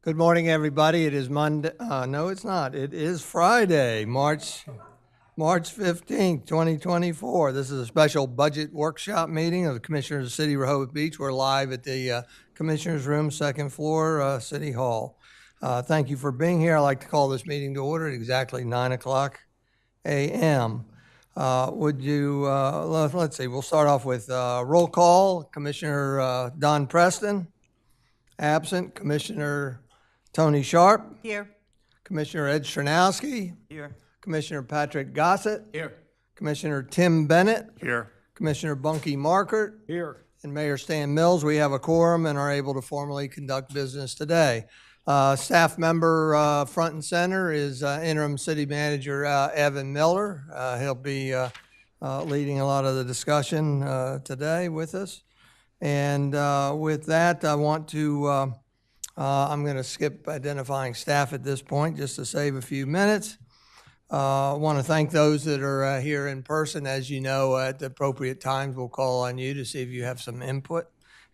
Good morning, everybody. It is Monday. No, it's not. It is Friday, March 15th, 2024. This is a special budget workshop meeting of the Commissioners of the City of Rehoboth Beach. We're live at the Commissioners Room, second floor, City Hall. Thank you for being here. I'd like to call this meeting to order at exactly 9 o'clock a.m. Let's see, we'll start off with roll call. Commissioner Don Preston, absent. Commissioner Tony Sharp. Here. Commissioner Ed Stronowski. Here. Commissioner Patrick Gossett. Here. Commissioner Tim Bennett. Here. Commissioner Bunky Markert. Here. And Mayor Stan Mills. We have a quorum and are able to formally conduct business today. Staff member front and center is Interim City Manager Evan Miller. He'll be leading a lot of the discussion today with us. And with that, I want to I'm going to skip identifying staff at this point just to save a few minutes. I want to thank those that are here in person. As you know, at the appropriate times, we'll call on you to see if you have some input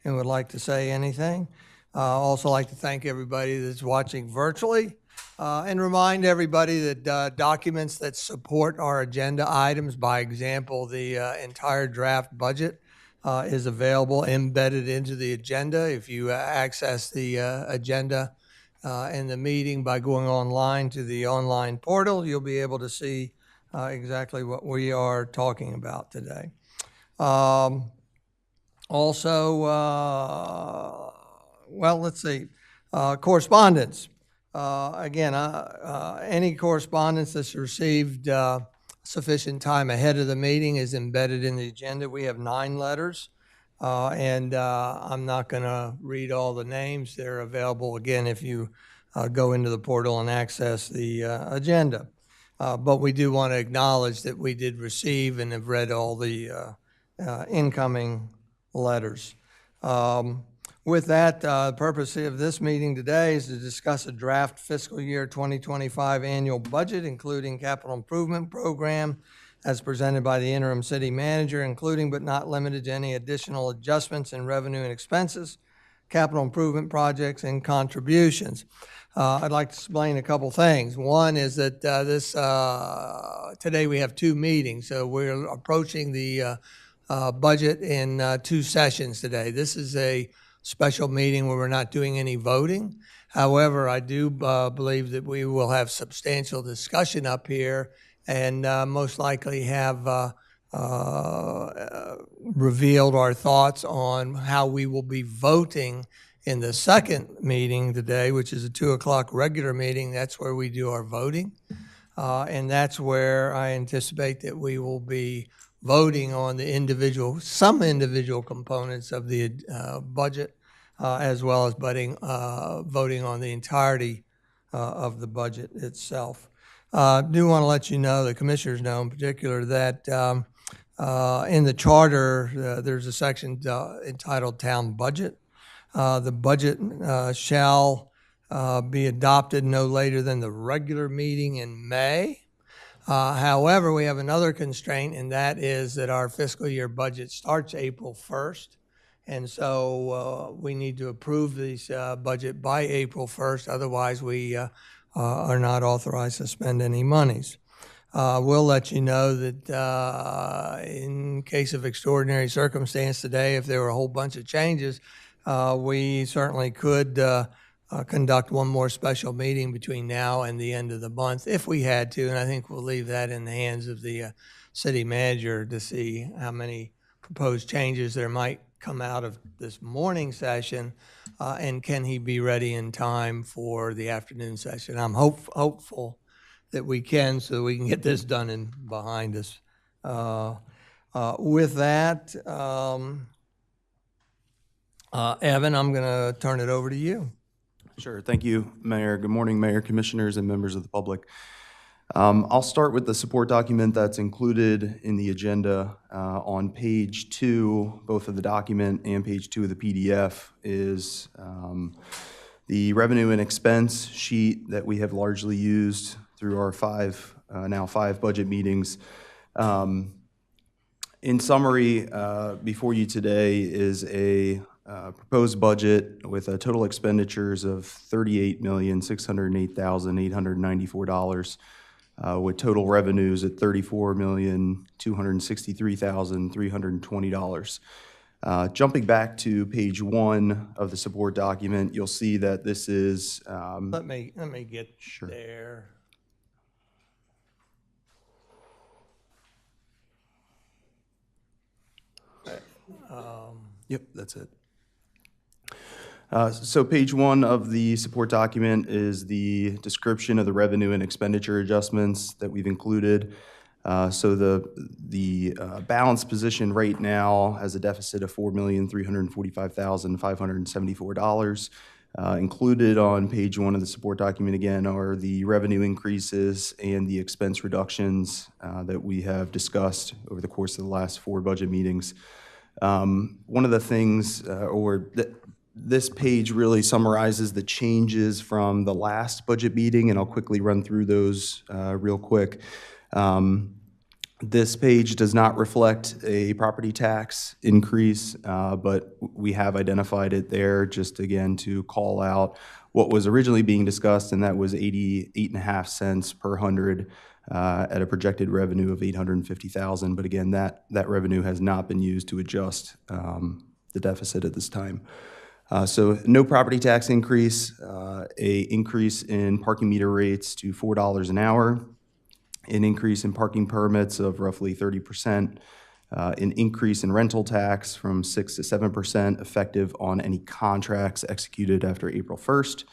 and would like to say anything. Also like to thank everybody that's watching virtually and remind everybody that documents that support our agenda items, by example, the entire draft budget, is available embedded into the agenda. If you access the agenda and the meeting by going online to the online portal, you'll be able to see exactly what we are talking about today. Let's see, correspondence. Again, any correspondence that's received sufficient time ahead of the meeting is embedded in the agenda. We have 9 letters, and I'm not going to read all the names. They're available, again, if you go into the portal and access the agenda. But we do want to acknowledge that we did receive and have read all the incoming letters. With that, the purpose of this meeting today is to discuss a draft fiscal year 2025 annual budget, including capital improvement program as presented by the interim city manager, including but not limited to any additional adjustments in revenue and expenses, capital improvement projects, and contributions. I'd like to explain a couple things. One is that today we have 2 meetings, so we're approaching the budget in 2 sessions today. This is a special meeting where we're not doing any voting. However, I do believe that we will have substantial discussion up here and most likely have revealed our thoughts on how we will be voting in the second meeting today, which is a 2 o'clock regular meeting. That's where we do our voting. And that's where I anticipate that we will be voting on some individual components of the budget, as well as voting on the entirety of the budget itself. I do want to let you know, the commissioners know in particular, that in the charter there's a section entitled Town Budget. The budget shall be adopted no later than the regular meeting in May. However, we have another constraint, and that is that our fiscal year budget starts April 1st. And so we need to approve this budget by April 1st. Otherwise, we are not authorized to spend any monies. We'll let you know that in case of extraordinary circumstance today, if there were a whole bunch of changes, we certainly could conduct one more special meeting between now and the end of the month if we had to, and I think we'll leave that in the hands of the city manager to see how many proposed changes there might come out of this morning session, and can he be ready in time for the afternoon session. I'm hopeful that we can, so we can get this done and behind us. With that, Evan, I'm going to turn it over to you. Sure. Thank you, Mayor. Good morning, Mayor, Commissioners, and members of the public. I'll start with the support document that's included in the agenda. On page 2, both of the document and page 2 of the PDF, is the revenue and expense sheet that we have largely used through our now five budget meetings. In summary, before you today is a proposed budget with total expenditures of $38,608,894, with total revenues at $34,263,320. Jumping back to page 1 of the support document, you'll see that this is Let me get there. Yep, that's it. So page 1 of the support document is the description of the revenue and expenditure adjustments that we've included. So the balance position right now has a deficit of $4,345,574. Included on page 1 of the support document, again, are the revenue increases and the expense reductions that we have discussed over the course of the last 4 budget meetings. One of the things, this page really summarizes the changes from the last budget meeting, and I'll quickly run through those real quick. This page does not reflect a property tax increase, but we have identified it there just again to call out what was originally being discussed, and that was 88.5 cents per hundred at a projected revenue of $850,000. But again, that revenue has not been used to adjust the deficit at this time. So no property tax increase, a increase in parking meter rates to $4 an hour, an increase in parking permits of roughly 30%, an increase in rental tax from 6 to 7% effective on any contracts executed after April 1st.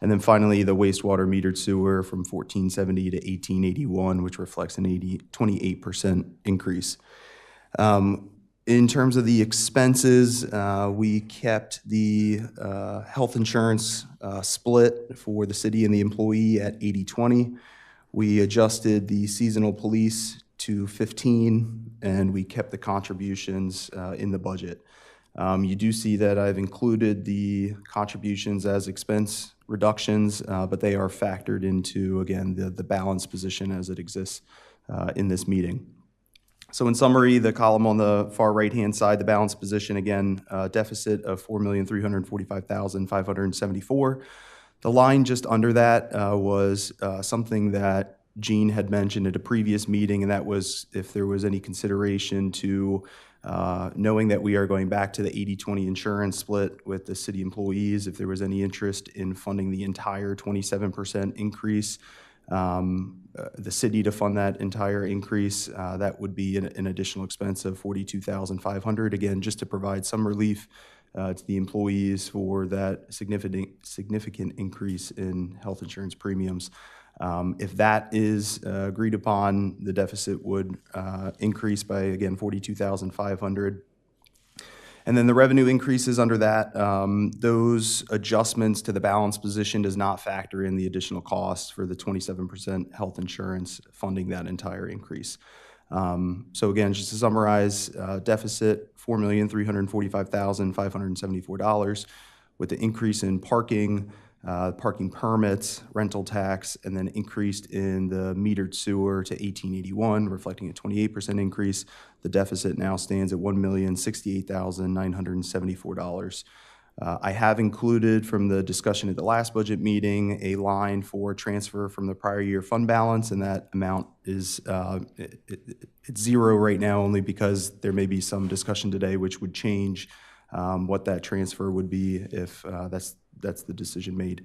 And then finally, the wastewater metered sewer from $14.70 to $18.81, which reflects an 28% increase. In terms of the expenses, we kept the health insurance split for the city and the employee at 80-20. We adjusted the seasonal police to 15, and we kept the contributions in the budget. You do see that I've included the contributions as expense reductions, but they are factored into, again, the balance position as it exists in this meeting. So in summary, the column on the far right-hand side, the balance position, again, deficit of $4,345,574. The line just under that was something that Gene had mentioned at a previous meeting, and that was if there was any consideration to knowing that we are going back to the 80-20 insurance split with the city employees, if there was any interest in funding the entire 27% increase, the city to fund that entire increase, that would be an additional expense of $42,500, again, just to provide some relief to the employees for that significant increase in health insurance premiums. If that is agreed upon, the deficit would increase by, again, $42,500. And then the revenue increases under that, those adjustments to the balance position does not factor in the additional costs for the 27% health insurance funding that entire increase. So again, just to summarize, deficit $4,345,574 with the increase in parking, parking permits, rental tax, and then increased in the metered sewer to $18.81, reflecting a 28% increase. The deficit now stands at $1,068,974. I have included from the discussion at the last budget meeting a line for transfer from the prior year fund balance, and that amount is it's zero right now only because there may be some discussion today which would change what that transfer would be if that's the decision made.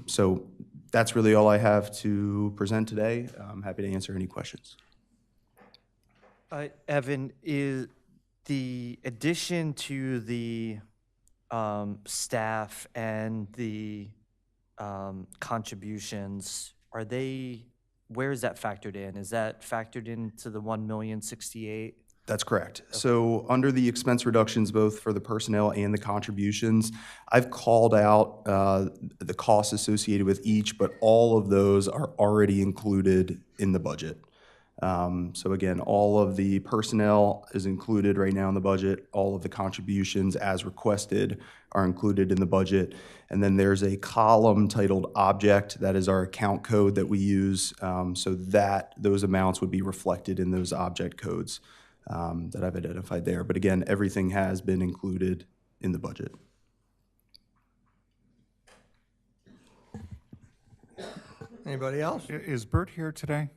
So that's really all I have to present today. I'm happy to answer any questions. Evan, is the addition to the staff and the contributions, where is that factored in? Is that factored into the $1,068,000? That's correct. Okay. So under the expense reductions, both for the personnel and the contributions, I've called out the costs associated with each, but all of those are already included in the budget. So again, all of the personnel is included right now in the budget. All of the contributions as requested are included in the budget. And then there's a column titled Object. That is our account code that we use, so that those amounts would be reflected in those object codes that I've identified there. But again, everything has been included in the budget. Anybody else? Is Bert here today?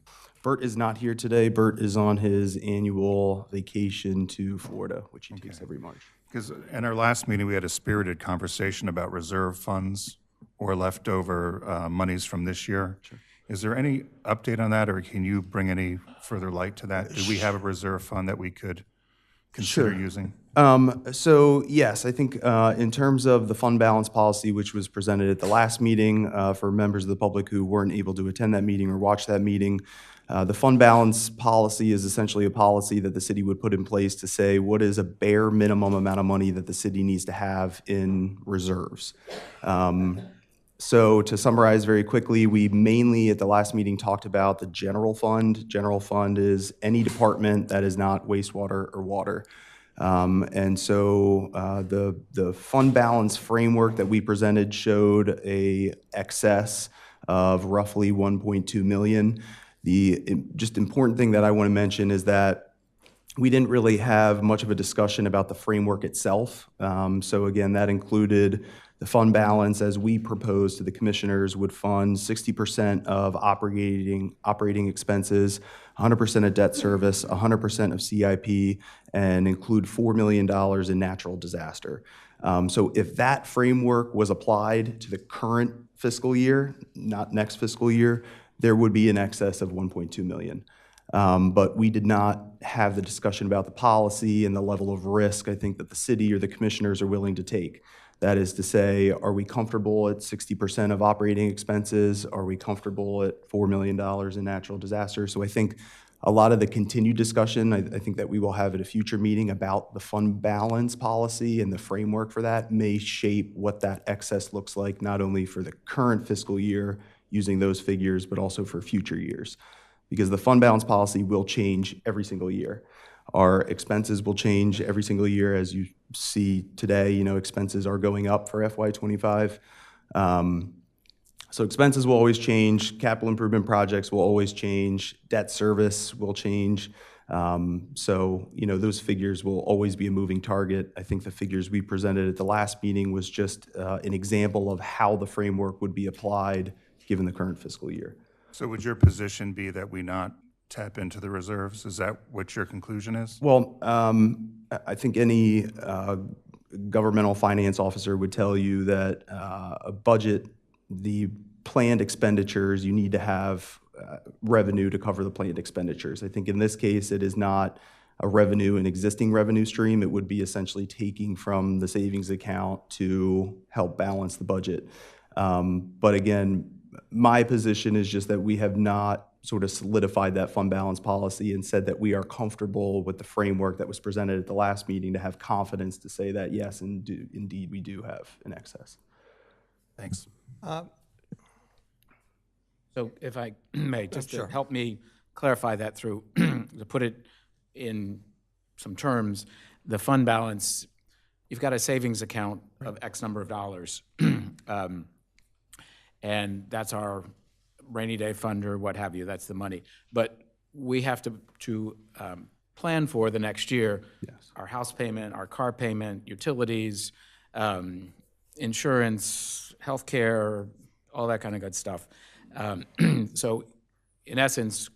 Bert is not here today. Bert is on his annual vacation to Florida, which he takes every March. Because in our last meeting, we had a spirited conversation about reserve funds or leftover monies from this year. Sure. Is there any update on that, or can you bring any further light to that? Do we have a reserve fund that we could consider using? So yes, I think in terms of the fund balance policy, which was presented at the last meeting for members of the public who weren't able to attend that meeting or watch that meeting, the fund balance policy is essentially a policy that the city would put in place to say what is a bare minimum amount of money that the city needs to have in reserves. So to summarize very quickly, we mainly at the last meeting talked about the general fund. General fund is any department that is not wastewater or water. And so the fund balance framework that we presented showed a excess of roughly 1.2 million. The just important thing that I want to mention is that we didn't really have much of a discussion about the framework itself. So again, that included the fund balance, as we proposed to the commissioners, would fund 60% of operating expenses, 100% of debt service, 100% of CIP, and include $4 million in natural disaster. So if that framework was applied to the current fiscal year, not next fiscal year, there would be an excess of 1.2 million. But we did not have the discussion about the policy and the level of risk I think that the city or the commissioners are willing to take. That is to say, are we comfortable at 60% of operating expenses? Are we comfortable at $4 million in natural disaster? So I think a lot of the continued discussion, I think that we will have at a future meeting about the fund balance policy and the framework for that may shape what that excess looks like, not only for the current fiscal year using those figures, but also for future years. Because the fund balance policy will change every single year. Our expenses will change every single year. As you see today, expenses are going up for FY2025. So expenses will always change. Capital improvement projects will always change. Debt service will change. So those figures will always be a moving target. I think the figures we presented at the last meeting was just an example of how the framework would be applied given the current fiscal year. So would your position be that we not tap into the reserves? Is that what your conclusion is? Well, I think any governmental finance officer would tell you that a budget, the planned expenditures, you need to have revenue to cover the planned expenditures. I think in this case, it is not an existing revenue stream. It would be essentially taking from the savings account to help balance the budget. But again, my position is just that we have not sort of solidified that fund balance policy and said that we are comfortable with the framework that was presented at the last meeting to have confidence to say that, yes, indeed, we do have an excess. Thanks. So if I may, just Sure. to help me clarify that through, to put it in some terms, the fund balance, you've got a savings account of X number of dollars. And that's our rainy day fund or what have you, that's the money. But we have to plan for the next year, Yes. our house payment, our car payment, utilities, insurance, healthcare, all that kind of good stuff. So in essence,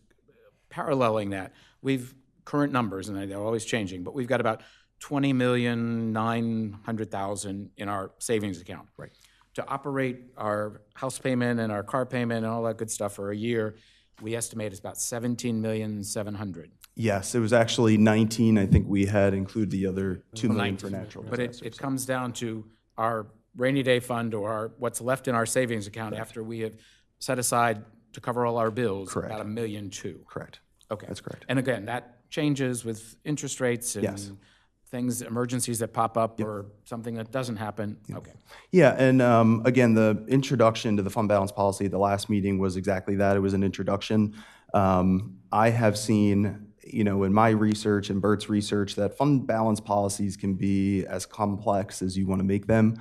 paralleling that, we've current numbers, and they're always changing, but we've got about $20,900,000 in our savings account. Right. To operate our house payment and our car payment and all that good stuff for a year, we estimate it's about $17,700,000. Yes, it was actually 19. I think we had included the other 2 million for natural But disasters. it comes down to our rainy day fund or what's left in our savings account after we have set aside to cover all our bills, Correct. about $1.2 million. Correct. Okay. That's correct. And again, that changes with interest rates and Yes. things, emergencies that pop up or something that doesn't happen. Okay. Yeah, and again, the introduction to the fund balance policy at the last meeting was exactly that. It was an introduction. I have seen, in my research and Bert's research, that fund balance policies can be as complex as you want to make them.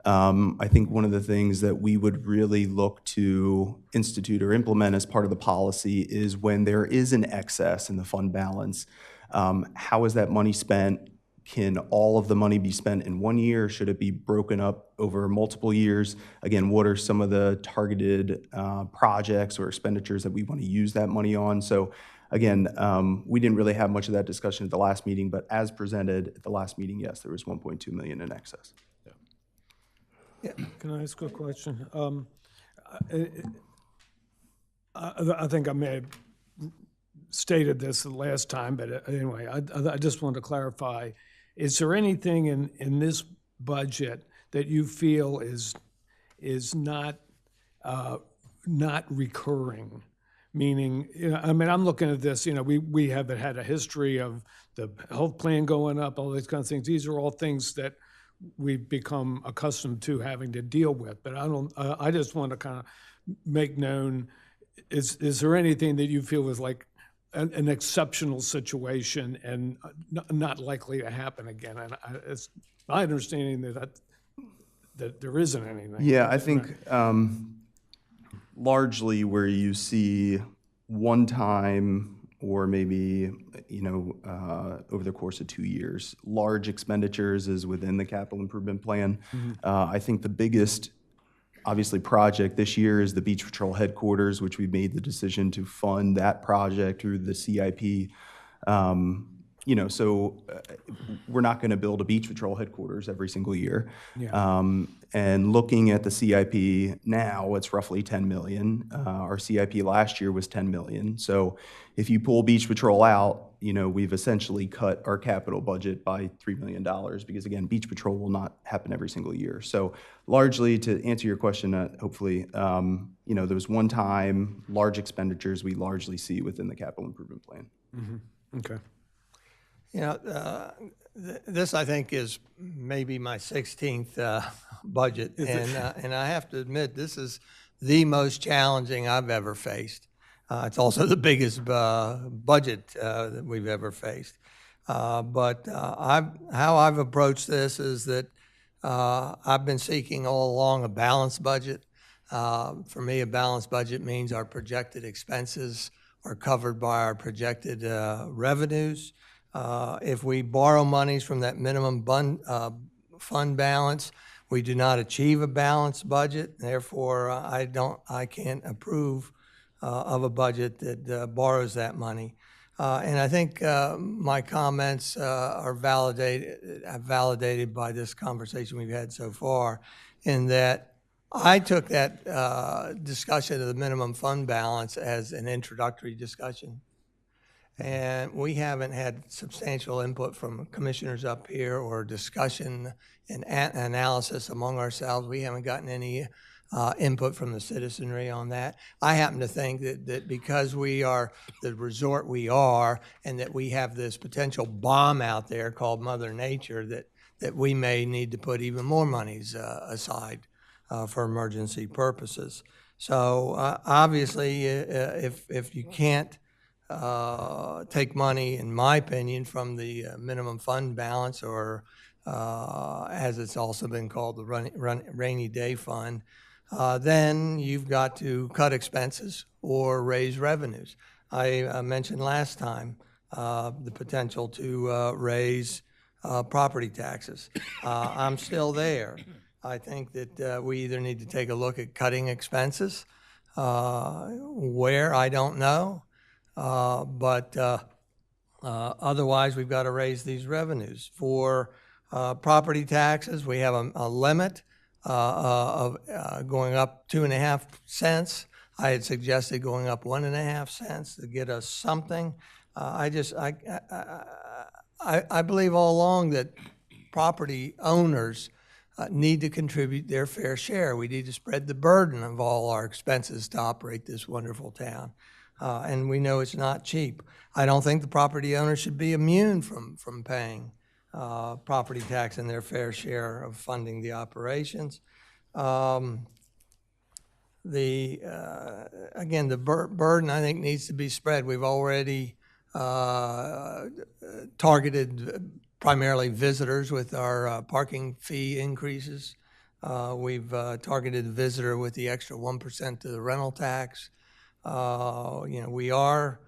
I think one of the things that we would really look to institute or implement as part of the policy is when there is an excess in the fund balance, how is that money spent? can all of the money be spent in one year? Should it be broken up over multiple years? Again, what are some of the targeted projects or expenditures that we want to use that money on? So again, we didn't really have much of that discussion at the last meeting, but as presented at the last meeting, yes, there was 1.2 million in excess. Can I ask a question? I think I may have stated this the last time, but anyway, I just want to clarify. Is there anything in this budget that you feel is not recurring? Meaning, I mean, I'm looking at this, we have had a history of the health plan going up, all these kinds of things. These are all things that we've become accustomed to having to deal with. But I just want to kind of make known, is there anything that you feel is like an exceptional situation and not likely to happen again? And it's my understanding that there isn't anything. Yeah, I think largely where you see one time or maybe, over the course of 2 years, large expenditures is within the capital improvement plan. I think the biggest, obviously, project this year is the Beach Patrol headquarters, which we made the decision to fund that project through the CIP. So we're not going to build a Beach Patrol headquarters every single year. And looking at the CIP now, it's roughly 10 million. Our CIP last year was 10 million. So if you pull Beach Patrol out, we've essentially cut our capital budget by $3 million because, again, Beach Patrol will not happen every single year. So largely, to answer your question, hopefully, those one-time large expenditures we largely see within the capital improvement plan. Okay. This, I think, is maybe my 16th budget, and I have to admit, this is the most challenging I've ever faced. It's also the biggest budget that we've ever faced. But how I've approached this is that I've been seeking all along a balanced budget. For me, a balanced budget means our projected expenses are covered by our projected revenues. If we borrow monies from that minimum fund balance, we do not achieve a balanced budget. Therefore, I can't approve of a budget that borrows that money. And I think my comments are validated by this conversation we've had so far, in that I took that discussion of the minimum fund balance as an introductory discussion. And we haven't had substantial input from commissioners up here or discussion and analysis among ourselves. We haven't gotten any input from the citizenry on that. I happen to think that because we are the resort we are, and that we have this potential bomb out there called Mother Nature, that we may need to put even more monies aside for emergency purposes. So obviously, if you can't take money, in my opinion, from the minimum fund balance, or as it's also been called, the rainy day fund, then you've got to cut expenses or raise revenues. I mentioned last time the potential to raise property taxes. I'm still there. I think that we either need to take a look at cutting expenses, where I don't know, but otherwise we've got to raise these revenues. For property taxes, we have a limit of going up 2.5 cents. I had suggested going up 1.5 cents to get us something. I believe all along that property owners need to contribute their fair share. We need to spread the burden of all our expenses to operate this wonderful town. And we know it's not cheap. I don't think the property owners should be immune from paying property tax and their fair share of funding the operations. Again, the burden, I think, needs to be spread. We've already targeted primarily visitors with our parking fee increases. We've targeted the visitor with the extra 1% to the rental tax. We are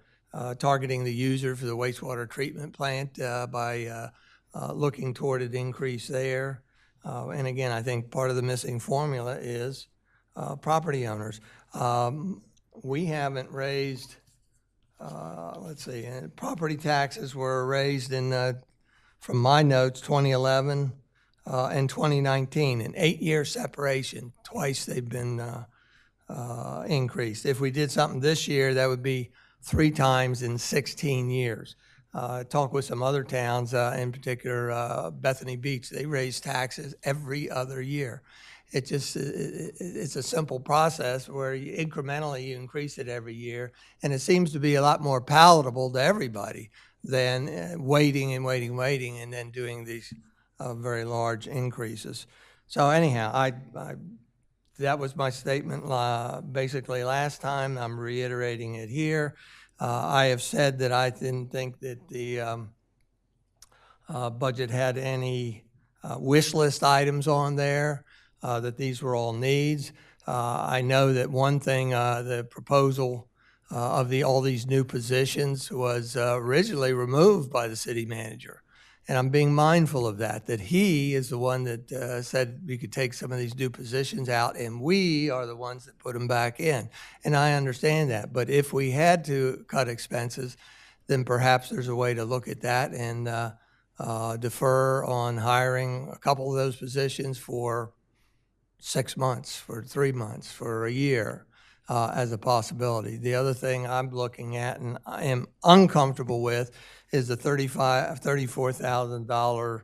targeting the user for the wastewater treatment plant by looking toward an increase there. And again, I think part of the missing formula is property owners. We haven't raised, let's see, property taxes were raised in, from my notes, 2011 and 2019, an 8-year separation. Twice they've been increased. If we did something this year, that would be 3 times in 16 years. Talk with some other towns, in particular Bethany Beach. They raise taxes every other year. It's a simple process where incrementally you increase it every year, and it seems to be a lot more palatable to everybody than waiting and waiting and then doing these very large increases. So anyhow, that was my statement basically last time. I'm reiterating it here. I have said that I didn't think that the budget had any wish list items on there, that these were all needs. I know that one thing, the proposal of all these new positions was originally removed by the city manager. And I'm being mindful of that he is the one that said we could take some of these new positions out, and we are the ones that put them back in. And I understand that. But if we had to cut expenses, then perhaps there's a way to look at that and defer on hiring a couple of those positions for 6 months, for 3 months, for a year, as a possibility. The other thing I'm looking at and I am uncomfortable with is the $34,000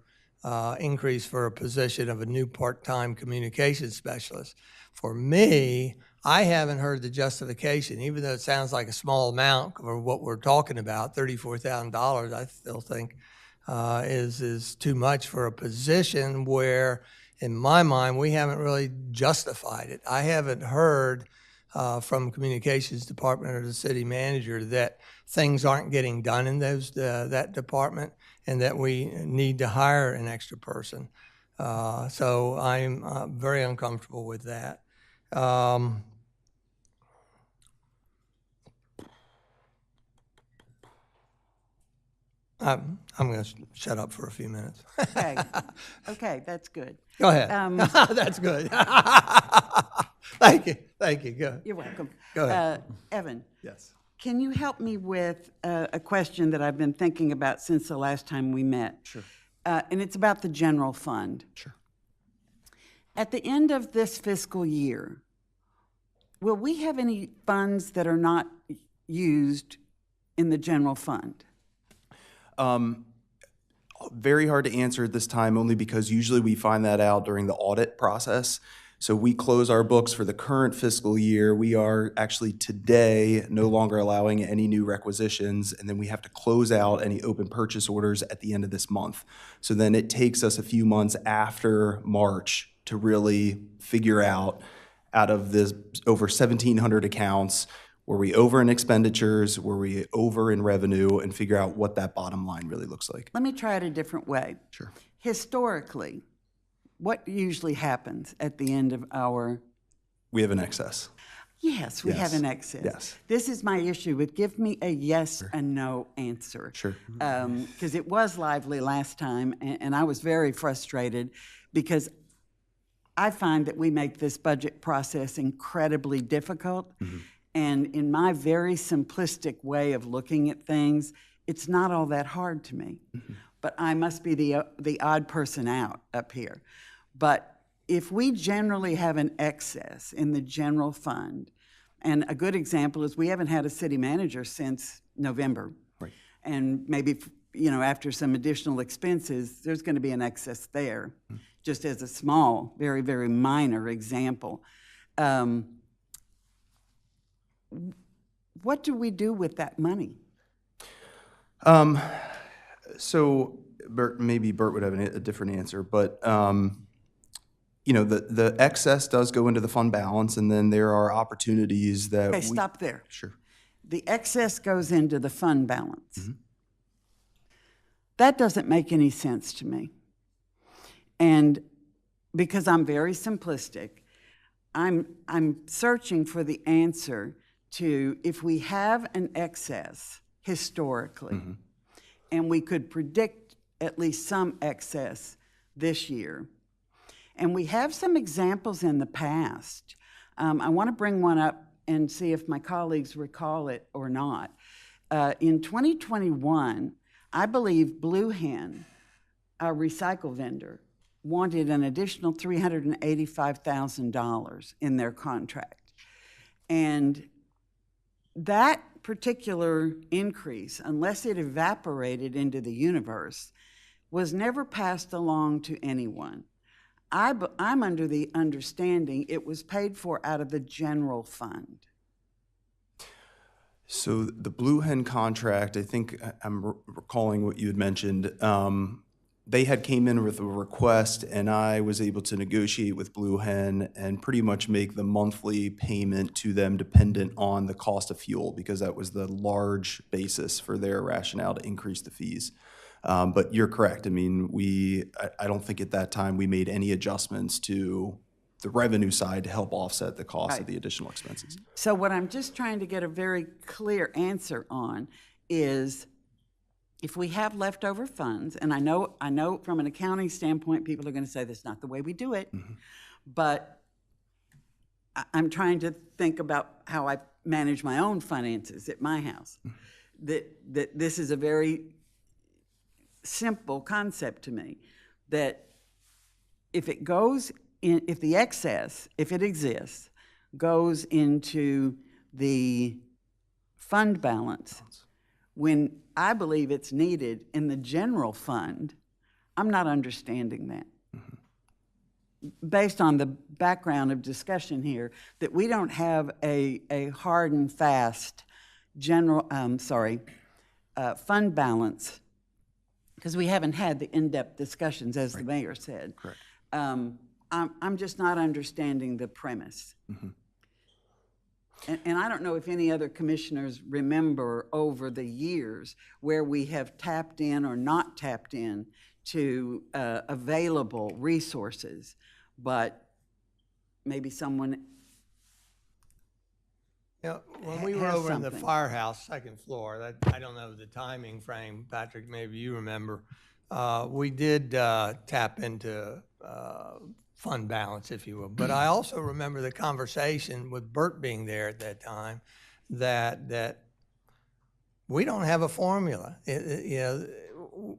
increase for a position of a new part-time communications specialist. For me, I haven't heard the justification, even though it sounds like a small amount for what we're talking about. $34,000, I still think is too much for a position where, in my mind, we haven't really justified it. I haven't heard from communications department or the city manager that things aren't getting done in that department and that we need to hire an extra person. So I'm very uncomfortable with that. I'm going to shut up for a few minutes. Okay, okay, that's good. Go ahead. That's good. Thank you. Go. You're welcome. Go ahead. Evan, Yes. can you help me with a question that I've been thinking about since the last time we met? Sure. And it's about the general fund. Sure. At the end of this fiscal year, will we have any funds that are not used in the general fund? Very hard to answer at this time, only because usually we find that out during the audit process. So we close our books for the current fiscal year. We are actually today no longer allowing any new requisitions, and then we have to close out any open purchase orders at the end of this month. So then it takes us a few months after March to really figure out of this over 1,700 accounts, were we over in expenditures, were we over in revenue, and figure out what that bottom line really looks like. Let me try it a different way. Sure. Historically, what usually happens at the end of our... We have an excess. Yes, we have Yes. an excess. Yes. This is my issue with give me a yes and no answer. Sure. Because it was lively last time, and I was very frustrated because I find that we make this budget process incredibly difficult. And in my very simplistic way of looking at things, it's not all that hard to me. But I must be the odd person out up here. But if we generally have an excess in the general fund, and a good example is we haven't had a city manager since November. Right. And maybe, after some additional expenses, there's going to be an excess there, just as a small, very, very minor example. What do we do with that money? So maybe Bert would have a different answer, but the excess does go into the fund balance, and then there are opportunities that Okay, stop there. Sure. The excess goes into the fund balance. That doesn't make any sense to me. And because I'm very simplistic, I'm searching for the answer to if we have an excess historically, and we could predict at least some excess this year. And we have some examples in the past. I want to bring one up and see if my colleagues recall it or not. In 2021, I believe Blue Hen, our recycle vendor, wanted an additional $385,000 in their contract. And that particular increase, unless it evaporated into the universe, was never passed along to anyone. I'm under the understanding it was paid for out of the general fund. So the Blue Hen contract, I think I'm recalling what you had mentioned. They had came in with a request, and I was able to negotiate with Blue Hen and pretty much make the monthly payment to them dependent on the cost of fuel, because that was the large basis for their rationale to increase the fees. But you're correct. I mean, I don't think at that time we made any adjustments to the revenue side to help offset the cost of the additional expenses. So what I'm just trying to get a very clear answer on is, if we have leftover funds, and I know from an accounting standpoint, people are going to say that's not the way we do it, but I'm trying to think about how I manage my own finances at my house. That this is a very simple concept to me, that if it goes in, if the excess, if it exists, goes into the fund balance, when I believe it's needed in the general fund, I'm not understanding that. Based on the background of discussion here, that we don't have a hard and fast general, fund balance, because we haven't had the in-depth discussions, as the mayor said. Correct. I'm just not understanding the premise. And I don't know if any other commissioners remember over the years where we have tapped in or not tapped in to available resources, but maybe someone when we were has over in the something. firehouse, second floor, I don't know the timing frame, Patrick, maybe you remember, we did tap into fund balance, if you will. But I also remember the conversation with Bert being there at that time, that we don't have a formula.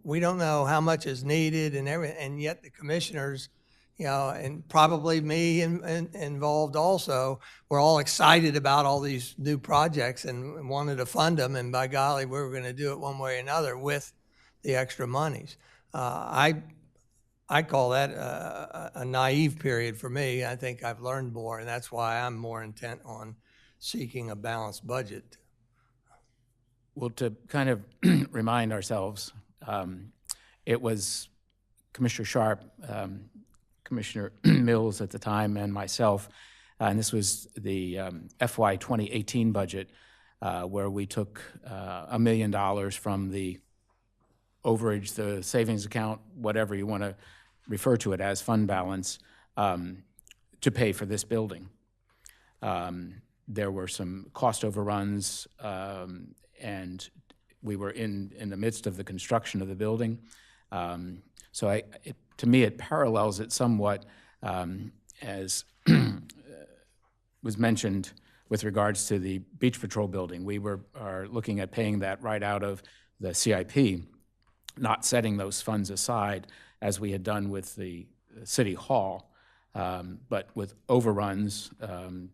We don't know how much is needed and everything, and yet the commissioners, and probably me involved also, we're all excited about all these new projects and wanted to fund them, and by golly, we were going to do it one way or another with the extra monies. I call that a naive period for me. I think I've learned more, and that's why I'm more intent on seeking a balanced budget. Well, to kind of remind ourselves, it was Commissioner Sharp, Commissioner Mills at the time, and myself, and this was the FY2018 budget, where we took $1 million from the overage, the savings account, whatever you want to refer to it as, fund balance, to pay for this building. There were some cost overruns, and we were in the midst of the construction of the building. So to me, it parallels it somewhat, as was mentioned with regards to the Beach Patrol building. We are looking at paying that right out of the CIP, not setting those funds aside as we had done with the City Hall, but with overruns,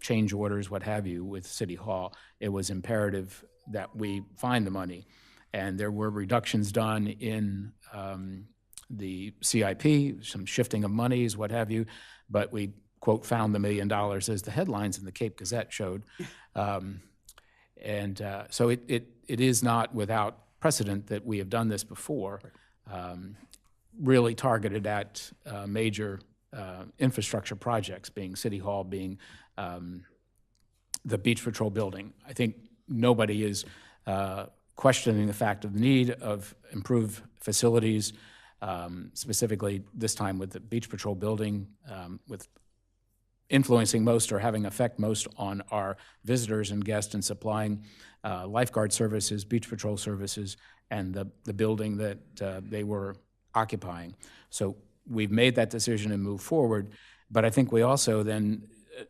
change orders, what have you, with City Hall, it was imperative that we find the money. And there were reductions done in the CIP, some shifting of monies, what have you, but we, quote, found the $1 million, as the headlines in the Cape Gazette showed. So it is not without precedent that we have done this before, really targeted at major infrastructure projects, being City Hall, being the Beach Patrol building. I think nobody is questioning the fact of the need of improved facilities, specifically this time with the Beach Patrol building, with influencing most or having effect most on our visitors and guests, and supplying lifeguard services, Beach Patrol services, and the building that they were occupying. So we've made that decision and moved forward, but I think we also then,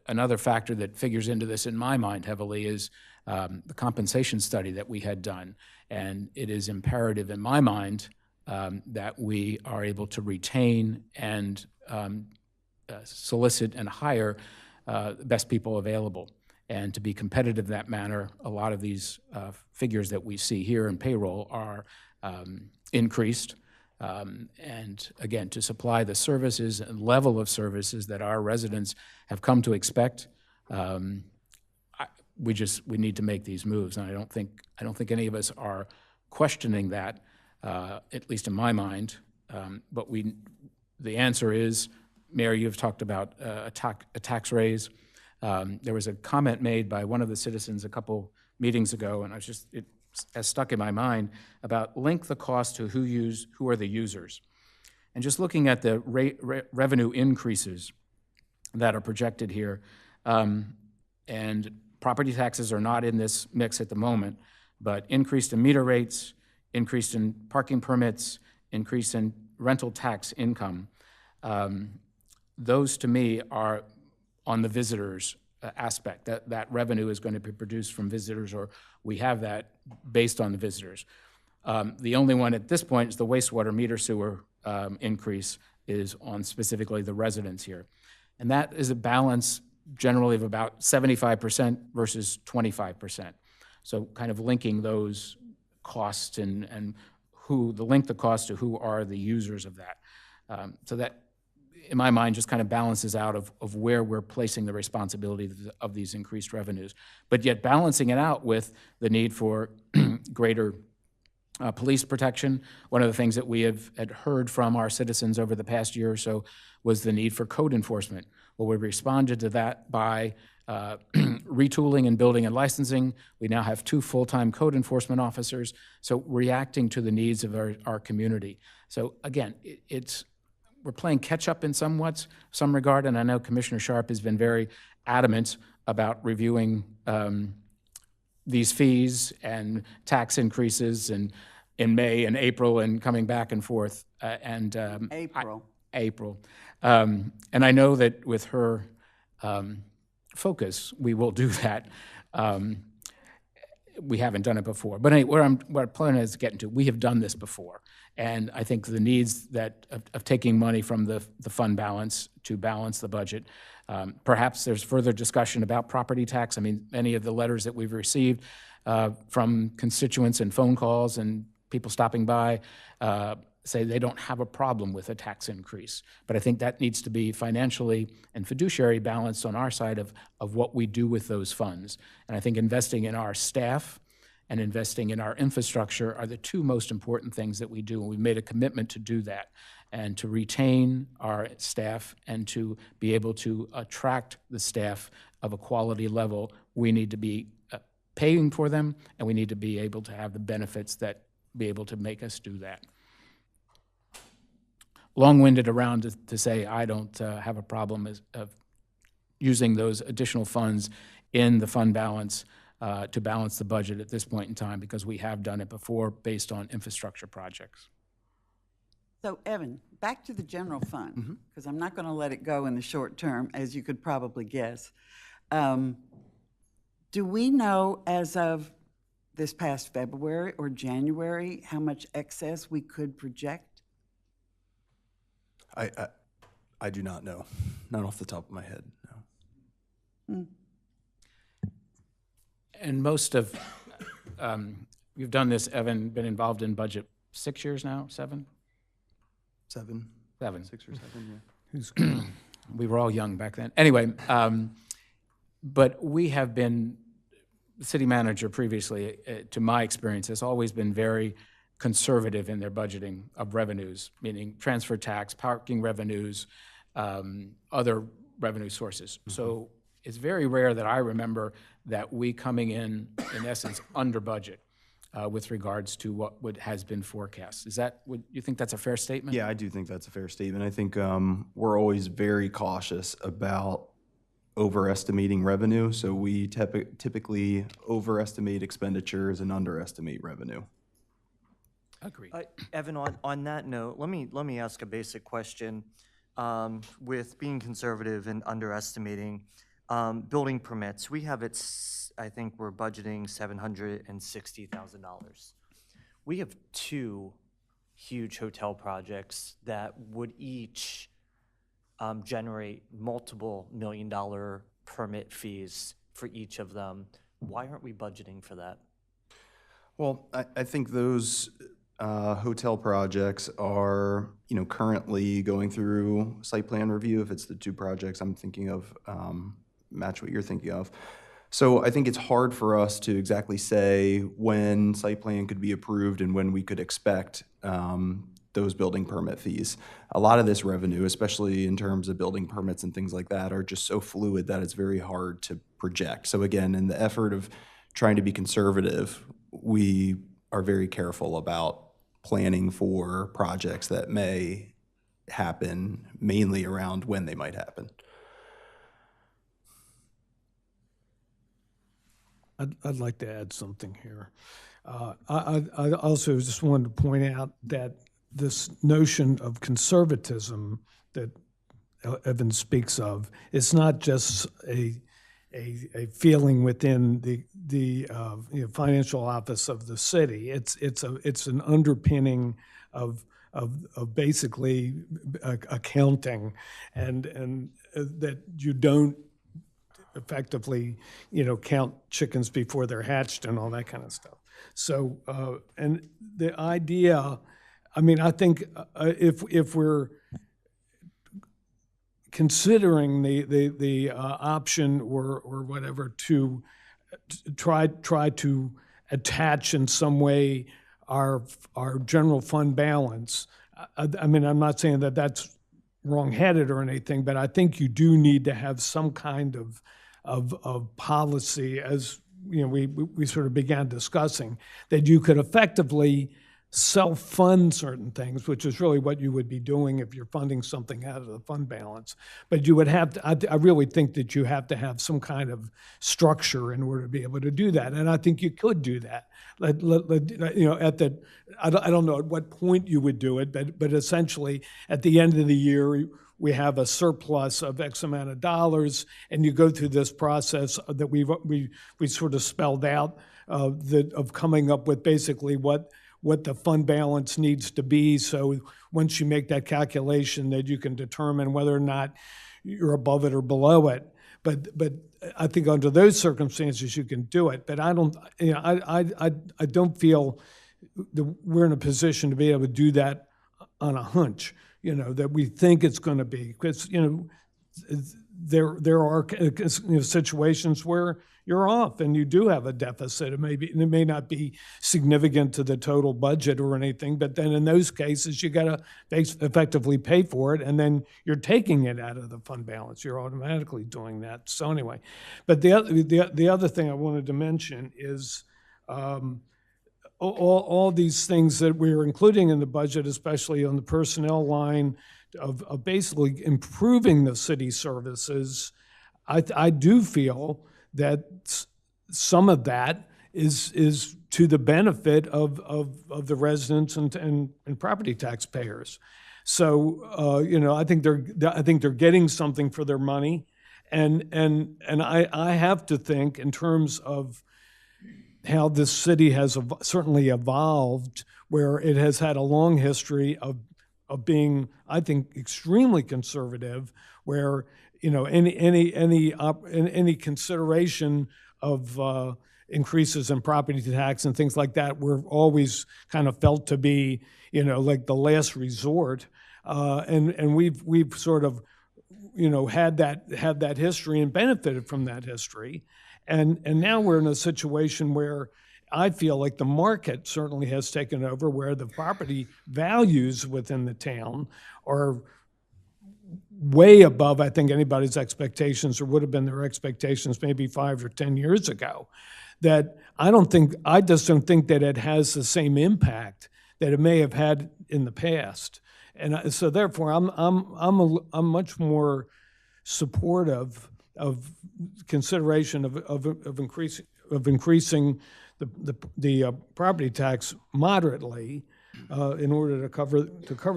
another factor that figures into this in my mind heavily is the compensation study that we had done. And it is imperative in my mind that we are able to retain and solicit and hire the best people available. And to be competitive in that manner, a lot of these figures that we see here in payroll are increased. And again, to supply the services and level of services that our residents have come to expect, we need to make these moves. And I don't think any of us are questioning that, at least in my mind. But the answer is, Mayor, you've talked about a tax raise. There was a comment made by one of the citizens a couple meetings ago, and it has stuck in my mind about link the cost to who are the users. And just looking at the revenue increases that are projected here, and property taxes are not in this mix at the moment, but increased in meter rates, increased in parking permits, increase in rental tax income, those to me are on the visitors aspect. That revenue is going to be produced from visitors, or we have that based on the visitors. The only one at this point is the wastewater meter sewer increase is on specifically the residents here. And that is a balance generally of about 75% versus 25%. So kind of linking those costs and link the cost to who are the users of that. So that, in my mind, just kind of balances out of where we're placing the responsibility of these increased revenues, but yet balancing it out with the need for greater police protection. One of the things that we had heard from our citizens over the past year or so was the need for code enforcement. Well, we responded to that by retooling and building and licensing. We now have 2 full-time code enforcement officers, so reacting to the needs of our community. So again, we're playing catch-up in some regard, and I know Commissioner Sharp has been very adamant about reviewing these fees and tax increases in May and April and coming back and forth. April. And I know that with her focus, we will do that. We haven't done it before. But anyway, what I'm planning is getting to, we have done this before. And I think the needs of taking money from the fund balance to balance the budget, perhaps there's further discussion about property tax. I mean, many of the letters that we've received from constituents and phone calls and people stopping by say they don't have a problem with a tax increase. But I think that needs to be financially and fiduciary balanced on our side of what we do with those funds. And I think investing in our staff and investing in our infrastructure are the 2 most important things that we do. And we've made a commitment to do that and to retain our staff and to be able to attract the staff of a quality level. We need to be paying for them, and we need to be able to have the benefits that be able to make us do that. Long-winded around to say I don't have a problem of using those additional funds in the fund balance to balance the budget at this point in time, because we have done it before based on infrastructure projects. So Evan, back to the general fund, because I'm not going to let it go in the short term, as you could probably guess. Do we know as of this past February or January how much excess we could project? I do not know, not off the top of my head, no. And most of, you've done this, Evan, been involved in budget 6 years now, 7? 7. 7. 6 or 7, yeah. We were all young back then. Anyway, but we have been, the city manager previously, to my experience, has always been very conservative in their budgeting of revenues, meaning transfer tax, parking revenues, other revenue sources. So it's very rare that I remember that we coming in essence, under budget with regards to what has been forecast. Would you think that's a fair statement? Yeah, I do think that's a fair statement. I think we're always very cautious about overestimating revenue, so we typically overestimate expenditures and underestimate revenue. Agreed. Evan, on that note, let me ask a basic question. With being conservative and underestimating building permits, we have I think we're budgeting $760,000. We have two huge hotel projects that would each generate multiple $1 million permit fees for each of them. Why aren't we budgeting for that? Well, I think those hotel projects are, currently going through site plan review, if it's the two projects I'm thinking of, match what you're thinking of. So I think it's hard for us to exactly say when site plan could be approved and when we could expect those building permit fees. A lot of this revenue, especially in terms of building permits and things like that, are just so fluid that it's very hard to project. So again, in the effort of trying to be conservative, we are very careful about planning for projects that may happen, mainly around when they might happen. I'd like to add something here. I also just wanted to point out that this notion of conservatism that Evan speaks of, it's not just a feeling within the financial office of the city. It's an underpinning of basically accounting, and that you don't effectively count chickens before they're hatched and all that kind of stuff. So and the idea, I think if we're considering the option or whatever to try to attach in some way our general fund balance, I'm not saying that that's wrong-headed or anything, but I think you do need to have some kind of policy, as we sort of began discussing, that you could effectively self-fund certain things, which is really what you would be doing if you're funding something out of the fund balance. But you would have to, I really think that you have to have some kind of structure in order to be able to do that. And I think you could do that. I don't know at what point you would do it, but essentially at the end of the year, we have a surplus of X amount of dollars, and you go through this process that we sort of spelled out of coming up with basically what the fund balance needs to be. So once you make that calculation, that you can determine whether or not you're above it or below it. But I think under those circumstances you can do it. But I don't feel that we're in a position to be able to do that on a hunch. That we think it's going to be, because there are situations where you're off and you do have a deficit. It may not be significant to the total budget or anything, but then in those cases you got to effectively pay for it, and then you're taking it out of the fund balance. You're automatically doing that. So anyway, but the other thing I wanted to mention is all these things that we're including in the budget, especially on the personnel line of basically improving the city services. I do feel that some of that is to the benefit of the residents and property taxpayers. So I think they're getting something for their money, and I have to think in terms of how this city has certainly evolved, where it has had a long history of being, I think, extremely conservative, where any consideration of increases in property tax and things like that were always kind of felt to be like the last resort, and we've sort of had that history and benefited from that history. And now we're in a situation where I feel like the market certainly has taken over, where the property values within the town are way above, I think, anybody's expectations, or would have been their expectations maybe 5 or 10 years ago. That I just don't think that it has the same impact that it may have had in the past. And so therefore, I'm much more supportive of consideration of increasing the property tax moderately, in order to cover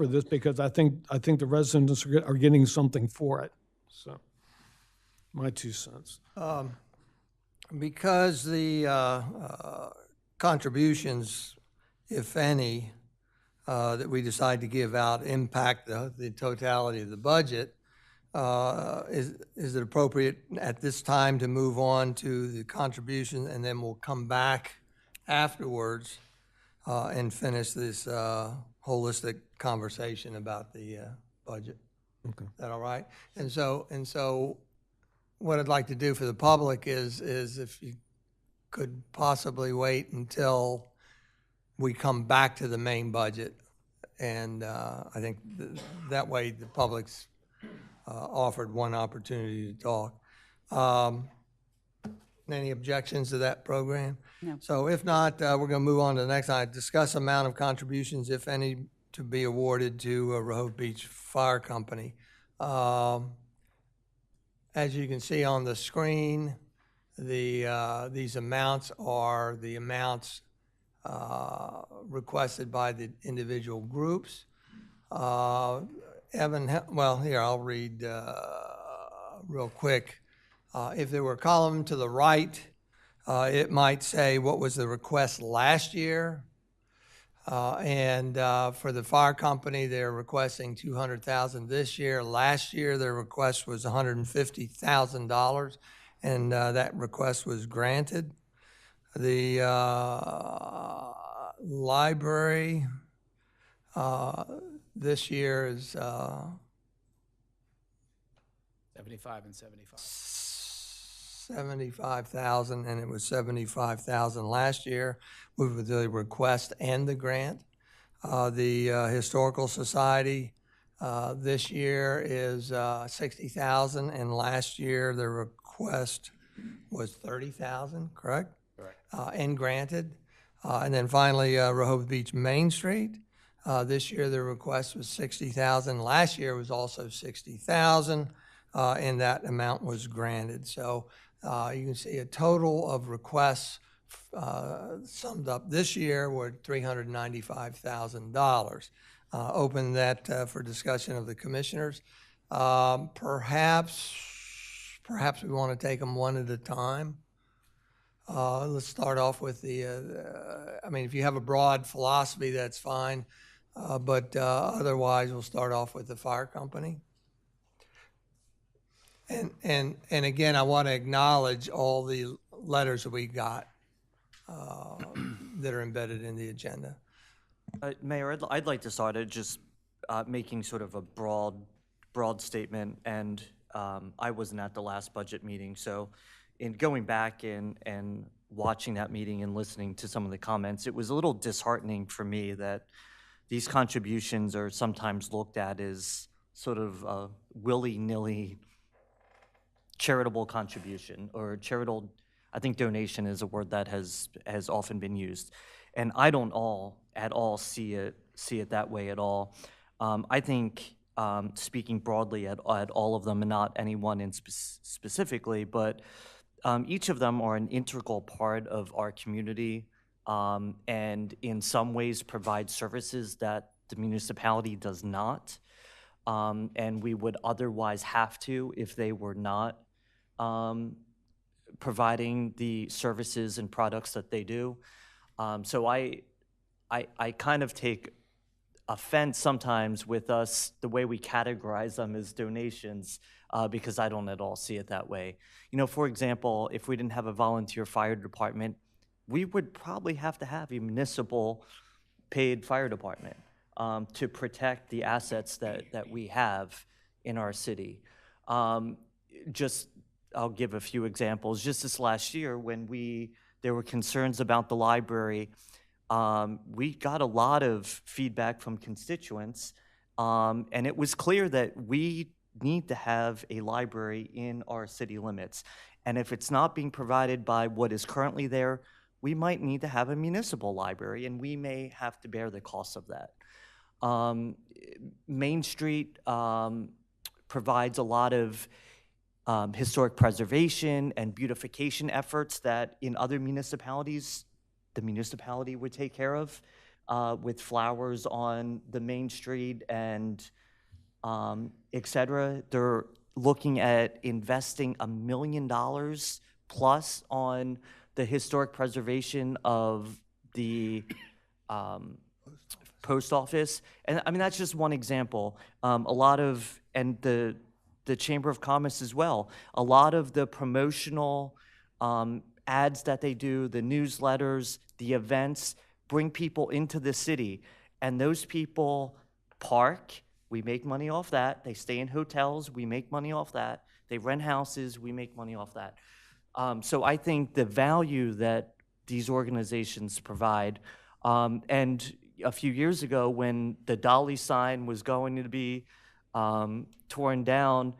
this, because I think the residents are getting something for it. So, my 2 cents. Because the contributions, if any, that we decide to give out impact the totality of the budget, is it appropriate at this time to move on to the contribution, and then we'll come back afterwards and finish this holistic conversation about the budget? Okay. Is that all right? And so what I'd like to do for the public is if you could possibly wait until we come back to the main budget. And I think that way the public's offered one opportunity to talk. Any objections to that program? No. So if not, we're going to move on to the next item. Discuss amount of contributions, if any, to be awarded to Rehoboth Beach Fire Company. As you can see on the screen, these amounts are the amounts requested by the individual groups. Evan, well, here, I'll read real quick. If there were a column to the right, it might say what was the request last year. And for the fire company, they're requesting $200,000 this year. Last year, their request was $150,000, and that request was granted. The library this year is 75 and 75. 75,000, and it was 75,000 last year with the request and the grant. The Historical Society this year is 60,000, and last year the request was 30,000, correct? Correct. And granted. And then finally, Rehoboth Beach Main Street. This year the request was 60,000. Last year was also 60,000, and that amount was granted. So you can see a total of requests summed up this year were $395,000. Open that for discussion of the commissioners. Perhaps we want to take them one at a time. Let's start off with I mean, if you have a broad philosophy, that's fine. But otherwise, we'll start off with the fire company. And again, I want to acknowledge all the letters that we got that are embedded in the agenda. Mayor, I'd like to start at just making sort of a broad statement, and I wasn't at the last budget meeting, so in going back and watching that meeting and listening to some of the comments, it was a little disheartening for me that these contributions are sometimes looked at as sort of a willy-nilly charitable contribution, or charitable, I think donation is a word that has often been used. And I don't at all see it that way at all. I think, speaking broadly at all of them, and not anyone in specifically, but each of them are an integral part of our community, and in some ways provide services that the municipality does not, and we would otherwise have to if they were not providing the services and products that they do. So I kind of take offense sometimes with us, the way we categorize them as donations, because I don't at all see it that way. You know, for example, if we didn't have a volunteer fire department, we would probably have to have a municipal paid fire department to protect the assets that we have in our city. I'll give a few examples. Just this last year, when there were concerns about the library, we got a lot of feedback from constituents, and it was clear that we need to have a library in our city limits. And if it's not being provided by what is currently there, we might need to have a municipal library, and we may have to bear the cost of that. Main Street provides a lot of historic preservation and beautification efforts that in other municipalities, the municipality would take care of. with flowers on the main street and et cetera. They're looking at investing $1 million plus on the historic preservation of the post office. And I mean, that's just one example. A lot of, and the Chamber of Commerce as well, a lot of the promotional ads that they do, the newsletters, the events, bring people into the city. And those people park, we make money off that. They stay in hotels, we make money off that. They rent houses, we make money off that. So I think the value that these organizations provide, and a few years ago when the Dolly sign was going to be torn down,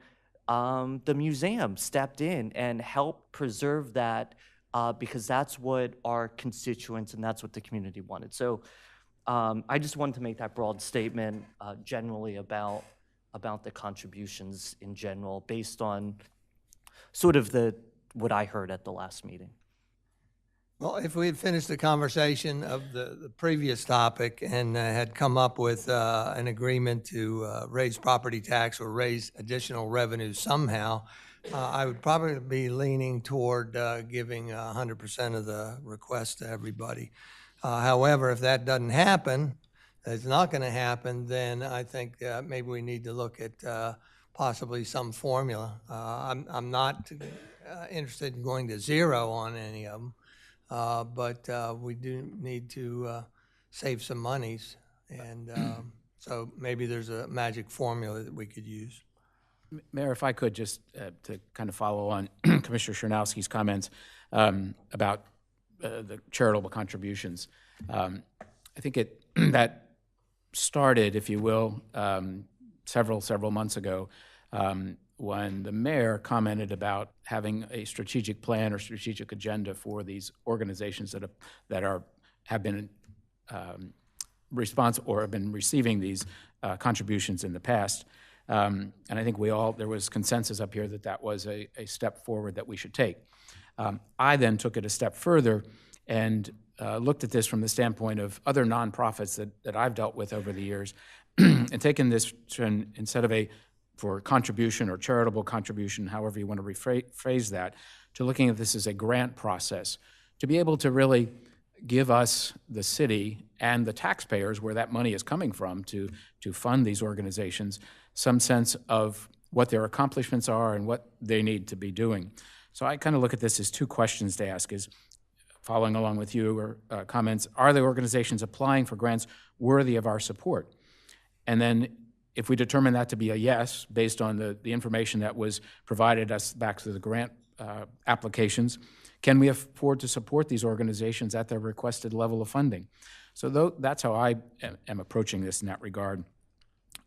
the museum stepped in and helped preserve that because that's what our constituents and that's what the community wanted. So I just wanted to make that broad statement generally about the contributions in general based on sort of what I heard at the last meeting. Well, if we had finished the conversation of the previous topic and had come up with an agreement to raise property tax or raise additional revenue somehow, I would probably be leaning toward giving 100% of the request to everybody. However, if that doesn't happen, it's not going to happen, then I think maybe we need to look at possibly some formula. I'm not interested in going to zero on any of them. But we do need to save some monies, and so maybe there's a magic formula that we could use. Mayor, if I could just to kind of follow on Commissioner Chernowski's comments about the charitable contributions. I think that started, if you will, several months ago when the mayor commented about having a strategic plan or strategic agenda for these organizations that have been responsible or have been receiving these contributions in the past. And I think there was consensus up here that was a step forward that we should take. I then took it a step further and looked at this from the standpoint of other nonprofits that I've dealt with over the years and taken this trend instead of for contribution or charitable contribution, however you want to rephrase that, to looking at this as a grant process, to be able to really give us, the city, and the taxpayers where that money is coming from to fund these organizations, some sense of what their accomplishments are and what they need to be doing. So I kind of look at this as two questions to ask, is following along with you or comments, are the organizations applying for grants worthy of our support? And then if we determine that to be a yes, based on the information that was provided us back to the grant applications, can we afford to support these organizations at their requested level of funding? So that's how I am approaching this in that regard.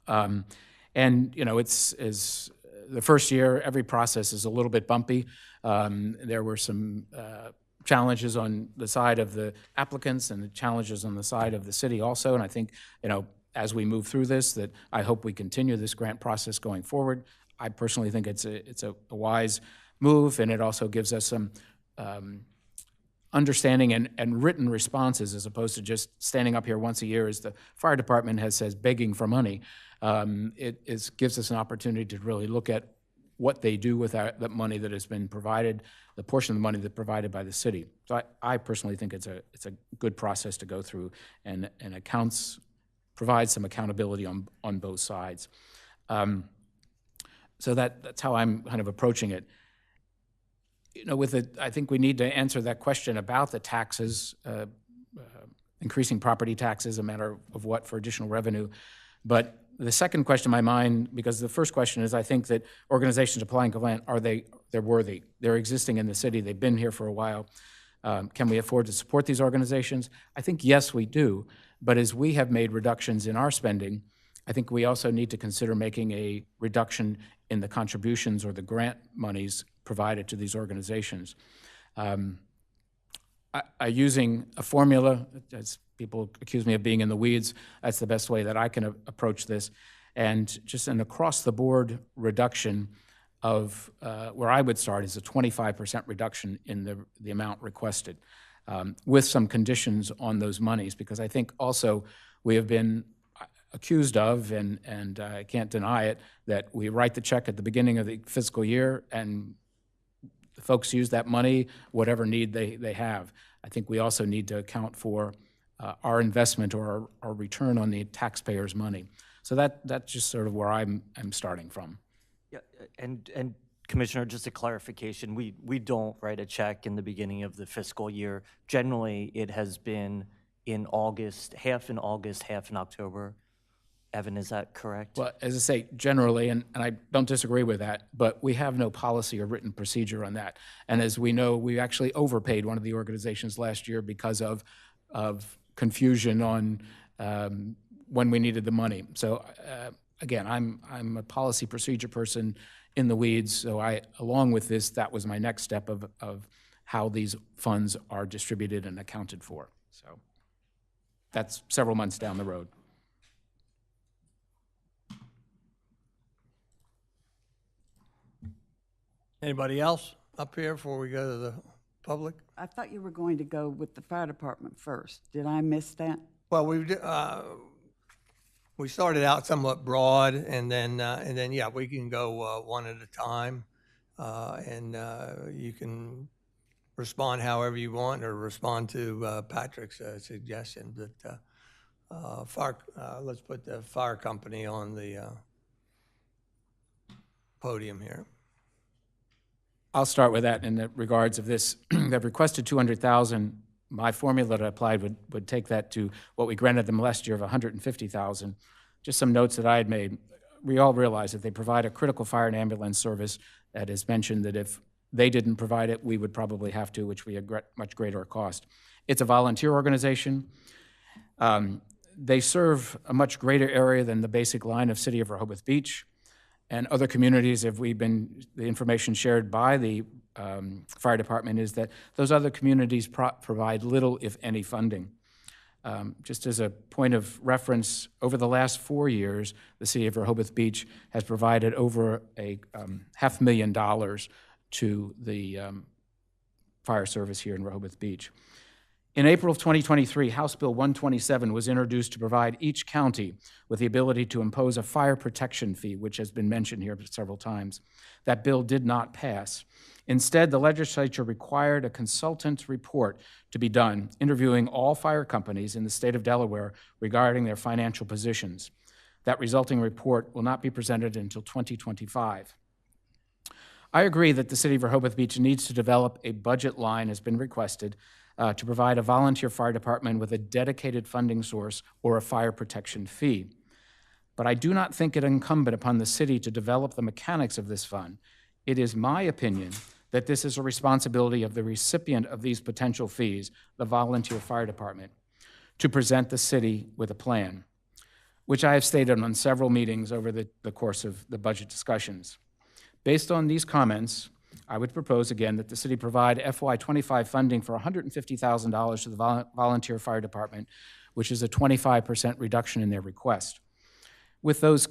And you know, it's the first year, every process is a little bit bumpy. There were some challenges on the side of the applicants and the challenges on the side of the city also, and I think, you know, as we move through this, that I hope we continue this grant process going forward. I personally think it's a wise move, and it also gives us some understanding and written responses as opposed to just standing up here once a year, as the fire department says, begging for money. It gives us an opportunity to really look at what they do with that money that has been provided, the portion of the money that's provided by the city. So I personally think it's a good process to go through, and provides some accountability on both sides. So that's how I'm kind of approaching it. You know, I think we need to answer that question about the taxes, increasing property taxes, a matter of what for additional revenue. But the second question in my mind, because the first question is, I think that organizations applying for grant, they're worthy. They're existing in the city. They've been here for a while. Can we afford to support these organizations? I think yes, we do. But as we have made reductions in our spending, I think we also need to consider making a reduction in the contributions or the grant monies provided to these organizations. Using a formula, as people accuse me of being in the weeds, that's the best way that I can approach this, and just an across-the-board reduction of where I would start is a 25% reduction in the amount requested. with some conditions on those monies, because I think also we have been accused of, and I can't deny it, that we write the check at the beginning of the fiscal year and the folks use that money, whatever need they have. I think we also need to account for our investment or our return on the taxpayers' money. So that's just sort of where I'm starting from. Yeah, and Commissioner, just a clarification, we don't write a check in the beginning of the fiscal year. Generally, it has been in August, half in August, half in October. Evan, is that correct? Well, as I say, generally, and I don't disagree with that, but we have no policy or written procedure on that. And as we know, we actually overpaid one of the organizations last year because of confusion on when we needed the money. So again, I'm a policy procedure person in the weeds, so along with this, that was my next step of how these funds are distributed and accounted for. So that's several months down the road. Anybody else up here before we go to the public? I thought you were going to go with the fire department first. Did I miss that? Well, we started out somewhat broad, and then yeah, we can go one at a time, and you can respond however you want, or respond to Patrick's suggestion. But let's put the fire company on the podium here. I'll start with that in the regards of this. They've requested $200,000. My formula that I applied would take that to what we granted them last year of $150,000. Just some notes that I had made. We all realize that they provide a critical fire and ambulance service that is mentioned that if they didn't provide it, we would probably have to, which we had much greater cost. It's a volunteer organization. They serve a much greater area than the basic line of City of Rehoboth Beach. And other communities, the information shared by the fire department is that those other communities provide little, if any, funding. Just as a point of reference, over the last 4 years, the City of Rehoboth Beach has provided over a $500,000 to the fire service here in Rehoboth Beach. In April of 2023, House Bill 127 was introduced to provide each county with the ability to impose a fire protection fee, which has been mentioned here several times. That bill did not pass. Instead, the legislature required a consultant report to be done, interviewing all fire companies in the state of Delaware regarding their financial positions. That resulting report will not be presented until 2025. I agree that the City of Rehoboth Beach needs to develop a budget line, as been requested, to provide a volunteer fire department with a dedicated funding source or a fire protection fee. But I do not think it incumbent upon the city to develop the mechanics of this fund. It is my opinion that this is a responsibility of the recipient of these potential fees, the volunteer fire department, to present the city with a plan, which I have stated on several meetings over the course of the budget discussions. Based on these comments, I would propose again that the city provide FY2025 funding for $150,000 to the volunteer fire department, which is a 25% reduction in their request. With those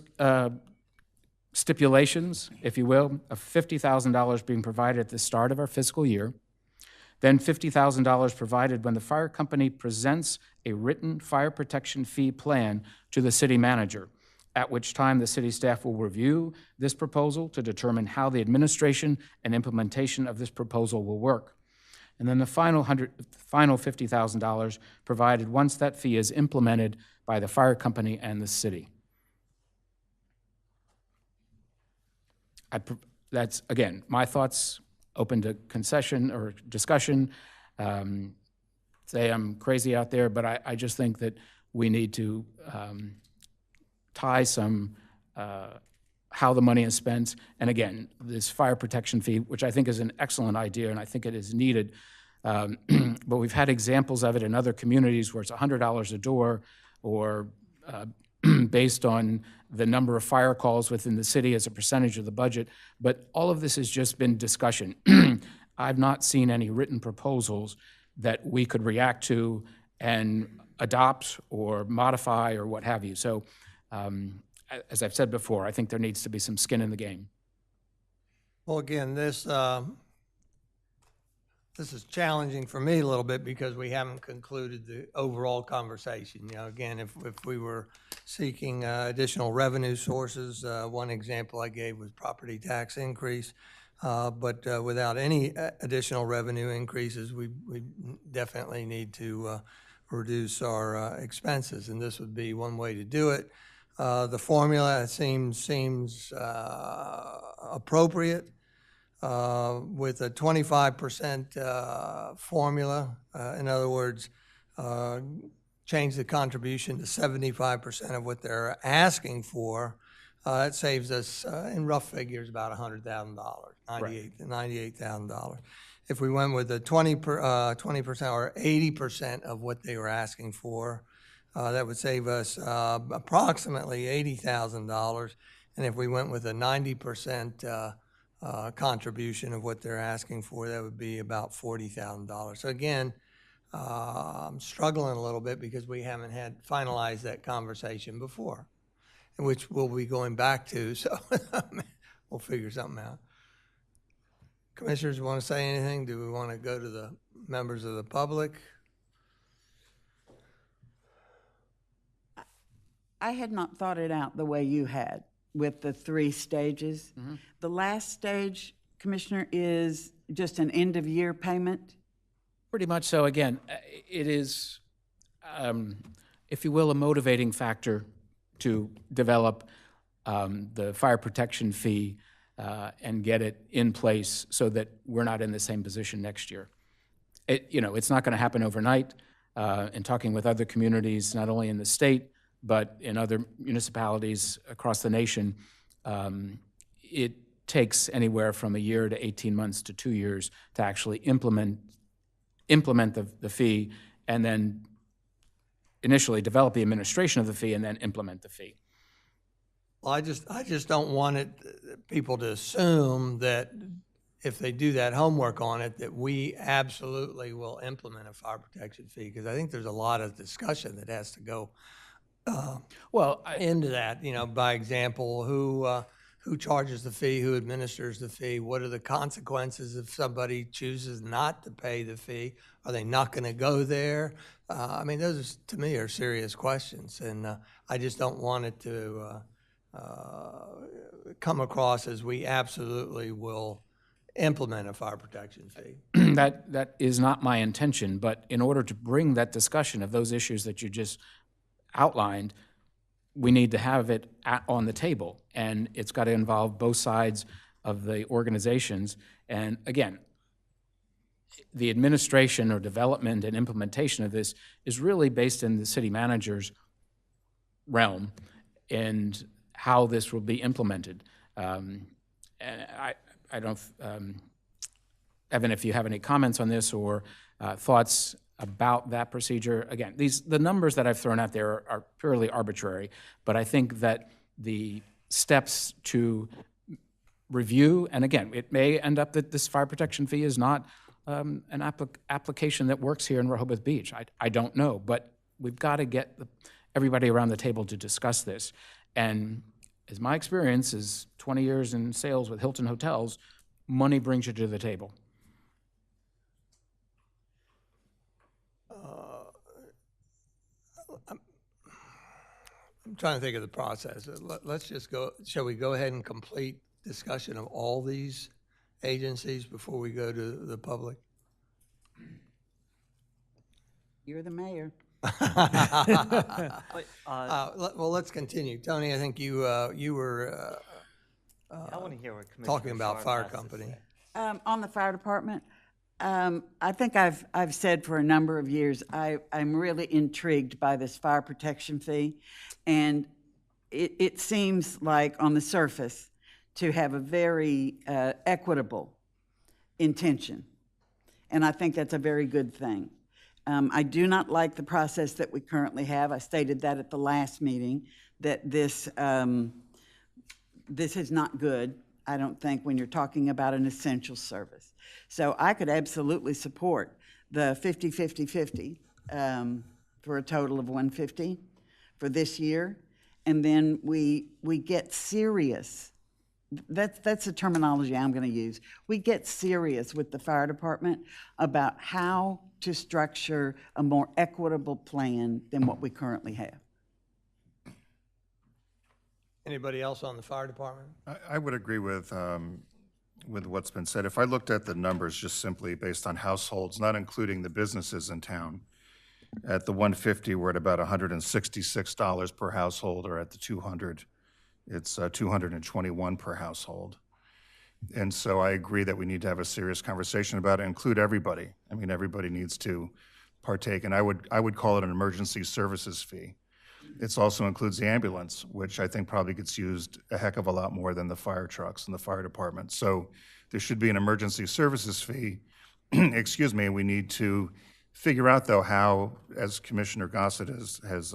stipulations, if you will, of $50,000 being provided at the start of our fiscal year, then $50,000 provided when the fire company presents a written fire protection fee plan to the city manager, at which time the city staff will review this proposal to determine how the administration and implementation of this proposal will work. And then the final $50,000 provided once that fee is implemented by the fire company and the city. That's, again, my thoughts, open to concession or discussion. Say I'm crazy out there, but I just think that we need to tie some how the money is spent. And again, this fire protection fee, which I think is an excellent idea, and I think it is needed. But we've had examples of it in other communities where it's $100 a door, or based on the number of fire calls within the city as a percentage of the budget. But all of this has just been discussion. I've not seen any written proposals that we could react to and adopt or modify or what have you. So as I've said before, I think there needs to be some skin in the game. Well, again, this this is challenging for me a little bit because we haven't concluded the overall conversation. You know, again, if we were seeking additional revenue sources, one example I gave was property tax increase. But without any additional revenue increases, we definitely need to reduce our expenses, and this would be one way to do it. The formula seems appropriate. With a 25% formula, in other words, change the contribution to 75% of what they're asking for, it saves us, in rough figures, about $100,000, $98,000. If we went with a 20% or 80% of what they were asking for, that would save us approximately $80,000. And if we went with a 90% contribution of what they're asking for, that would be about $40,000. So again, I'm struggling a little bit because we haven't had finalized that conversation before, which we'll be going back to, so we'll figure something out. Commissioners, want to say anything? Do we want to go to the members of the public? I had not thought it out the way you had with the 3 stages. Mm-hmm. The last stage, Commissioner, is just an end-of-year payment? Pretty much so. Again, it is, if you will, a motivating factor to develop the fire protection fee and get it in place so that we're not in the same position next year. It's not going to happen overnight. In talking with other communities, not only in the state, but in other municipalities across the nation, it takes anywhere from a year to 18 months to 2 years to actually implement the fee, and then initially develop the administration of the fee and then implement the fee. Well, I just don't want people to assume that if they do that homework on it, that we absolutely will implement a fire protection fee, because I think there's a lot of discussion that has to go into that. By example, who charges the fee, who administers the fee, what are the consequences if somebody chooses not to pay the fee? Are they not going to go there? Those, to me, are serious questions, and I just don't want it to come across as we absolutely will implement a fire protection fee. That is not my intention, but in order to bring that discussion of those issues that you just outlined, we need to have it on the table, and it's got to involve both sides of the organizations. And again, the administration or development and implementation of this is really based in the city manager's realm and how this will be implemented. And I don't, Evan, if you have any comments on this or thoughts about that procedure. Again, the numbers that I've thrown out there are purely arbitrary, but I think that the steps to review, and again, it may end up that this fire protection fee is not an application that works here in Rehoboth Beach. I don't know, but we've got to get everybody around the table to discuss this. And as my experience is 20 years in sales with Hilton Hotels, money brings you to the table. I'm trying to think of the process. Let's just go, shall we go ahead and complete discussion of all these agencies before we go to the public? You're the mayor. Well, let's continue. Tony, I think you were I want to hear what Commissioner talking about Sharp fire has to company. say. On the fire department, I think I've said for a number of years, I'm really intrigued by this fire protection fee, and it seems like on the surface to have a very equitable intention, and I think that's a very good thing. I do not like the process that we currently have. I stated that at the last meeting, that this is not good, I don't think, when you're talking about an essential service. So I could absolutely support the 50-50-50 for a total of $150 for this year, and then we get serious that's the terminology I'm going to use. We get serious with the fire department about how to structure a more equitable plan than what we currently have. Anybody else on the fire department? I would agree with what's been said. If I looked at the numbers just simply based on households, not including the businesses in town, at the 150, we're at about $166 per household, or at the 200, it's $221 per household. And so I agree that we need to have a serious conversation about it, include everybody. I mean, everybody needs to partake, and I would call it an emergency services fee. It also includes the ambulance, which I think probably gets used a heck of a lot more than the fire trucks and the fire department. So there should be an emergency services fee. Excuse me. We need to figure out, though, how, as Commissioner Gossett has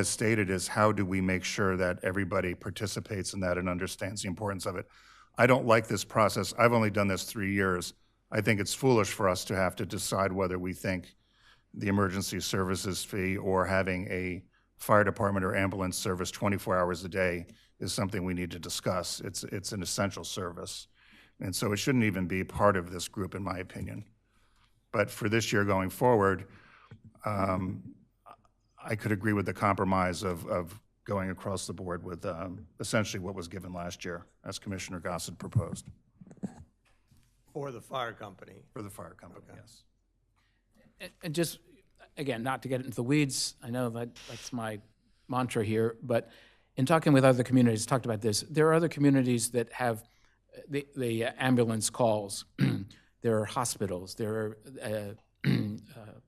stated, is how do we make sure that everybody participates in that and understands the importance of it. I don't like this process. I've only done this 3 years. I think it's foolish for us to have to decide whether we think the emergency services fee or having a fire department or ambulance service 24 hours a day is something we need to discuss. It's an essential service. And so it shouldn't even be part of this group, in my opinion. But for this year going forward, I could agree with the compromise of going across the board with essentially what was given last year, as Commissioner Gossett proposed. For the fire company. For the fire company, yes. And just, again, not to get into the weeds, I know that's my mantra here, but in talking with other communities, talked about this, there are other communities that have the ambulance calls. There are hospitals, there are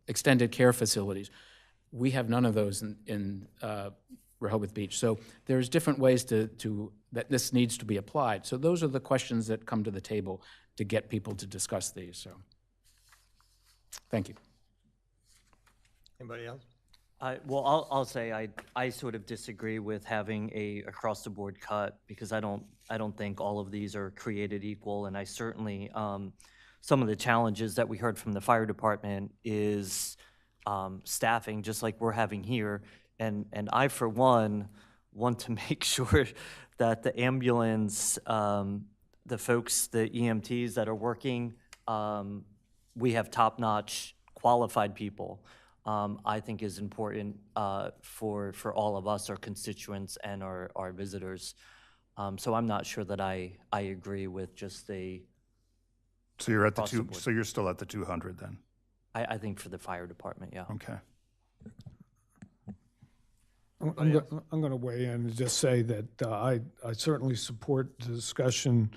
extended care facilities. We have none of those in Rehoboth Beach. So there's different ways that this needs to be applied. So those are the questions that come to the table to get people to discuss these. So thank you. Anybody else? Well, I'll say I sort of disagree with having a across-the-board cut, because I don't think all of these are created equal, and I certainly some of the challenges that we heard from the fire department is staffing, just like we're having here, and I for one want to make sure that the ambulance, the folks, the EMTs that are working, we have top-notch qualified people. I think is important for all of us, our constituents, and our visitors. So I'm not sure that I agree with just the. So you're at the two. So you're still at the 200 then. I think for the fire department, yeah. Okay. I'm going to weigh in and just say that I certainly support the discussion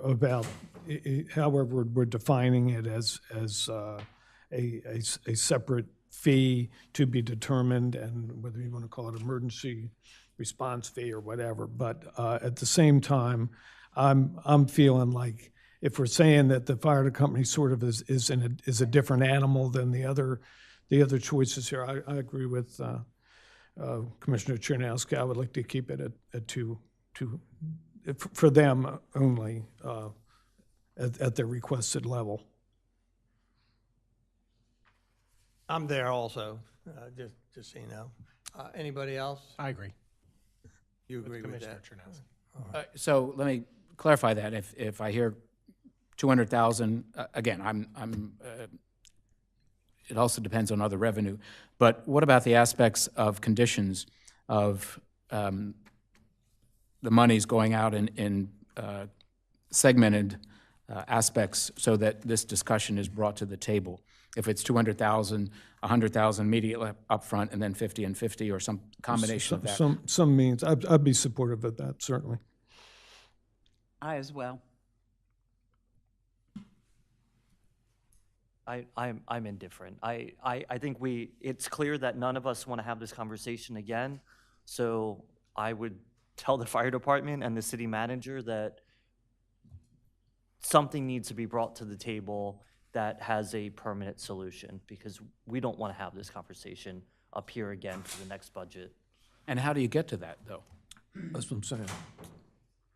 about however we're defining it as a separate fee to be determined, and whether you want to call it emergency response fee or whatever. But at the same time, I'm feeling like if we're saying that the fire company sort of is a different animal than the other choices here, I agree with Commissioner Chernowski. I would like to keep it at two for them only at their requested level. I'm there also, just so you know. Anybody else? I agree. You agree with that? So let me clarify that. If I hear 200,000, again, it also depends on other revenue. But what about the aspects of conditions of the monies going out in segmented aspects so that this discussion is brought to the table? If it's 200,000, 100,000 immediately up front, and then 50 and 50, or some combination of that. Some means, I'd be supportive of that, certainly. I as well. I'm indifferent. I think it's clear that none of us want to have this conversation again. So I would tell the fire department and the city manager that something needs to be brought to the table that has a permanent solution, because we don't want to have this conversation up here again for the next budget. And how do you get to that, though? That's what I'm saying.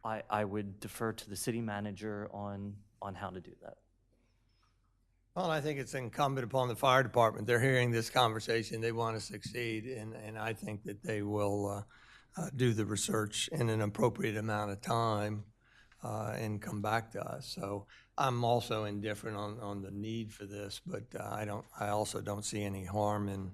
I would defer to the city manager on how to do that. Well, I think it's incumbent upon the fire department. They're hearing this conversation. They want to succeed, and I think that they will do the research in an appropriate amount of time and come back to us. So I'm also indifferent on the need for this, but I also don't see any harm in.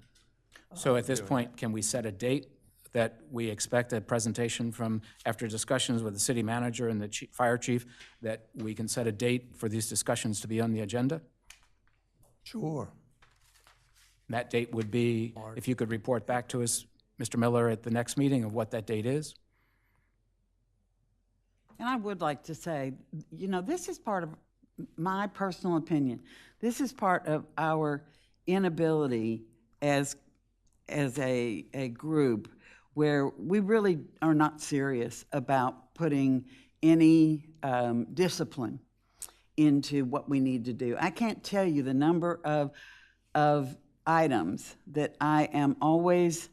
So at this point, can we set a date that we expect a presentation from, after discussions with the city manager and the fire chief, that we can set a date for these discussions to be on the agenda? Sure. That date would be, if you could report back to us, Mr. Miller, at the next meeting of what that date is? And I would like to say, this is part of my personal opinion. This is part of our inability as a group where we really are not serious about putting any discipline into what we need to do. I can't tell you the number of items that I am always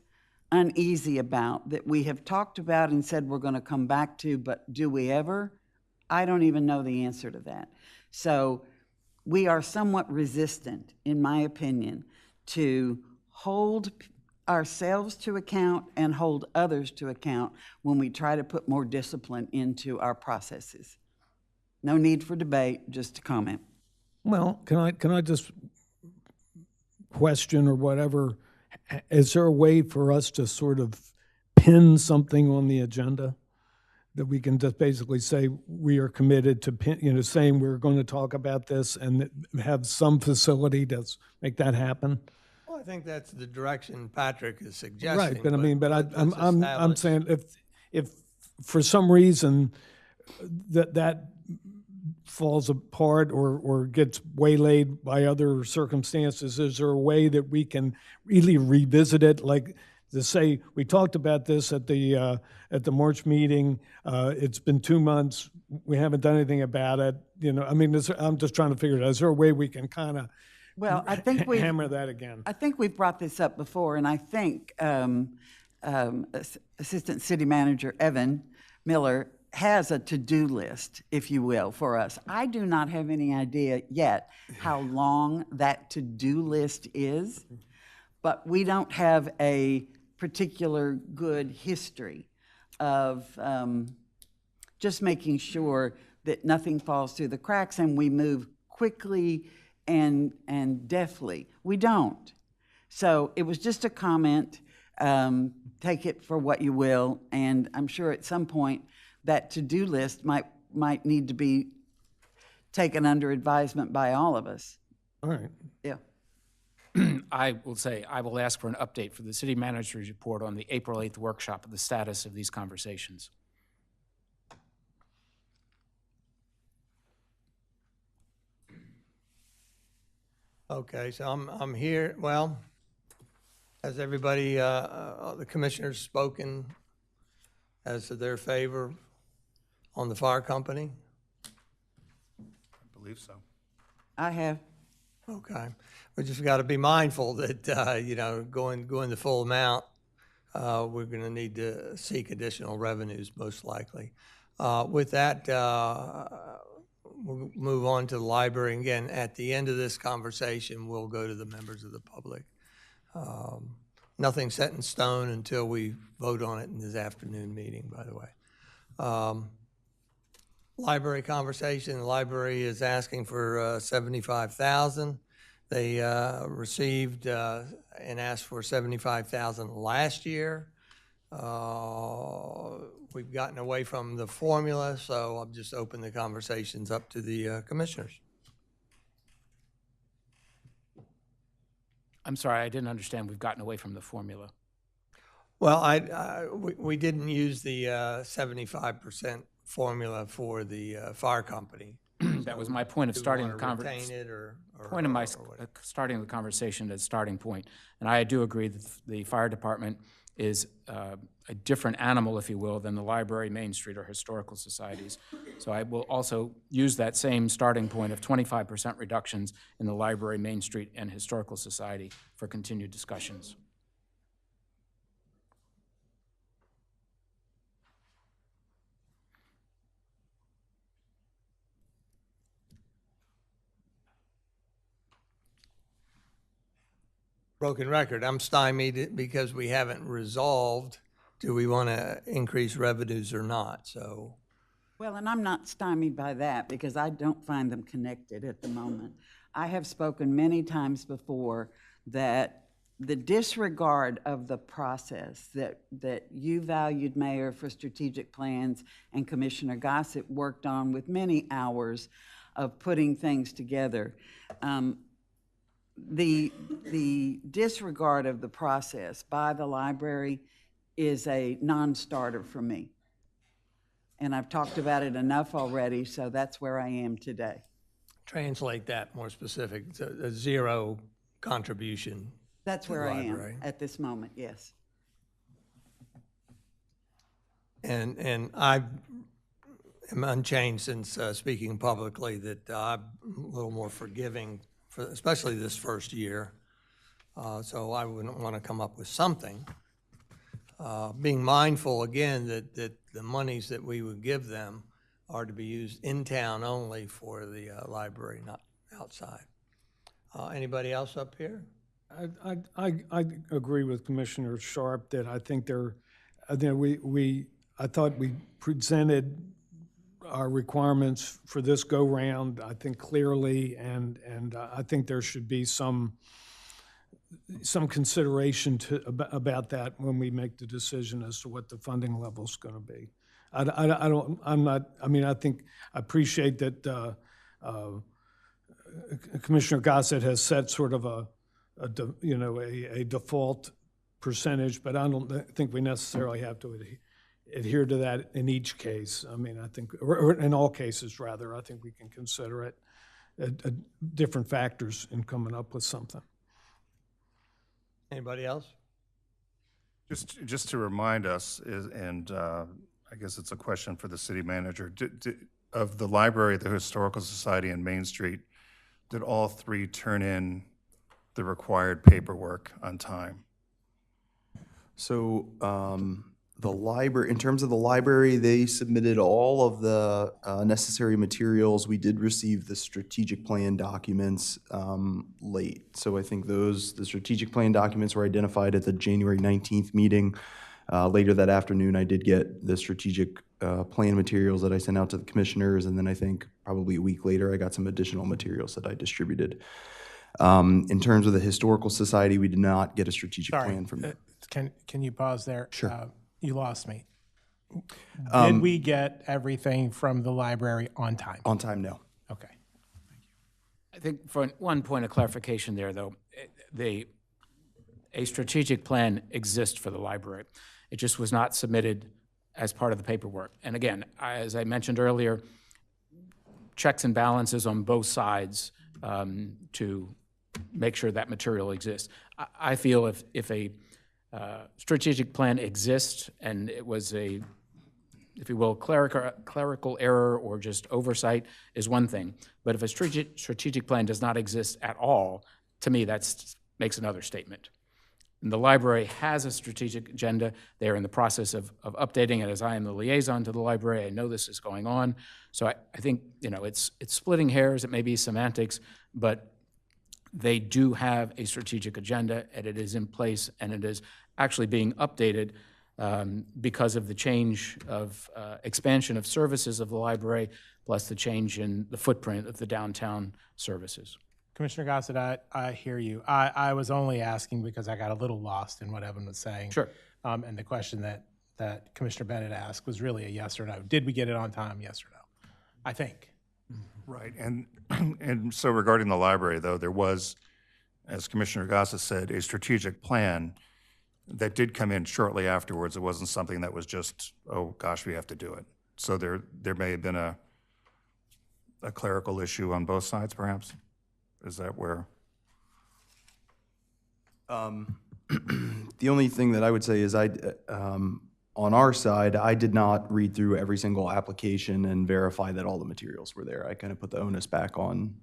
uneasy about, that we have talked about and said we're going to come back to, but do we ever? I don't even know the answer to that. So we are somewhat resistant, in my opinion, to hold ourselves to account and hold others to account when we try to put more discipline into our processes. No need for debate, just a comment. Well, can I just question or whatever, is there a way for us to sort of pin something on the agenda that we can just basically say we are committed to pin, saying we're going to talk about this and have some facility to make that happen? Well, I think that's the direction Patrick is suggesting. Right, but I mean, but let's I'm establish- saying if for some reason that falls apart or gets waylaid by other circumstances, is there a way that we can really revisit it? Like to say, we talked about this at the March meeting, it's been 2 months, we haven't done anything about it. I mean, I'm just trying to figure it out. Is there a way we can kind of I think we hammer that again? I think we've brought this up before, and I think Assistant City Manager Evan Miller has a to-do list, if you will, for us. I do not have any idea yet how long that to-do list is, but we don't have a particular good history of just making sure that nothing falls through the cracks and we move quickly and deftly. We don't. So it was just a comment. Take it for what you will, and I'm sure at some point that to-do list might need to be taken under advisement by all of us. All right. Yeah. I will say, I will ask for an update for the city manager's report on the April 8th workshop of the status of these conversations. Okay, so I'm here. Well, has everybody, the commissioners spoken as to their favor on the fire company? I believe so. I have. Okay, we just got to be mindful that, going the full amount, we're going to need to seek additional revenues most likely. With that, we'll move on to the library. Again, at the end of this conversation, we'll go to the members of the public. Nothing set in stone until we vote on it in this afternoon meeting, by the way. Library conversation, the library is asking for $75,000. They received and asked for $75,000 last year. We've gotten away from the formula, so I'll just open the conversations up to the commissioners. I'm sorry, I didn't understand. We've gotten away from the formula. Well, we didn't use the 75% formula for the fire company. That was my point of starting the Do we want to conversation. retain it or Point of my or whatever? starting the conversation at starting point. And I do agree that the fire department is a different animal, if you will, than the library, Main Street, or historical societies. So I will also use that same starting point of 25% reductions in the library, Main Street, and historical society for continued discussions. Broken record. I'm stymied because we haven't resolved do we want to increase revenues or not? So, Well, and I'm not stymied by that because I don't find them connected at the moment. I have spoken many times before that the disregard of the process that you valued, Mayor, for strategic plans and Commissioner Gossett worked on with many hours of putting things together. The disregard of the process by the library is a non-starter for me. And I've talked about it enough already, so that's where I am today. translate that more specific, a zero contribution. That's where I am library. at this moment, yes. And I am unchanged since speaking publicly, that I'm a little more forgiving, for especially this first year. So I wouldn't want to come up with something. Being mindful, again, that the monies that we would give them are to be used in town only for the library, not outside. Anybody else up here? I agree with Commissioner Sharp that I think I thought we presented our requirements for this go-round, I think clearly, and I think there should be some consideration about that when we make the decision as to what the funding level is going to be. I think I appreciate that Commissioner Gossett has set sort of a default percentage, but I don't think we necessarily have to adhere to that in each case. I mean, I think, or in all cases rather, I think we can consider it different factors in coming up with something. Anybody else? Just to remind us, I guess it's a question for the city manager, of the library, the Historical Society, and Main Street, did all three turn in the required paperwork on time? So the library, in terms of the library, they submitted all of the necessary materials. We did receive the strategic plan documents late. So I think the strategic plan documents were identified at the January 19th meeting. Later that afternoon, I did get the strategic plan materials that I sent out to the commissioners, and then I think probably a week later, I got some additional materials that I distributed. In terms of the Historical Society, we did not get a strategic plan from them. Can you pause there? Sure. You lost me. Did we get everything from the library on time? On time, no. Okay. I think for one point of clarification there, though, a strategic plan exists for the library. It just was not submitted as part of the paperwork. And again, as I mentioned earlier, checks and balances on both sides to make sure that material exists. I feel if a strategic plan exists and it was a, if you will, clerical error or just oversight is one thing. But if a strategic plan does not exist at all, to me, that makes another statement. And the library has a strategic agenda. They're in the process of updating it. As I am the liaison to the library, I know this is going on. So I think, it's splitting hairs. It may be semantics, but they do have a strategic agenda, and it is in place, and it is actually being updated because of the change of expansion of services of the library, plus the change in the footprint of the downtown services. Commissioner Gossett, I hear you. I was only asking because I got a little lost in what Evan was saying. Sure. And the question that Commissioner Bennett asked was really a yes or no. Did we get it on time, yes or no? I think. Right, and so regarding the library, though, there was, as Commissioner Gossett said, a strategic plan that did come in shortly afterwards. It wasn't something that was just, oh, gosh, we have to do it. So there may have been a clerical issue on both sides, perhaps? Is that where? The only thing that I would say is on our side, I did not read through every single application and verify that all the materials were there. I kind of put the onus back on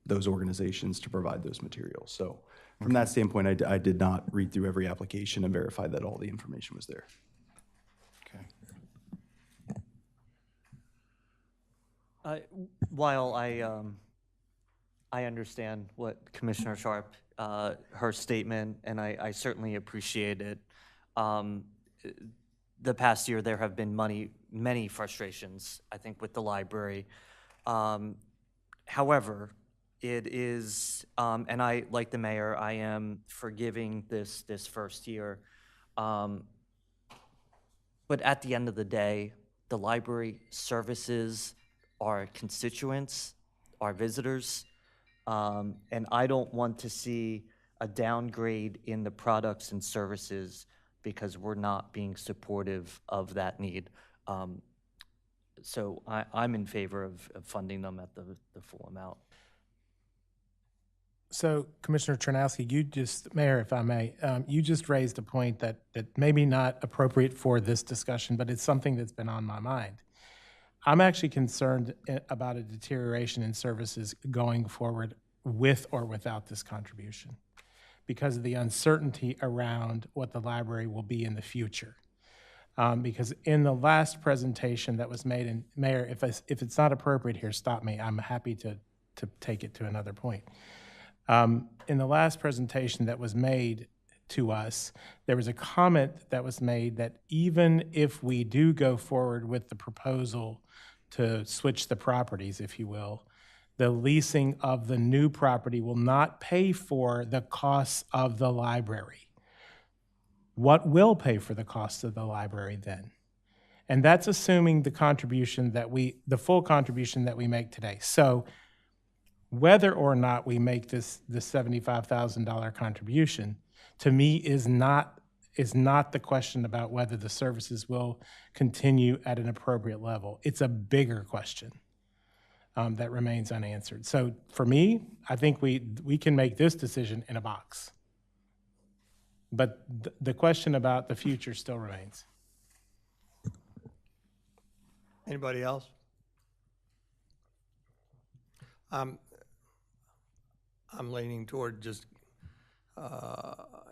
those organizations to provide those materials. So from that standpoint, I did not read through every application and verify that all the information was there. Okay. While I understand what Commissioner Sharp, her statement, and I certainly appreciate it. the past year, there have been many frustrations, I think, with the library. However, it is, and I, like the mayor, I am forgiving this first year. But at the end of the day, the library services our constituents, our visitors, and I don't want to see a downgrade in the products and services because we're not being supportive of that need. So I'm in favor of funding them at the full amount. So, Commissioner Czerniawski, Mayor, if I may, you just raised a point that maybe not appropriate for this discussion, but it's something that's been on my mind. I'm actually concerned about a deterioration in services going forward with or without this contribution because of the uncertainty around what the library will be in the future. Because in the last presentation that was made, and Mayor, if it's not appropriate here, stop me. I'm happy to take it to another point. In the last presentation that was made to us, there was a comment that was made that even if we do go forward with the proposal to switch the properties, if you will, the leasing of the new property will not pay for the costs of the library. What will pay for the costs of the library then? And that's assuming the contribution the full contribution that we make today. So whether or not we make this $75,000 contribution, to me is not the question about whether the services will continue at an appropriate level. It's a bigger question that remains unanswered. So for me, I think we can make this decision in a box. But the question about the future still remains. Anybody else? I'm leaning toward just,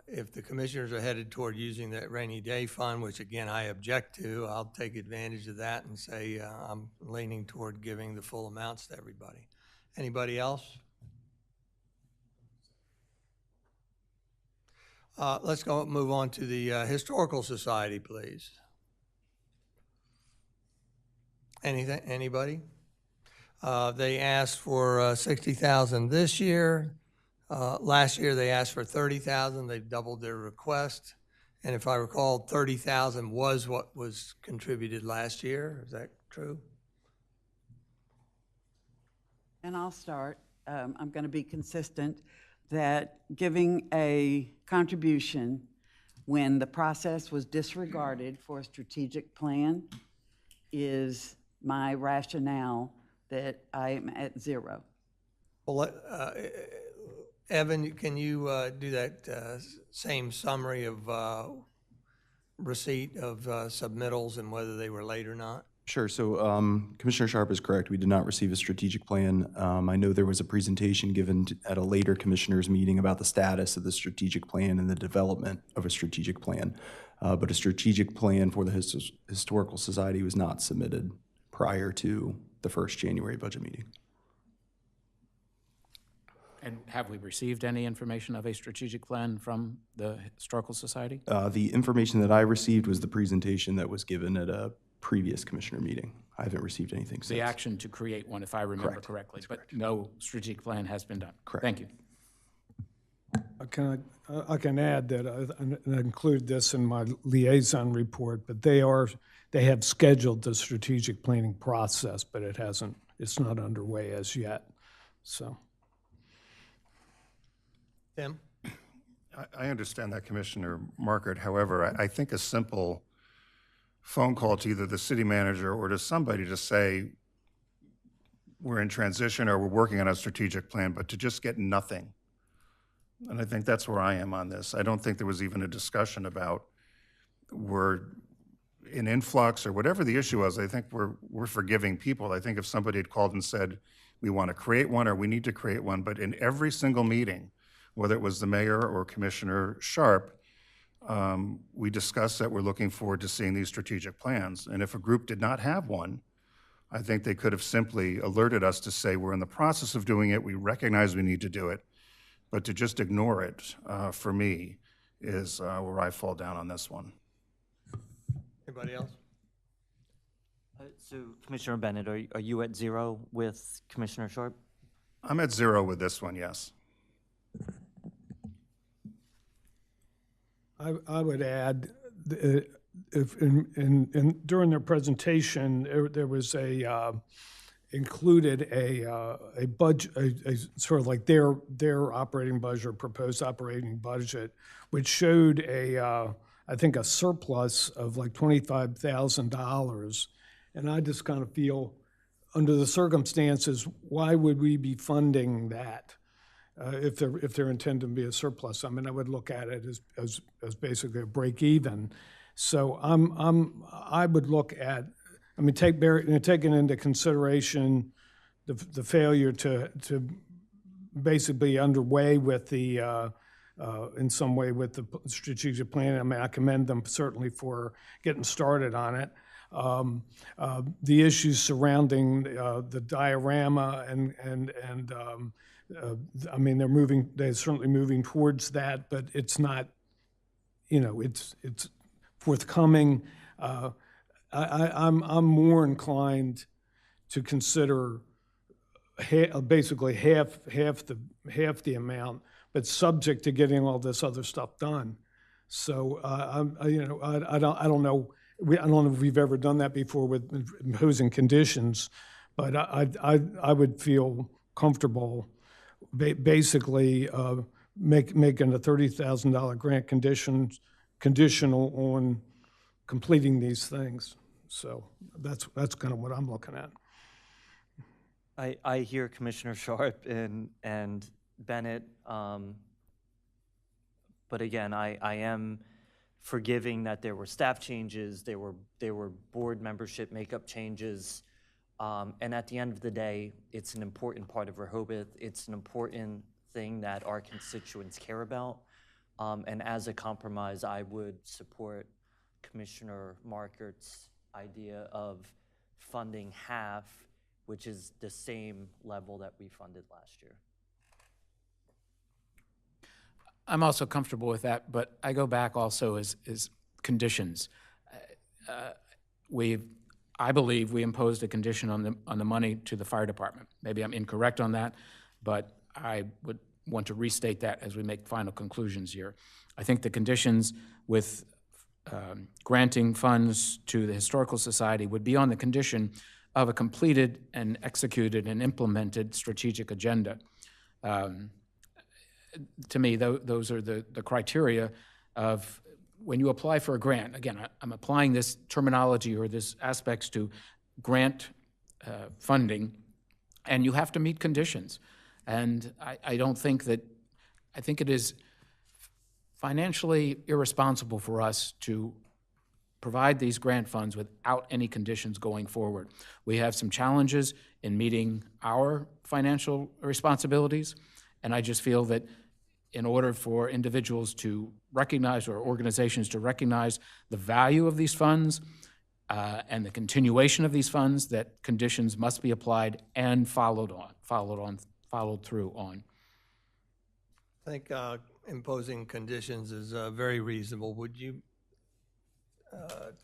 if the commissioners are headed toward using that rainy day fund, which again I object to, I'll take advantage of that and say I'm leaning toward giving the full amounts to everybody. Anybody else? Let's move on to the Historical Society, please. Anybody? They asked for $60,000 this year. Last year they asked for $30,000. They've doubled their request. And if I recall, $30,000 was what was contributed last year. Is that true? And I'll start. I'm going to be consistent that giving a contribution when the process was disregarded for a strategic plan is my rationale that I am at zero. Well, Evan, can you do that same summary of receipt of submittals and whether they were late or not? Sure. So Commissioner Sharp is correct. We did not receive a strategic plan. I know there was a presentation given at a later commissioners meeting about the status of the strategic plan and the development of a strategic plan. But a strategic plan for the Historical Society was not submitted prior to the first January budget meeting. And have we received any information of a strategic plan from the Historical Society? The information that I received was the presentation that was given at a previous commissioner meeting. I haven't received anything since. The action to create one, if I remember correctly, but no strategic plan has been done. Correct. Thank you. I can add that I include this in my liaison report, but they have scheduled the strategic planning process, but it's not underway as yet. So. Tim? I understand that, Commissioner Markert. However, I think a simple phone call to either the city manager or to somebody to say, we're in transition or we're working on a strategic plan, but to just get nothing. And I think that's where I am on this. I don't think there was even a discussion about we're in influx or whatever the issue was. I think we're forgiving people. I think if somebody had called and said, we want to create one or we need to create one, but in every single meeting, whether it was the mayor or Commissioner Sharp, we discussed that we're looking forward to seeing these strategic plans. And if a group did not have one, I think they could have simply alerted us to say, we're in the process of doing it, we recognize we need to do it, but to just ignore it, for me, is where I fall down on this one. Anybody else? So Commissioner Bennett, are you at 0 with Commissioner Sharp? I'm at 0 with this one, yes. I would add, if during their presentation, there was included a budget, a sort of like their operating budget, proposed operating budget, which showed I think a surplus of like $25,000. And I just kind of feel, under the circumstances, why would we be funding that if they're intended to be a surplus? I mean, I would look at it as basically a break even. So I would look at, I mean, taking into consideration the failure to basically be underway with the in some way with the strategic plan. I mean, I commend them certainly for getting started on it. The issues surrounding the diorama and I mean, they're certainly moving towards that, but it's not, it's forthcoming. I'm more inclined to consider basically half the amount, but subject to getting all this other stuff done. So I don't know. I don't know if we've ever done that before with imposing conditions, but I would feel comfortable basically making a $30,000 grant conditional on completing these things. So that's kind of what I'm looking at. I hear Commissioner Sharp and Bennett, but again, I am forgiving that there were staff changes, there were board membership makeup changes, and at the end of the day, it's an important part of Rehoboth. It's an important thing that our constituents care about, and as a compromise, I would support Commissioner Markert's idea of funding half, which is the same level that we funded last year. I'm also comfortable with that, but I go back also as conditions. I believe we imposed a condition on the money to the fire department. Maybe I'm incorrect on that, but I would want to restate that as we make final conclusions here. I think the conditions with granting funds to the Historical Society would be on the condition of a completed and executed and implemented strategic agenda. To me, those are the criteria of when you apply for a grant. Again, I'm applying this terminology or this aspects to grant funding, and you have to meet conditions. And I think it is financially irresponsible for us to provide these grant funds without any conditions going forward. We have some challenges in meeting our financial responsibilities, and I just feel that in order for individuals to recognize or organizations to recognize the value of these funds and the continuation of these funds, that conditions must be applied and followed through on. I think imposing conditions is very reasonable. Would you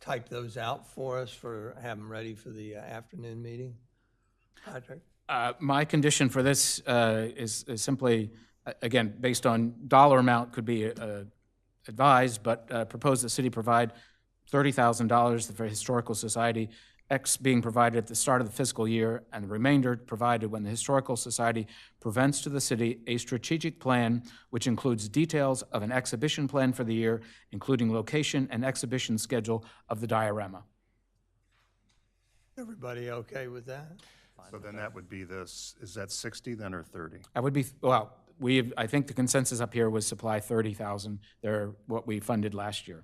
type those out for us have them ready for the afternoon meeting? Patrick? My condition for this is simply, again, based on dollar amount could be advised, but propose the city provide $30,000 for Historical Society, X being provided at the start of the fiscal year, and the remainder provided when the Historical Society presents to the city a strategic plan which includes details of an exhibition plan for the year, including location and exhibition schedule of the diorama. Everybody okay with that? So then that would be this, is that 60 then or 30? I would be, well, I think the consensus up here was supply 30,000. They're what we funded last year.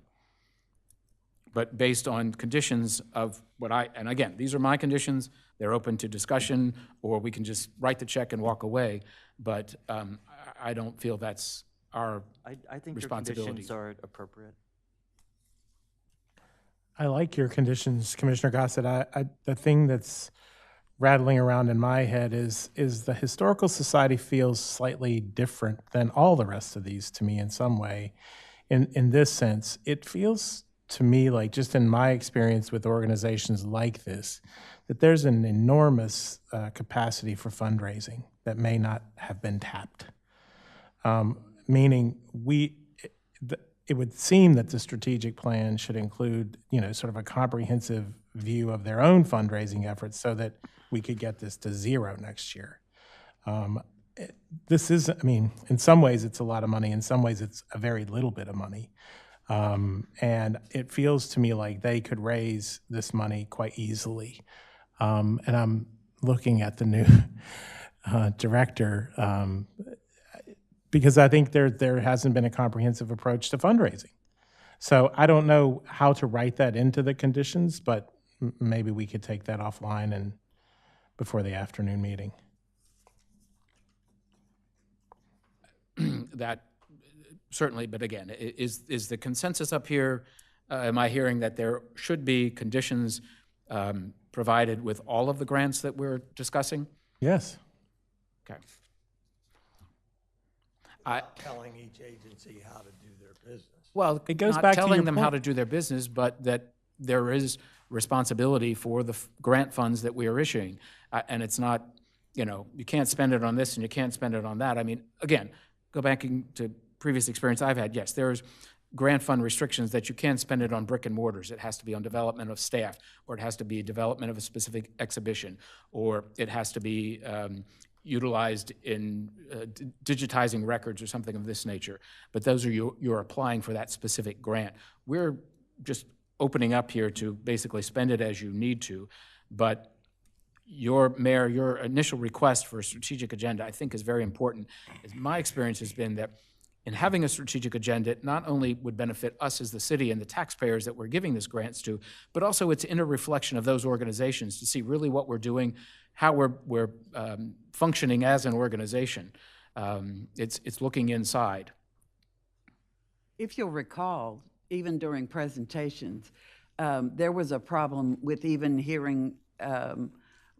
But based on conditions of and again, these are my conditions. They're open to discussion, or we can just write the check and walk away. But I don't feel that's our I think your responsibility. conditions are appropriate. I like your conditions, Commissioner Gossett. The thing that's rattling around in my head is the Historical Society feels slightly different than all the rest of these to me in some way. In this sense, it feels to me, like just in my experience with organizations like this, that there's an enormous capacity for fundraising that may not have been tapped. Meaning it would seem that the strategic plan should include, sort of a comprehensive view of their own fundraising efforts so that we could get this to zero next year. This is, in some ways it's a lot of money, in some ways it's a very little bit of money. And it feels to me like they could raise this money quite easily. And I'm looking at the new director because I think there hasn't been a comprehensive approach to fundraising. So I don't know how to write that into the conditions, but maybe we could take that offline and before the afternoon meeting. That certainly, but again, is the consensus up here, am I hearing that there should be conditions provided with all of the grants that we're discussing? Yes. Okay. Telling each agency how to do their business. Well, it goes not back to telling your them point. how to do their business, but that there is responsibility for the grant funds that we are issuing. And it's not, you can't spend it on this and you can't spend it on that. Again, go back to previous experience I've had, yes, there's grant fund restrictions that you can't spend it on brick and mortars. It has to be on development of staff, or it has to be development of a specific exhibition, or it has to be utilized in digitizing records or something of this nature. But those are you're applying for that specific grant. We're just opening up here to basically spend it as you need to, but Mayor, your initial request for a strategic agenda, I think, is very important. My experience has been that in having a strategic agenda, it not only would benefit us as the city and the taxpayers that we're giving this grants to, but also it's in a reflection of those organizations to see really what we're doing, how we're functioning as an organization. It's looking inside. If you'll recall, even during presentations, there was a problem with even hearing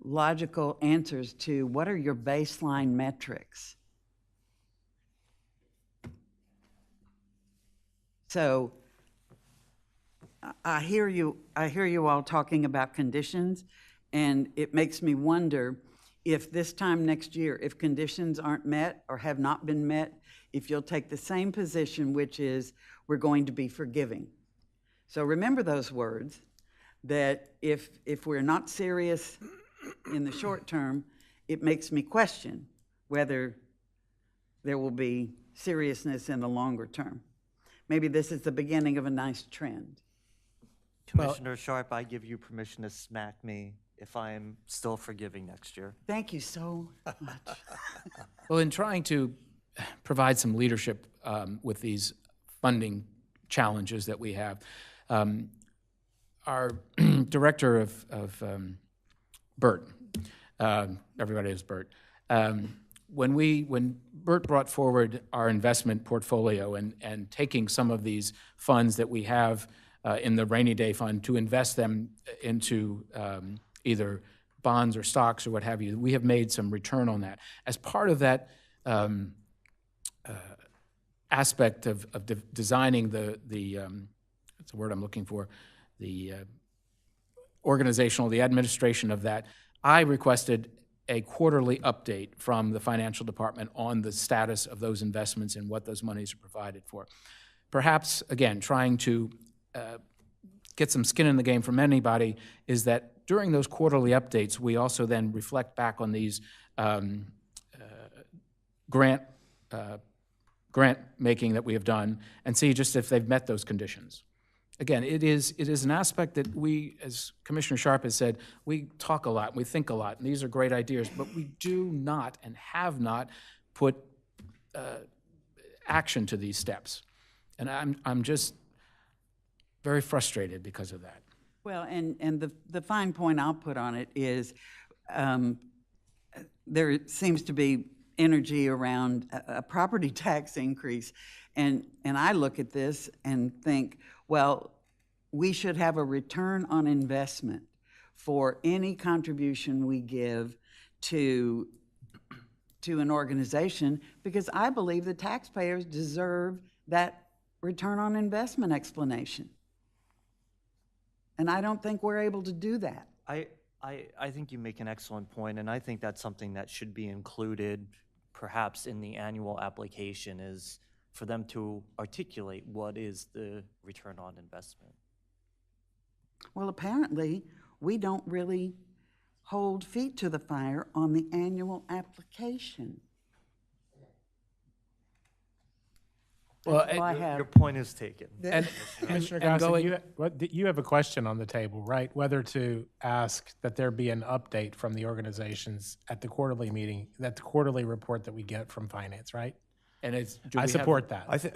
logical answers to what are your baseline metrics. So I hear you all talking about conditions, and it makes me wonder if this time next year, if conditions aren't met or have not been met, if you'll take the same position, which is we're going to be forgiving. So remember those words, that if we're not serious in the short term, it makes me question whether there will be seriousness in the longer term. Maybe this is the beginning of a nice trend. Commissioner Sharp, I give you permission to smack me if I am still forgiving next year. Thank you so much. Well, in trying to provide some leadership with these funding challenges that we have, our director of Bert, everybody is Bert, when Bert brought forward our investment portfolio and taking some of these funds that we have in the rainy day fund to invest them into either bonds or stocks or what have you, we have made some return on that. As part of that aspect of designing that's the word I'm looking for, the the administration of that, I requested a quarterly update from the financial department on the status of those investments and what those monies are provided for. Perhaps, again, trying to get some skin in the game from anybody is that during those quarterly updates, we also then reflect back on these grant making that we have done and see just if they've met those conditions. Again, it is an aspect that we, as Commissioner Sharp has said, we talk a lot, we think a lot, and these are great ideas, but we do not and have not put action to these steps. And I'm just very frustrated because of that. Well, and the fine point I'll put on it is there seems to be energy around a property tax increase. And I look at this and think, well, we should have a return on investment for any contribution we give to an organization, because I believe the taxpayers deserve that return on investment explanation. And I don't think we're able to do that. I think you make an excellent point, and I think that's something that should be included perhaps in the annual application, is for them to articulate what is the return on investment. Well, apparently, we don't really hold feet to the fire on the annual application. Well, That's all I have. Your point is taken. and Commissioner and Gossett, you have a question on the table, right? Whether to ask that there be an update from the organizations at the quarterly meeting, that the quarterly report that we get from finance, right? And it's, I support that. I think,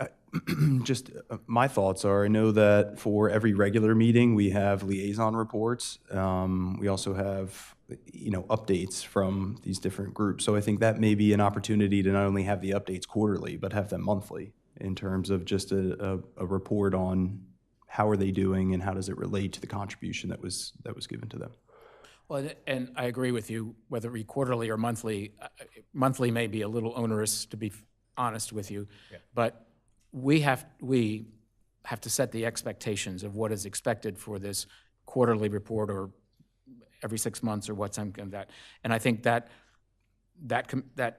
just my thoughts are, I know that for every regular meeting, we have liaison reports. We also have, updates from these different groups. So I think that may be an opportunity to not only have the updates quarterly, but have them monthly in terms of just a report on how are they doing and how does it relate to the contribution that was given to them. well, and I agree with you, whether it be quarterly or monthly. Monthly may be a little onerous, to be honest with you, but we have to set the expectations of what is expected for this quarterly report, or every 6 months, or what's something that. And I think that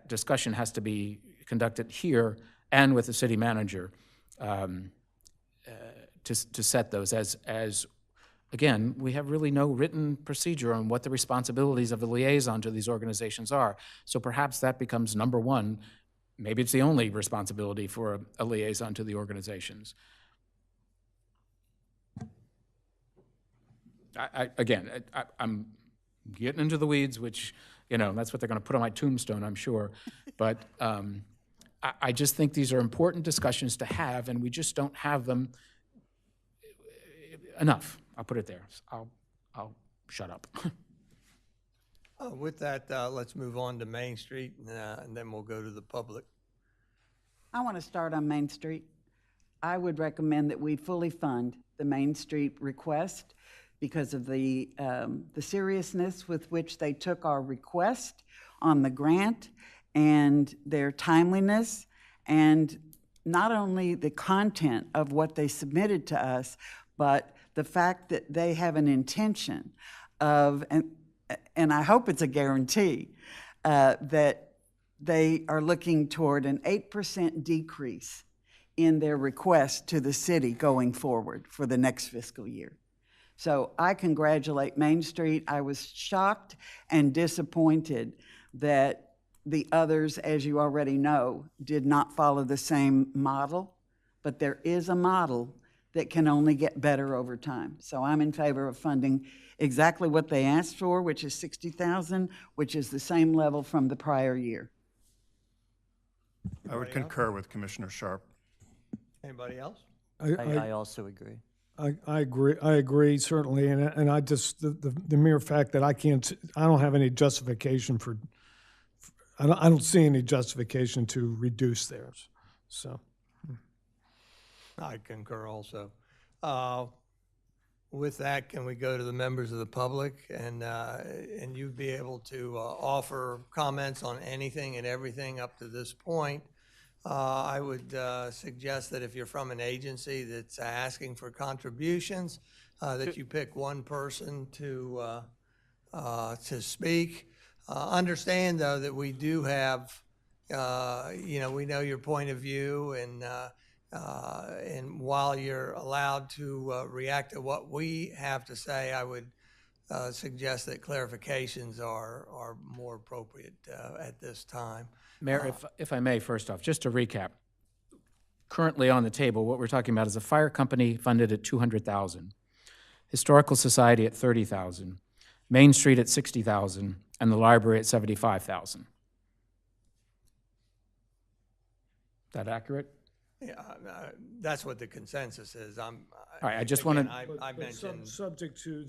discussion has to be conducted here and with the city manager to set those as again, we have really no written procedure on what the responsibilities of the liaison to these organizations are. So perhaps that becomes number one. Maybe it's the only responsibility for a liaison to the organizations. I'm getting into the weeds, which, that's what they're going to put on my tombstone, I'm sure. But I just think these are important discussions to have, and we just don't have them enough. I'll put it there. I'll shut up. With that, let's move on to Main Street, and then we'll go to the public. I want to start on Main Street. I would recommend that we fully fund the Main Street request because of the seriousness with which they took our request on the grant and their timeliness, and not only the content of what they submitted to us, but the fact that they have an intention of, and I hope it's a guarantee, that they are looking toward an 8% decrease in their request to the city going forward for the next fiscal year. So I congratulate Main Street. I was shocked and disappointed that the others, as you already know, did not follow the same model, but there is a model that can only get better over time. So I'm in favor of funding exactly what they asked for, which is $60,000, which is the same level from the prior year. I would concur with Commissioner Sharp. Anybody else? I also agree. I agree certainly, and I just the mere fact that I don't have any justification for, I don't see any justification to reduce theirs. So I concur also. With that, can we go to the members of the public, and you'd be able to offer comments on anything and everything up to this point? I would suggest that if you're from an agency that's asking for contributions, that you pick one person to speak. Understand, though, that we do have, we know your point of view, and while you're allowed to react to what we have to say, I would suggest that clarifications are more appropriate at this time. Mayor, if I may, first off, just to recap, currently on the table, what we're talking about is a fire company funded at $200,000, Historical Society at $30,000, Main Street at $60,000, and the library at $75,000. Is that accurate? Yeah, that's what the consensus is. All right, I just wanted. I mentioned. subject to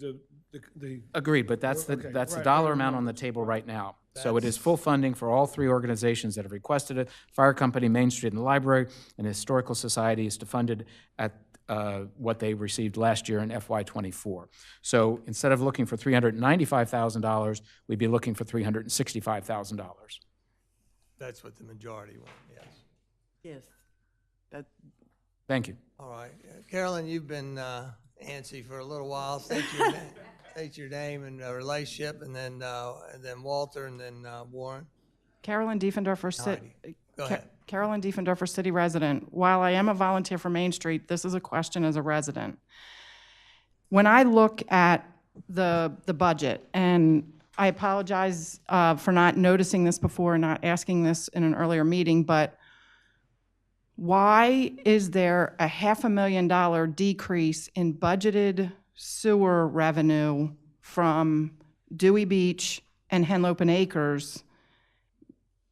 the Agreed, but that's the right, dollar right, amount on the table right now. So it is full funding for all three organizations that have requested it: Fire Company, Main Street, and the Library. And Historical Society is funded at what they received last year in FY2024. So instead of looking for $395,000, we'd be looking for $365,000. That's what the majority want. Yes. Yes. Thank you. All right, Carolyn, you've been Nancy for a little while. State your name and relationship, and then Walter, and then Warren. Carolyn Diefendorfer, Go ahead. Carolyn Diefendorfer, city resident. While I am a volunteer for Main Street, this is a question as a resident. When I look at the budget, and I apologize for not noticing this before and not asking this in an earlier meeting, but why is there a $500,000 decrease in budgeted sewer revenue from Dewey Beach and Henlopen Acres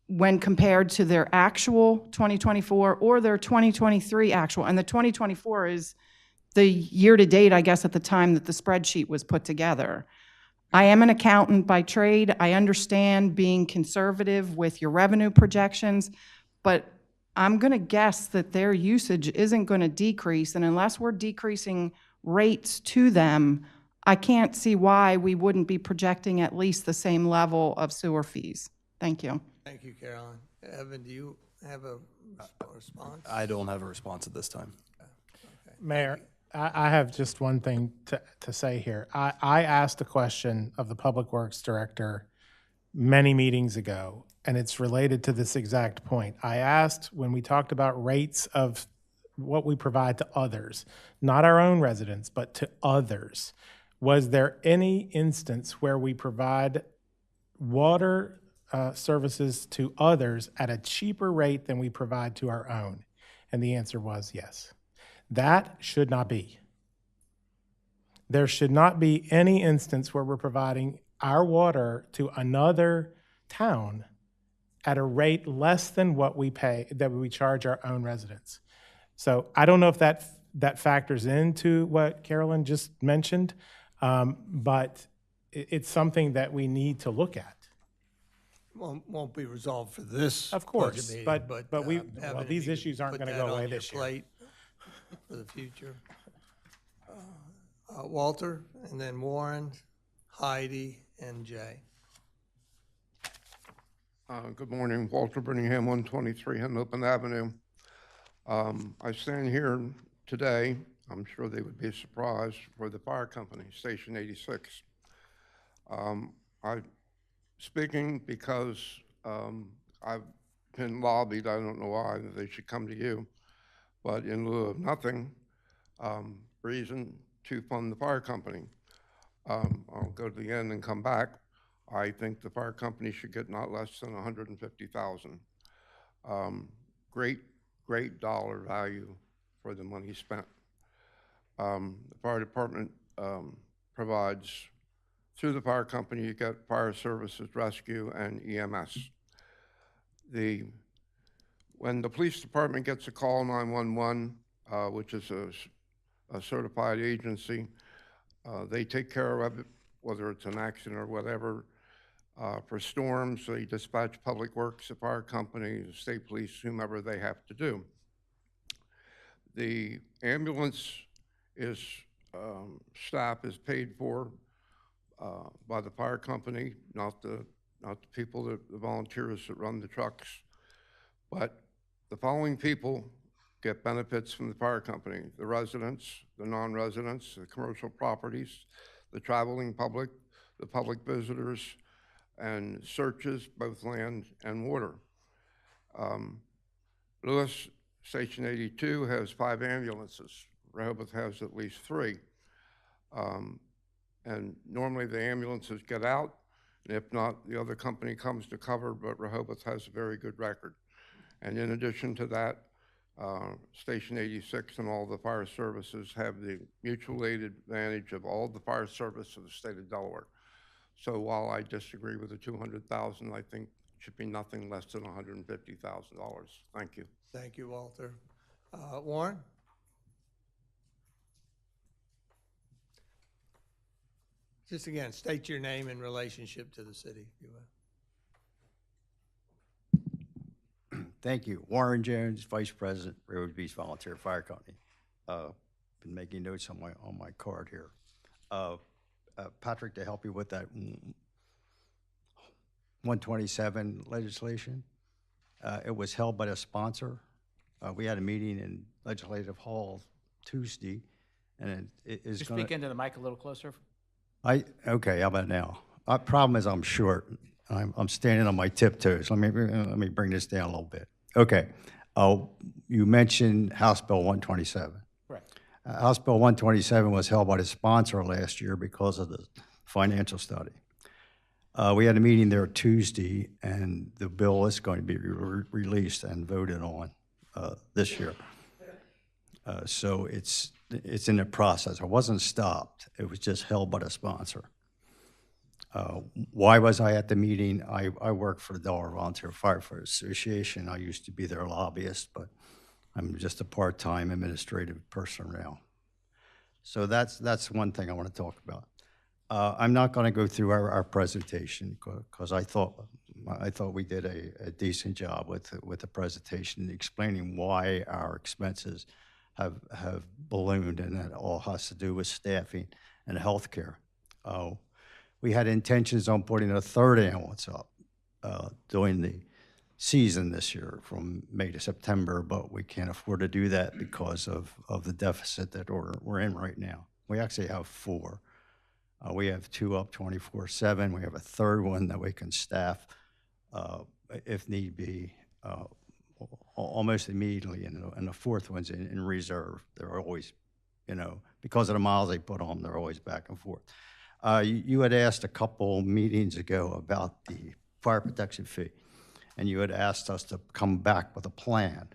when compared to their actual 2024 or their 2023 actual? And the 2024 is the year-to-date, I guess, at the time that the spreadsheet was put together. I am an accountant by trade. I understand being conservative with your revenue projections, but I'm going to guess that their usage isn't going to decrease, and unless we're decreasing rates to them, I can't see why we wouldn't be projecting at least the same level of sewer fees. Thank you. Thank you, Carolyn. Evan, do you have a response? I don't have a response at this time. Mayor, I have just one thing to say here. I asked a question of the Public Works Director many meetings ago, and it's related to this exact point. I asked when we talked about rates of what we provide to others, not our own residents, but to others, was there any instance where we provide water services to others at a cheaper rate than we provide to our own? And the answer was yes. That should not be. There should not be any instance where we're providing our water to another town at a rate less than what we pay, that we charge our own residents. So I don't know if that factors into what Carolyn just mentioned, but it's something that we need to look at. Won't be resolved for this. Of course, budget but meeting, well, Evan, these if you issues aren't put going to that go on away your this year. plate for the future. Walter, and then Warren, Heidi, and Jay. Good morning, Walter Birmingham, 123 Henlopen Avenue. I stand here today, I'm sure they would be surprised, for the fire company, Station 86. I'm speaking because I've been lobbied, I don't know why, that they should come to you, but in lieu of nothing, reason to fund the fire company. I'll go to the end and come back. I think the fire company should get not less than $150,000. Great dollar value for the money spent. The fire department provides, through the fire company, you get fire services, rescue, and EMS. When the police department gets a call, 911, which is a certified agency, they take care of it, whether it's an accident or whatever. For storms, they dispatch public works, the fire company, the state police, whomever they have to do. The ambulance staff is paid for by the fire company, not the people, the volunteers that run the trucks. But the following people get benefits from the fire company: the residents, the non-residents, the commercial properties, the traveling public, the public visitors, and searches, both land and water. Lewis, Station 82, has 5 ambulances. Rehoboth has at least 3. And normally the ambulances get out, and if not, the other company comes to cover, but Rehoboth has a very good record. And in addition to that, Station 86 and all the fire services have the mutual aid advantage of all the fire service of the state of Delaware. So while I disagree with the $200,000, I think it should be nothing less than $150,000. Thank you. Thank you, Walter. Warren? Just again, state your name in relationship to the city, if you will. Thank you. Warren Jones, Vice President, Railroad Beach Volunteer Fire Company. Been making notes on my card here. Patrick, to help you with that 127 legislation, it was held by the sponsor. We had a meeting in Legislative Hall Tuesday, and it is Just going speak to, into the mic a little closer. okay, how about now? Our problem is I'm short. I'm standing on my tiptoes. Let me bring this down a little bit. Okay. You mentioned House Bill 127. Correct. House Bill 127 was held by the sponsor last year because of the financial study. We had a meeting there Tuesday, and the bill is going to be released and voted on this year. So it's in the process. It wasn't stopped. It was just held by the sponsor. Why was I at the meeting? I work for the Delaware Volunteer Firefighters Association. I used to be their lobbyist, but I'm just a part-time administrative person now. So that's one thing I want to talk about. I'm not going to go through our presentation because I thought we did a decent job with the presentation, explaining why our expenses have ballooned, and that all has to do with staffing and healthcare. We had intentions on putting a third ambulance up during the season this year from May to September, but we can't afford to do that because of the deficit that we're in right now. We actually have 4. We have 2 up 24/7. We have a third one that we can staff if need be almost immediately, and the fourth one's in reserve. They're always, because of the miles they put on, they're always back and forth. You had asked a couple meetings ago about the fire protection fee, and you had asked us to come back with a plan.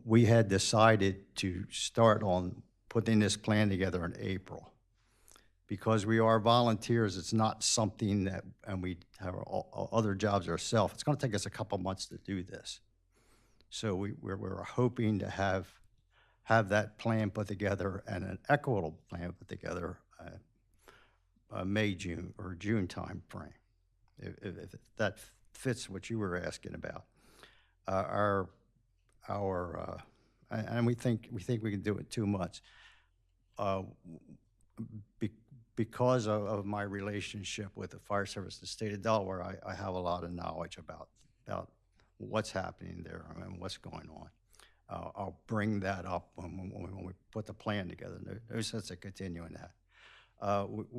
We had decided to start on putting this plan together in April. Because we are volunteers, it's not something that, and we have other jobs ourselves, it's going to take us a couple months to do this. So we're hoping to have that plan put together and an equitable plan put together May, June, or June time frame, if that fits what you were asking about. And we think we can do it 2 months. Because of my relationship with the fire service in the state of Delaware, I have a lot of knowledge about what's happening there and what's going on. I'll bring that up when we put the plan together. No sense of continuing that.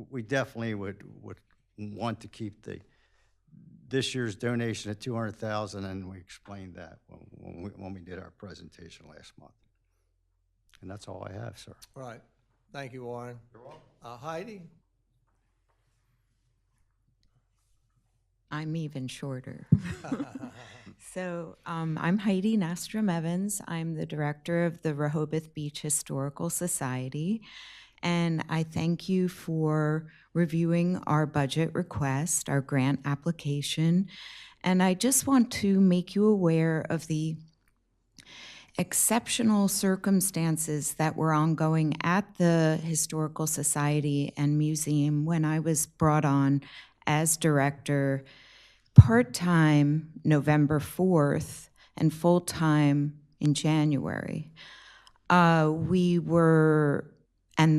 We definitely would want to keep this year's donation at $200,000, and we explained that when we did our presentation last month. And that's all I have, sir. Right. Thank you, Warren. You're welcome. Heidi? I'm even shorter. So I'm Heidi Nastrom-Evans. I'm the director of the Rehoboth Beach Historical Society, and I thank you for reviewing our budget request, our grant application, and I just want to make you aware of the exceptional circumstances that were ongoing at the Historical Society and Museum when I was brought on as director part-time November 4th and full-time in January. And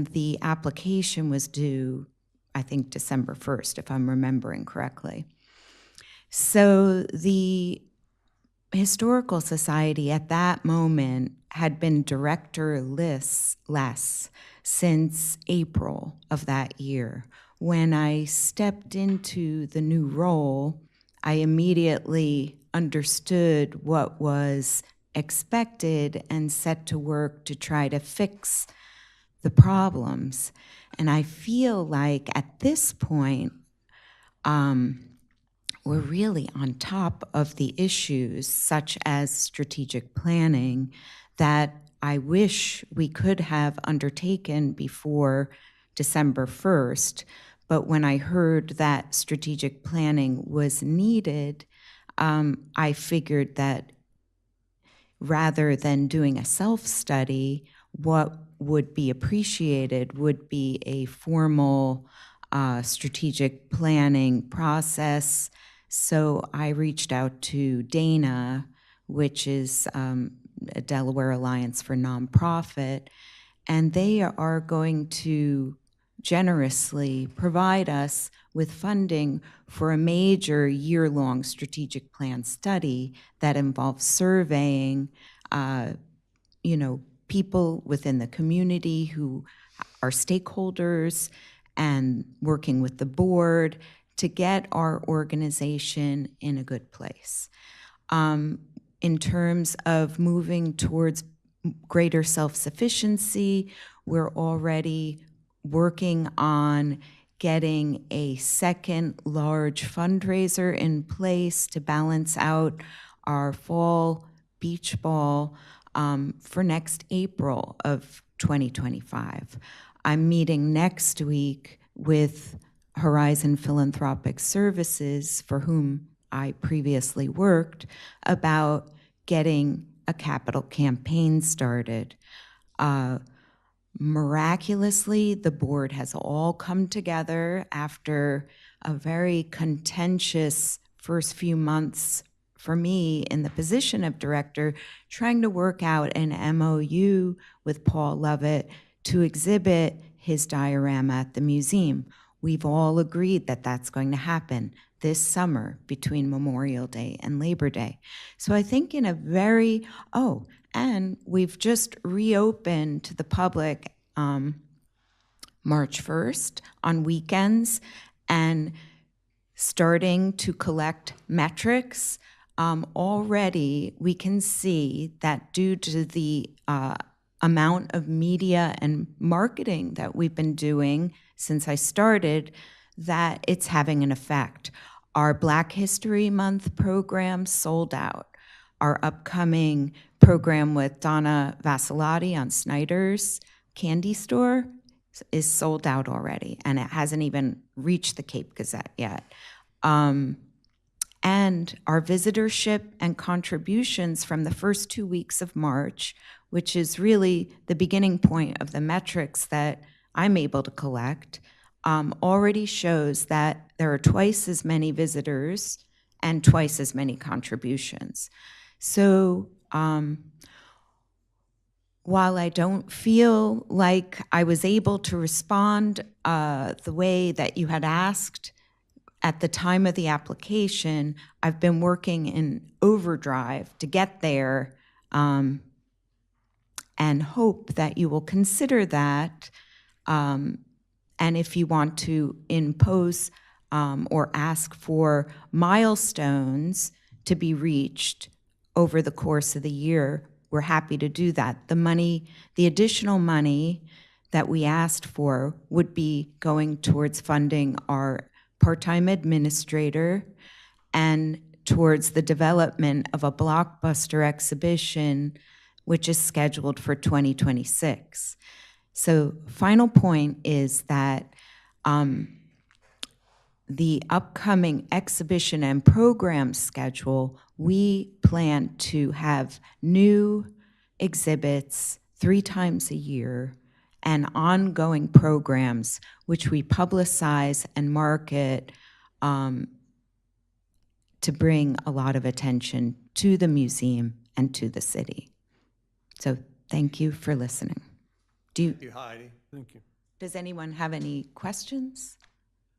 the application was due, I think, December 1st, if I'm remembering correctly. So the Historical Society at that moment had been directorless since April of that year. When I stepped into the new role, I immediately understood what was expected and set to work to try to fix the problems. And I feel like at this point, we're really on top of the issues, such as strategic planning, that I wish we could have undertaken before December 1st. But when I heard that strategic planning was needed, I figured that rather than doing a self-study, what would be appreciated would be a formal strategic planning process. So I reached out to Dana, which is a Delaware Alliance for Nonprofit, and they are going to generously provide us with funding for a major year-long strategic plan study that involves surveying, people within the community who are stakeholders and working with the board to get our organization in a good place. In terms of moving towards greater self-sufficiency, we're already working on getting a second large fundraiser in place to balance out our fall beach ball for next April of 2025. I'm meeting next week with Horizon Philanthropic Services, for whom I previously worked, about getting a capital campaign started. Miraculously, the board has all come together after a very contentious first few months for me in the position of director, trying to work out an MOU with Paul Lovett to exhibit his diorama at the museum. We've all agreed that that's going to happen this summer between Memorial Day and Labor Day. So I think in a very, and we've just reopened to the public March 1st on weekends and starting to collect metrics. Already we can see that due to the amount of media and marketing that we've been doing since I started, that it's having an effect. Our Black History Month program sold out. Our upcoming program with Donna Vassilotti on Snyder's Candy Store is sold out already, and it hasn't even reached the Cape Gazette yet. And our visitorship and contributions from the first 2 weeks of March, which is really the beginning point of the metrics that I'm able to collect, already shows that there are twice as many visitors and twice as many contributions. So while I don't feel like I was able to respond the way that you had asked at the time of the application, I've been working in overdrive to get there, and hope that you will consider that. And if you want to impose or ask for milestones to be reached over the course of the year, we're happy to do that. The additional money that we asked for would be going towards funding our part-time administrator and towards the development of a blockbuster exhibition, which is scheduled for 2026. So final point is that the upcoming exhibition and program schedule, we plan to have new exhibits 3 times a year and ongoing programs which we publicize and market to bring a lot of attention to the museum and to the city. So thank you for listening. Thank you, Heidi. Thank you. Does anyone have any questions?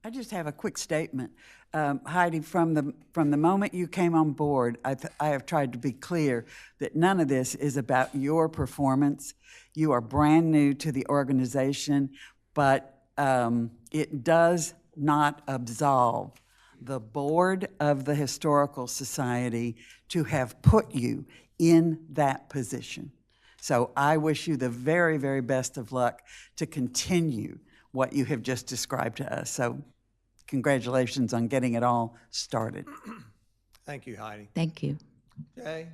I just have a quick statement. Heidi, from the moment you came on board, I have tried to be clear that none of this is about your performance. You are brand new to the organization, but it does not absolve the board of the Historical Society to have put you in that position. So I wish you the very, very best of luck to continue what you have just described to us. So congratulations on getting it all started. Thank you, Heidi. Thank you. Jay?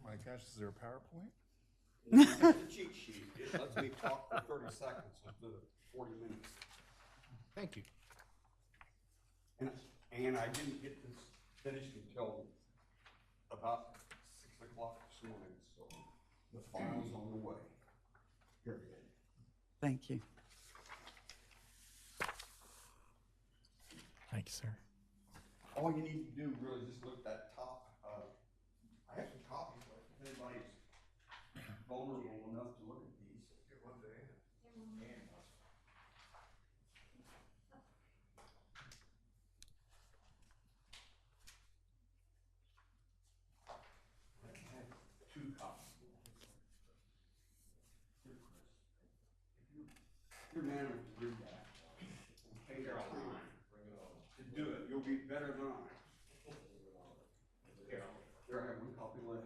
My gosh, is there a PowerPoint? It's a cheat sheet. It lets me talk for 30 seconds instead of 40 minutes. Thank you. And I didn't get this finished until about 6 o'clock this morning, so the file's on the way. Here it is. Thank you. Thank you, sir. All you need to do really is just look at that top. I have some copies, but if anybody's vulnerable enough to look at these. Get one day. Your man will read that. Take your time to do it. You'll be better than I. Here, there I have one copy left.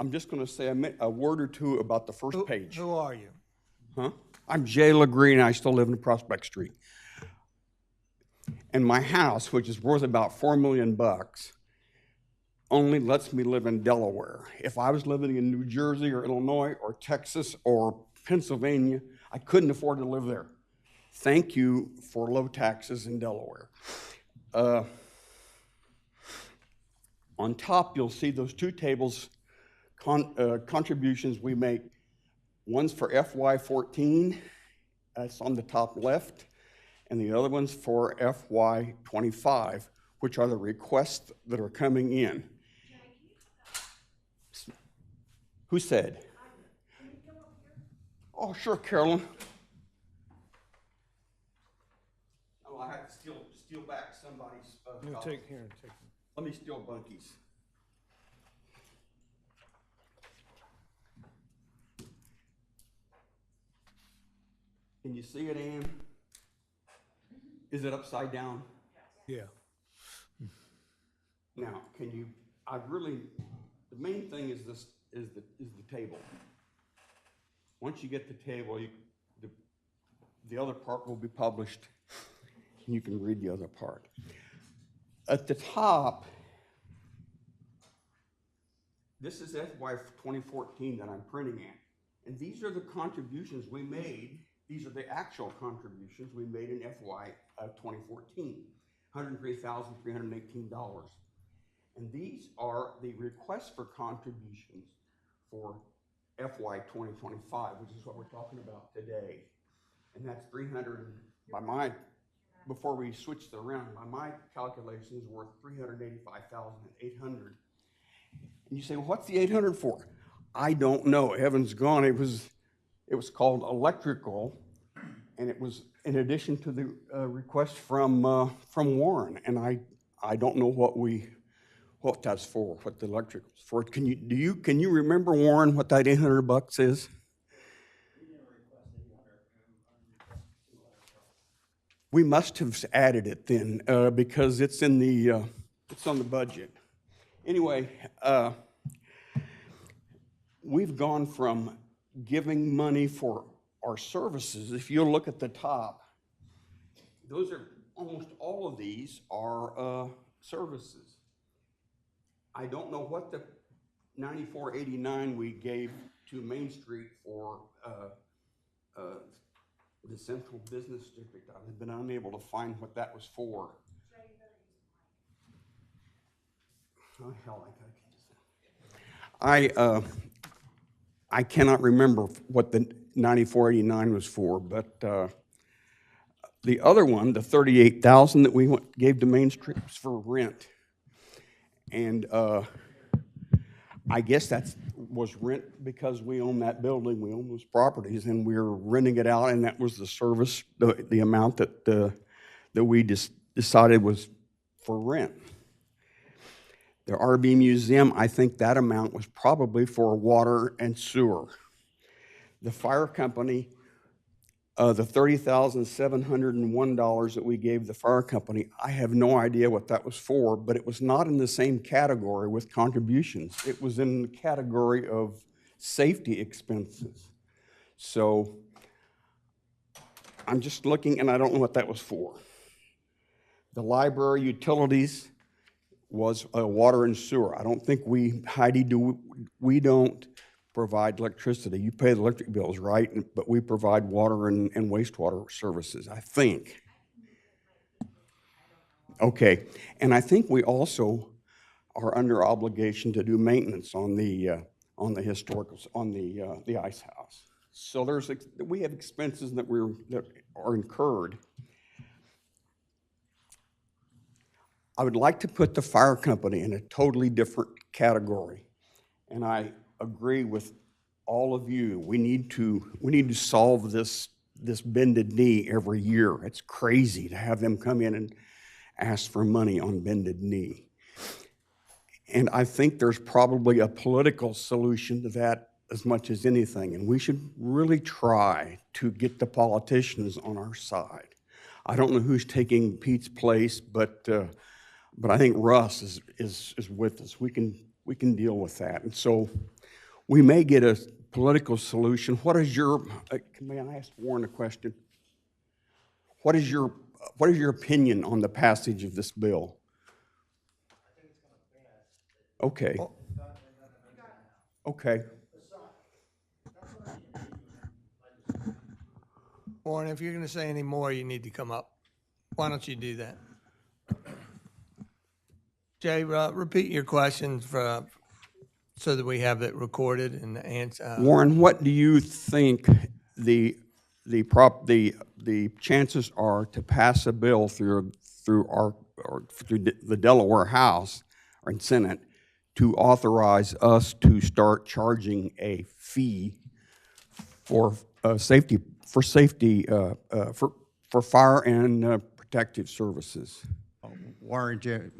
I'm just going to say a word or two about the first page. Who are you? Huh? I'm Jay LaGreen, and I still live in Prospect Street. And my house, which is worth about $4 million, only lets me live in Delaware. If I was living in New Jersey or Illinois or Texas or Pennsylvania, I couldn't afford to live there. Thank you for low taxes in Delaware. On top, you'll see those two tables, contributions we make. One's for FY14, that's on the top left, and the other one's for FY25, which are the requests that are coming in. Who said? Oh, sure, Carolyn. Oh, I have to steal back somebody's. Take here. Take. Let me steal Bunky's. Can you see it, Ann? Is it upside down? Yeah. Now, can you? The main thing is this: is the table. Once you get the table, the other part will be published, and you can read the other part. At the top, this is FY 2014 that I'm printing at, and these are the contributions we made. These are the actual contributions we made in FY 2014, $103,318. And these are the requests for contributions for FY 2025, which is what we're talking about today. And that's 300, before we switched it around, by my calculations, worth 385,800. And you say, well, what's the 800 for? I don't know. Evan's gone. It was called electrical, and it was in addition to the request from Warren. And I don't know what that's for, what the electrical's for. Can you remember, Warren, what that $800 is? We must have added it then because it's on the budget. Anyway, we've gone from giving money for our services. If you look at the top, almost all of these are services. I don't know what the $94.89 we gave to Main Street for the Central Business District. I've been unable to find what that was for. Oh, hell, I cannot remember what the $94.89 was for, but the other one, the $38,000 that we gave to Main Street, was for rent. And I guess that was rent because we own that building, we own those properties, and we were renting it out, and that was the service, the amount that we decided was for rent. The RB Museum, I think that amount was probably for water and sewer. The fire company, the $30,701 that we gave the fire company, I have no idea what that was for, but it was not in the same category with contributions. It was in the category of safety expenses. So I'm just looking, and I don't know what that was for. The library utilities was water and sewer. I don't think we don't provide electricity. You pay the electric bills, right? But we provide water and wastewater services, I think. Okay, and I think we also are under obligation to do maintenance on the ice house. So we have expenses that are incurred. I would like to put the fire company in a totally different category, and I agree with all of you. We need to solve this bended knee every year. It's crazy to have them come in asked for money on bended knee. And I think there's probably a political solution to that as much as anything, and we should really try to get the politicians on our side. I don't know who's taking Pete's place, but I think Russ is with us. We can deal with that, and so we may get a political solution. What is your? May I ask Warren a question? What is your opinion on the passage of this bill? Okay. Okay. Warren, if you're going to say any more, you need to come up. Why don't you do that? Jay, repeat your question so that we have it recorded and answer. Warren, what do you think the chances are to pass a bill through the Delaware House or Senate to authorize us to start charging a fee for fire and protective services? Warren Jones,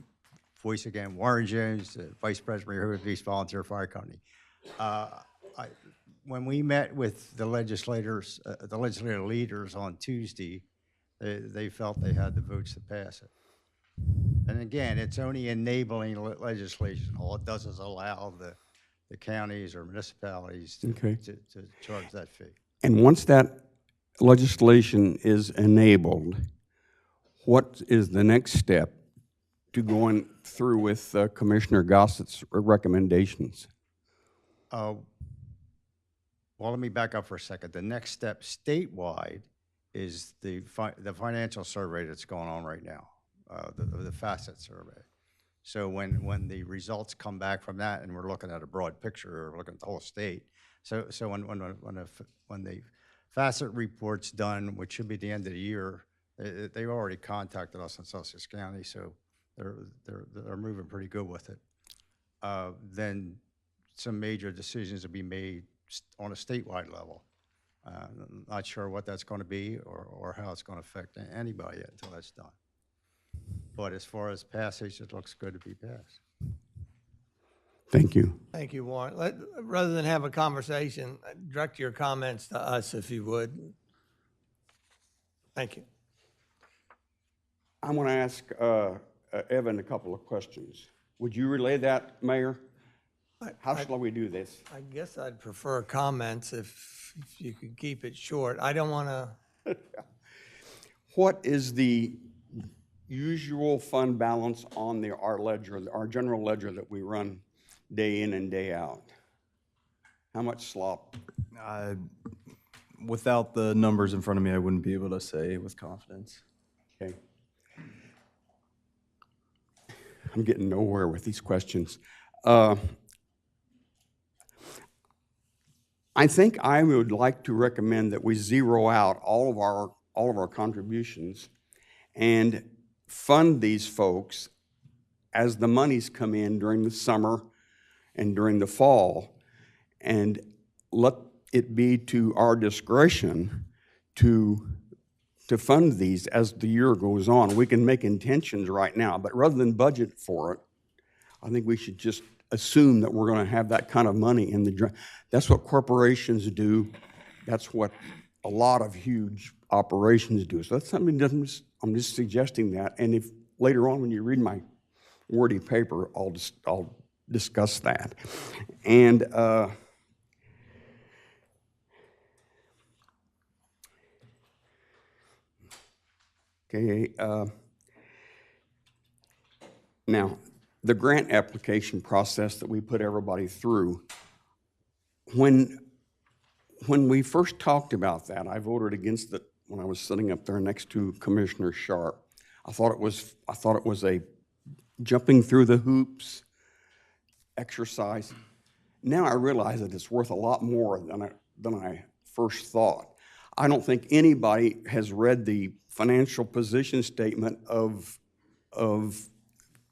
voice again, Warren Jones, Vice President of Rehoboth Beach Volunteer Fire Company. When we met with the legislative leaders on Tuesday, they felt they had the votes to pass it. And again, it's only enabling legislation. All it does is allow the counties or municipalities to charge that fee. And once that legislation is enabled, what is the next step to going through with Commissioner Gossett's recommendations? Well, let me back up for a second. The next step statewide is the financial survey that's going on right now, the facet survey. So when the results come back from that, and we're looking at a broad picture, or looking at the whole state. So when the facet report's done, which should be the end of the year, they've already contacted us in Sussex County, so they're moving pretty good with it. Then some major decisions will be made on a statewide level. I'm not sure what that's going to be or how it's going to affect anybody yet until that's done. But as far as passage, it looks good to be passed. Thank you. Thank you, Warren. Rather than have a conversation, direct your comments to us if you would. Thank you. I'm going to ask Evan a couple of questions. Would you relay that, Mayor? How shall we do this? I guess I'd prefer comments if you could keep it short. I don't want to. What is the usual fund balance on our ledger, our general ledger that we run day in and day out? How much slop? Without the numbers in front of me, I wouldn't be able to say with confidence. Okay. I'm getting nowhere with these questions. I think I would like to recommend that we zero out all of our contributions and fund these folks as the monies come in during the summer and during the fall, and let it be to our discretion to fund these as the year goes on. We can make intentions right now, but rather than budget for it, I think we should just assume that we're going to have that kind of money in the. That's what corporations do. That's what a lot of huge operations do. So that's something that I'm just suggesting that. And if later on when you read my wordy paper, I'll discuss that. And okay. Now, the grant application process that we put everybody through, when we first talked about that, I voted against it when I was sitting up there next to Commissioner Sharp. I thought it was a jumping through the hoops exercise. Now I realize that it's worth a lot more than I first thought. I don't think anybody has read the financial position statement of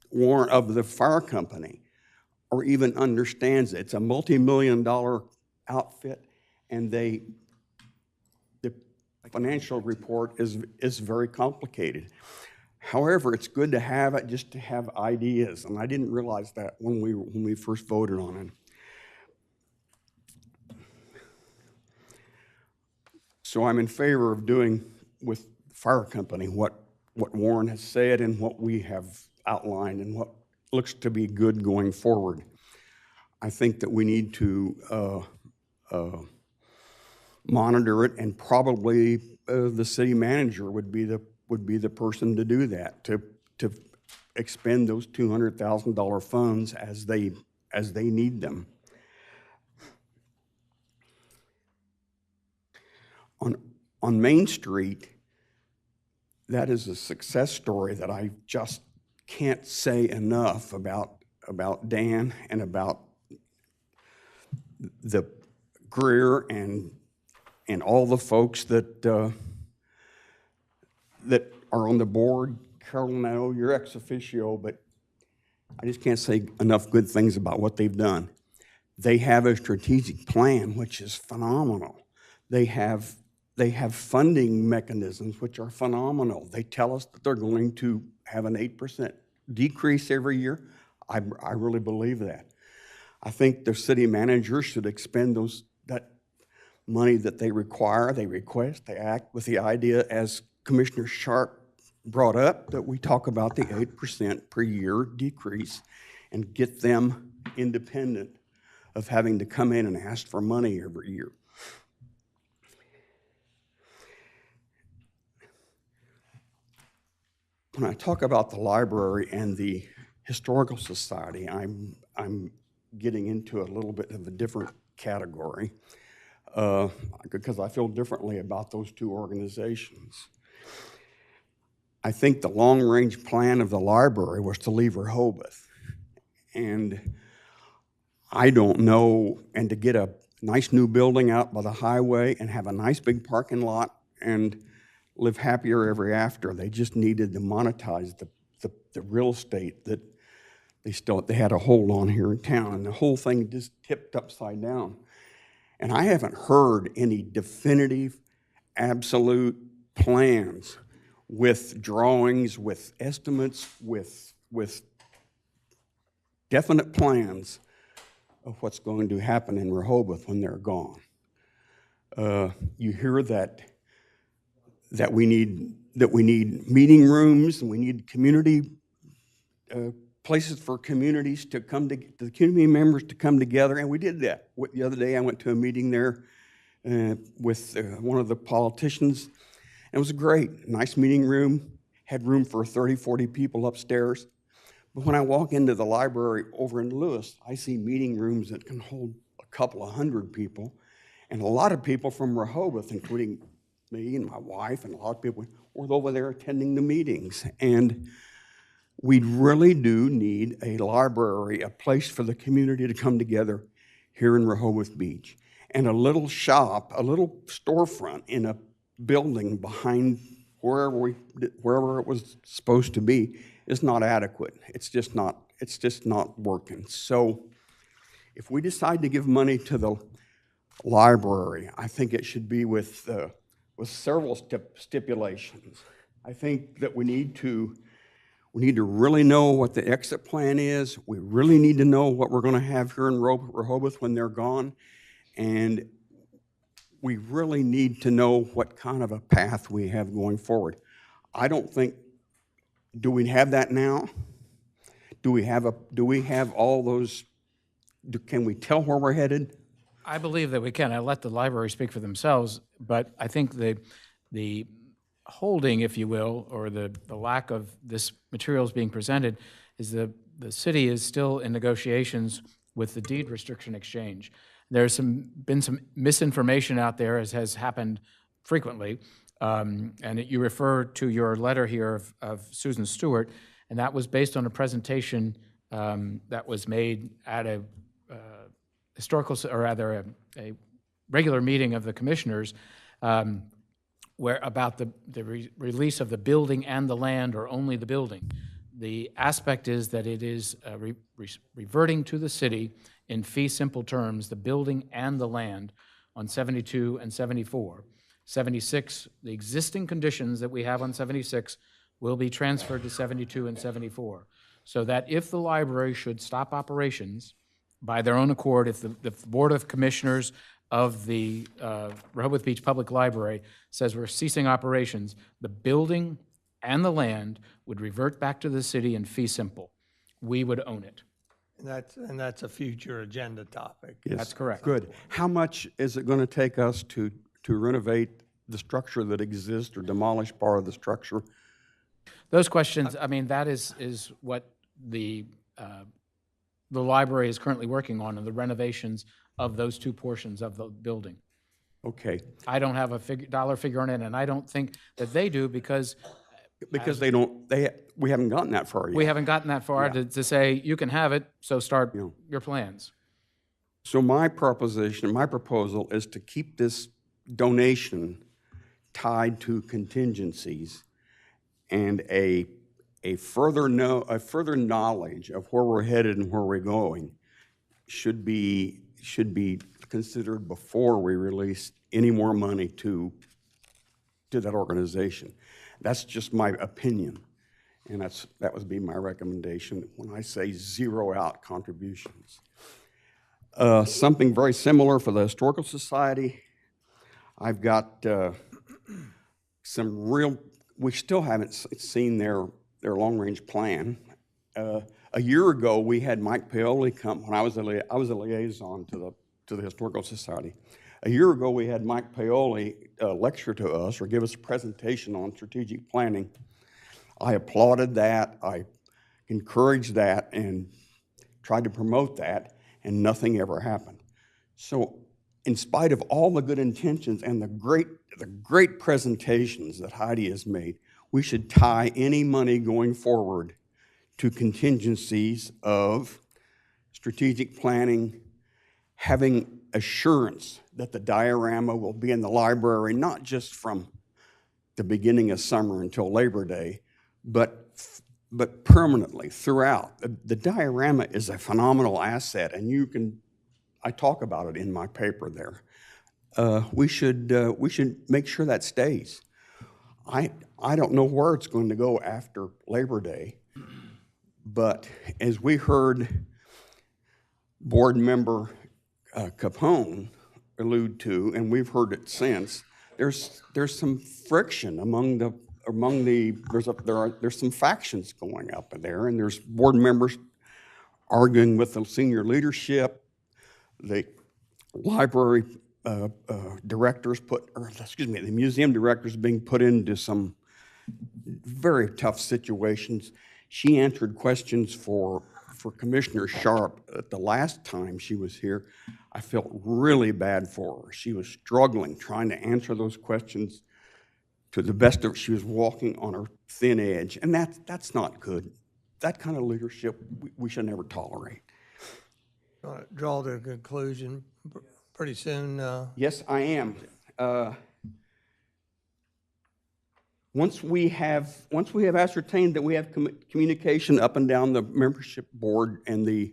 the fire company, or even understands it. It's a multi-million-dollar outfit, and the financial report is very complicated. However, it's good to have it, just to have ideas, and I didn't realize that when we first voted on it. So I'm in favor of doing with the fire company what Warren has said and what we have outlined and what looks to be good going forward. I think that we need to monitor it, and probably the city manager would be the person to do that, to expend those $200,000 funds as they need them. On Main Street, that is a success story that I just can't say enough about Dan and about the Greer and all the folks that that are on the board. Carolyn, I know you're ex officio, but I just can't say enough good things about what they've done. They have a strategic plan, which is phenomenal. They have funding mechanisms, which are phenomenal. They tell us that they're going to have an 8% decrease every year. I really believe that. I think the city manager should expend that money that they require, they request, they act with the idea, as Commissioner Sharp brought up, that we talk about the 8% per year decrease and get them independent of having to come in and ask for money every year. When I talk about the library and the Historical Society, I'm getting into a little bit of a different category because I feel differently about those two organizations. I think the long-range plan of the library was to leave Rehoboth, and I don't know, and to get a nice new building out by the highway and have a nice big parking lot and live happier ever after. They just needed to monetize the real estate that they had a hold on here in town, and the whole thing just tipped upside down. And I haven't heard any definitive, absolute plans with drawings, with estimates, with definite plans of what's going to happen in Rehoboth when they're gone. You hear that we need meeting rooms, and we need community places for communities to come to the community members to come together, and we did that. The other day I went to a meeting there with one of the politicians. It was great, nice meeting room, had room for 30, 40 people upstairs. But when I walk into the library over in Lewis, I see meeting rooms that can hold a couple of hundred people, and a lot of people from Rehoboth, including me and my wife, and a lot of people were over there attending the meetings. And we really do need a library, a place for the community to come together here in Rehoboth Beach. And a little shop, a little storefront in a building behind wherever it was supposed to be is not adequate. It's just not working. So if we decide to give money to the library, I think it should be with several stipulations. I think that we need to really know what the exit plan is. We really need to know what we're going to have here in Rehoboth when they're gone. And we really need to know what kind of a path we have going forward. I don't think, do we have that now? Do we have all those, can we tell where we're headed? I believe that we can. I let the library speak for themselves, but I think the holding, if you will, or the lack of this materials being presented is the city is still in negotiations with the deed restriction exchange. There's been some misinformation out there, as has happened frequently, and you refer to your letter here of Susan Stewart, and that was based on a presentation that was made at a a regular meeting of the commissioners, where about the release of the building and the land, or only the building. The aspect is that it is reverting to the city in fee simple terms, the building and the land on 72 and 74. 76, the existing conditions that we have on 76 will be transferred to 72 and 74. So that if the library should stop operations by their own accord, if the Board of Commissioners of the Rehoboth Beach Public Library says we're ceasing operations, the building and the land would revert back to the city in fee simple. We would own it. And that's a future agenda topic. Yes. That's correct. Good. How much is it going to take us to renovate the structure that exists or demolish part of the structure? Those questions, I mean, that is what the library is currently working on, and the renovations of those two portions of the building. Okay. I don't have a dollar figure on it, and I don't think that they do because we haven't gotten that far yet. we haven't gotten that far to say, you can have it, so start your plans. So my proposal is to keep this donation tied to contingencies, and a further knowledge of where we're headed and where we're going should be considered before we release any more money to that organization. That's just my opinion, and that would be my recommendation when I say zero out contributions. Something very similar for the Historical Society. I've got we still haven't seen their long-range plan. A year ago, we had Mike Paoli come, when I was a liaison to the Historical Society. A year ago, we had Mike Paoli lecture to us or give us a presentation on strategic planning. I applauded that, I encouraged that, and tried to promote that, and nothing ever happened. So in spite of all the good intentions and the great presentations that Heidi has made, we should tie any money going forward to contingencies of strategic planning, having assurance that the diorama will be in the library, not just from the beginning of summer until Labor Day, but permanently throughout. The diorama is a phenomenal asset, and I talk about it in my paper there. We should make sure that stays. I don't know where it's going to go after Labor Day, but as we heard board member Capone allude to, and we've heard it since, there's some friction there's some factions going up in there, and there's board members arguing with the senior leadership. The library directors the museum directors being put into some very tough situations. She answered questions for Commissioner Sharp at the last time she was here. I felt really bad for her. She was struggling, trying to answer those questions to the best of, she was walking on her thin edge, and that's not good. That kind of leadership we should never tolerate. Draw to a conclusion pretty soon. Yes, I am. Once we have ascertained that we have communication up and down the membership board, and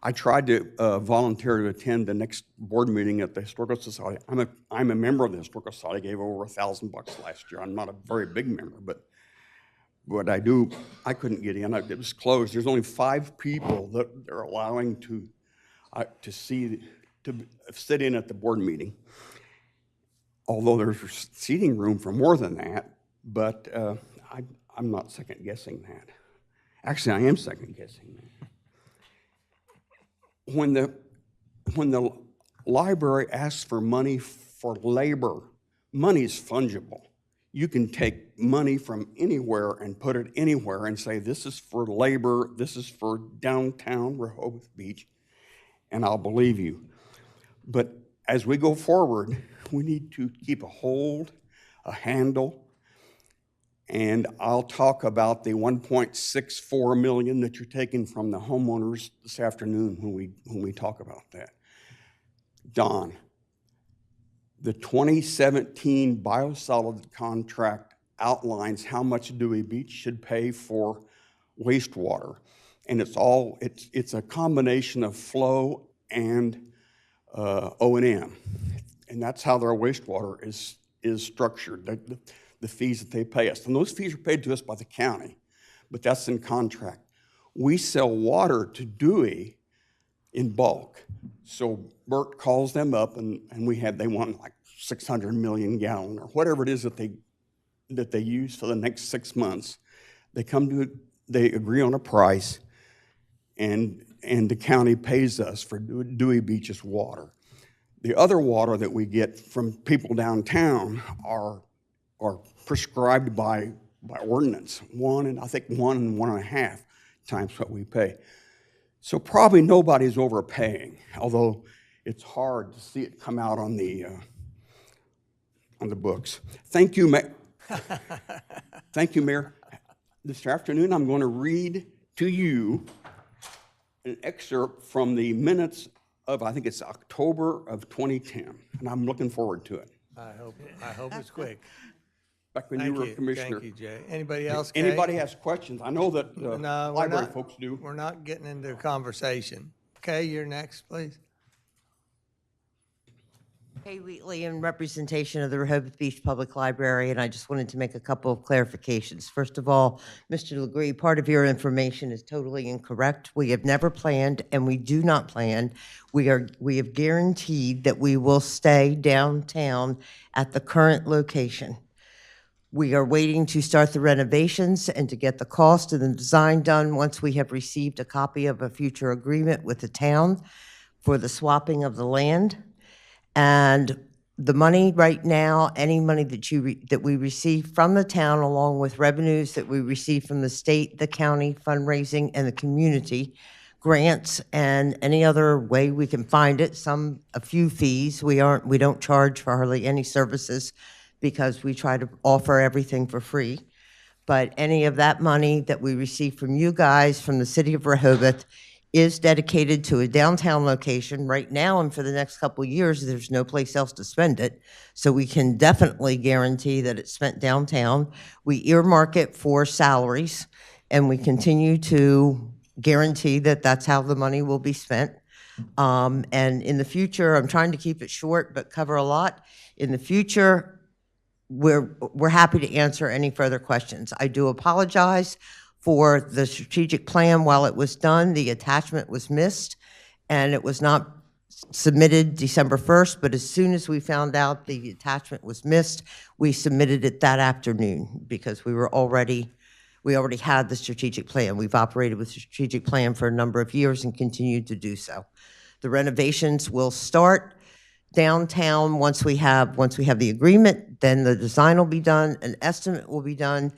I tried to volunteer to attend the next board meeting at the Historical Society. I'm a member of the Historical Society. I gave over $1,000 last year. I'm not a very big member, but what I do, I couldn't get in. It was closed. There's only 5 people that they're allowing to sit in at the board meeting. Although there's seating room for more than that, but I'm not second guessing that. Actually, I am second guessing that. When the library asks for money for labor, money's fungible. You can take money from anywhere and put it anywhere and say, this is for labor, this is for downtown Rehoboth Beach, and I'll believe you. But as we go forward, we need to keep a hold, a handle, and I'll talk about the $1.64 million that you're taking from the homeowners this afternoon when we talk about that. Don, the 2017 biosolids contract outlines how much Dewey Beach should pay for wastewater, and it's a combination of flow and O&M, and that's how their wastewater is structured. the fees that they pay us. And those fees are paid to us by the county, but that's in contract. We sell water to Dewey in bulk. So Bert calls them up and they want like 600 million gallon or whatever it is that they use for the next 6 months. They agree on a price, and the county pays us for Dewey Beach's water. The other water that we get from people downtown are prescribed by ordinance, 1 and 1.5 times what we pay. So probably nobody's overpaying, although it's hard to see it come out on the books. Thank you, Thank you, Mayor. This afternoon, I'm going to read to you an excerpt from the minutes of, I think it's October of 2010, and I'm looking forward to it. I hope it's quick. Back when you were a commissioner. Thank you, Jay. Anybody else? Kay? Anybody has questions? I know that library folks do. We're not getting into a conversation. Kay, you're next, please. Kay Wheatley in representation of the Rehoboth Beach Public Library, and I just wanted to make a couple of clarifications. First of all, Mr. Legree, part of your information is totally incorrect. We have never planned, and we do not plan. We have guaranteed that we will stay downtown at the current location. We are waiting to start the renovations and to get the cost and the design done once we have received a copy of a future agreement with the town for the swapping of the land. And the money right now, any money that we receive from the town, along with revenues that we receive from the state, the county, fundraising, and the community, grants, and any other way we can find it, a few fees. We don't charge for hardly any services because we try to offer everything for free. But any of that money that we receive from you guys, from the city of Rehoboth, is dedicated to a downtown location right now, and for the next couple of years, there's no place else to spend it. So we can definitely guarantee that it's spent downtown. We earmark it for salaries, and we continue to guarantee that that's how the money will be spent. And in the future, I'm trying to keep it short, but cover a lot. In the future, we're happy to answer any further questions. I do apologize for the strategic plan. While it was done, the attachment was missed, and it was not submitted December 1st, but as soon as we found out the attachment was missed, we submitted it that afternoon because we already had the strategic plan. We've operated with the strategic plan for a number of years and continue to do so. The renovations will start downtown once we have the agreement, then the design will be done, an estimate will be done,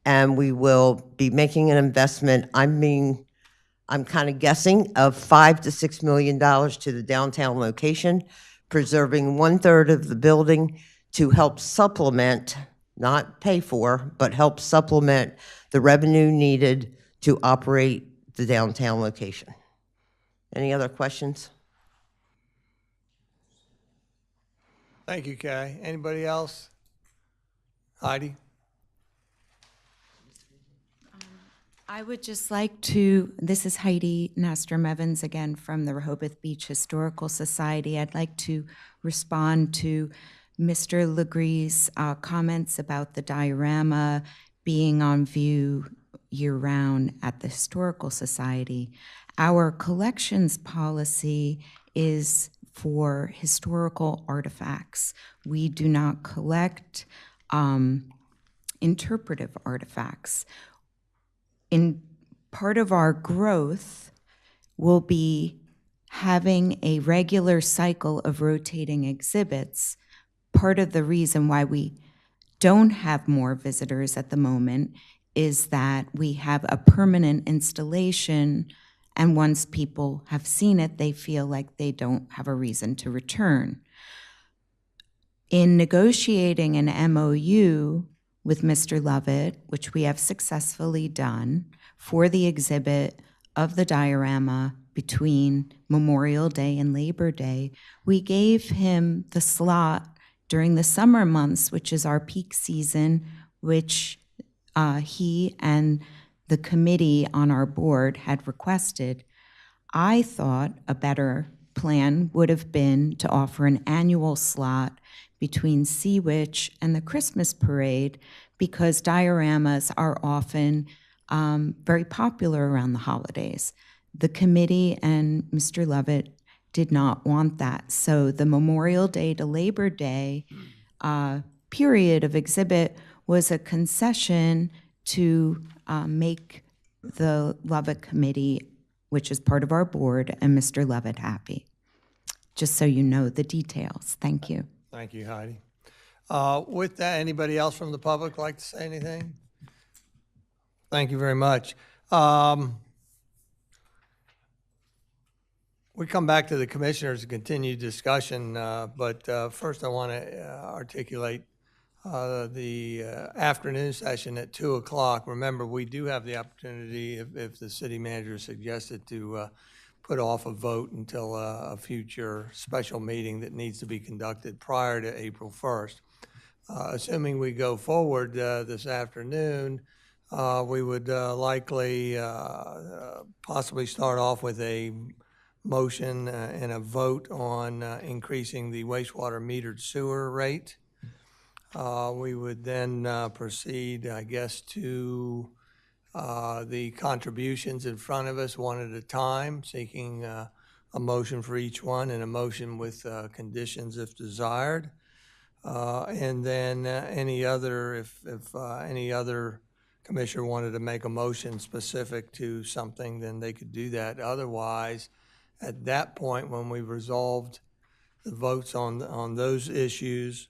and we will be making an investment. I'm kind of guessing of $5 to $6 million to the downtown location, preserving 1/3 of the building to help supplement, not pay for, but help supplement the revenue needed to operate the downtown location. Any other questions? Thank you, Kay. Anybody else? Heidi? I would just like to, this is Heidi Nastrom-Evans again from the Rehoboth Beach Historical Society. I'd like to respond to Mr. Legree's comments about the diorama being on view year-round at the Historical Society. Our collections policy is for historical artifacts. We do not collect interpretive artifacts. In part of our growth will be having a regular cycle of rotating exhibits. Part of the reason why we don't have more visitors at the moment is that we have a permanent installation, and once people have seen it, they feel like they don't have a reason to return. In negotiating an MOU with Mr. Lovett, which we have successfully done, for the exhibit of the diorama between Memorial Day and Labor Day, we gave him the slot during the summer months, which is our peak season, which he and the committee on our board had requested. I thought a better plan would have been to offer an annual slot between Sea Witch and the Christmas parade because dioramas are often very popular around the holidays. The committee and Mr. Levitt did not want that. So the Memorial Day to Labor Day period of exhibit was a concession to make the Levitt Committee, which is part of our board, and Mr. Levitt happy. Just so you know the details. Thank you. Thank you, Heidi. With that, anybody else from the public like to say anything? Thank you very much. We come back to the commissioners to continue discussion, but first I want to articulate the afternoon session at 2 o'clock. Remember, we do have the opportunity, if the city manager suggested, to put off a vote until a future special meeting that needs to be conducted prior to April 1st. Assuming we go forward this afternoon, we would likely possibly start off with a motion and a vote on increasing the wastewater metered sewer rate. We would then proceed, I guess, to the contributions in front of us one at a time, seeking a motion for each one and a motion with conditions if desired. And then any other, if any other commissioner wanted to make a motion specific to something, then they could do that. Otherwise, at that point, when we've resolved the votes on those issues,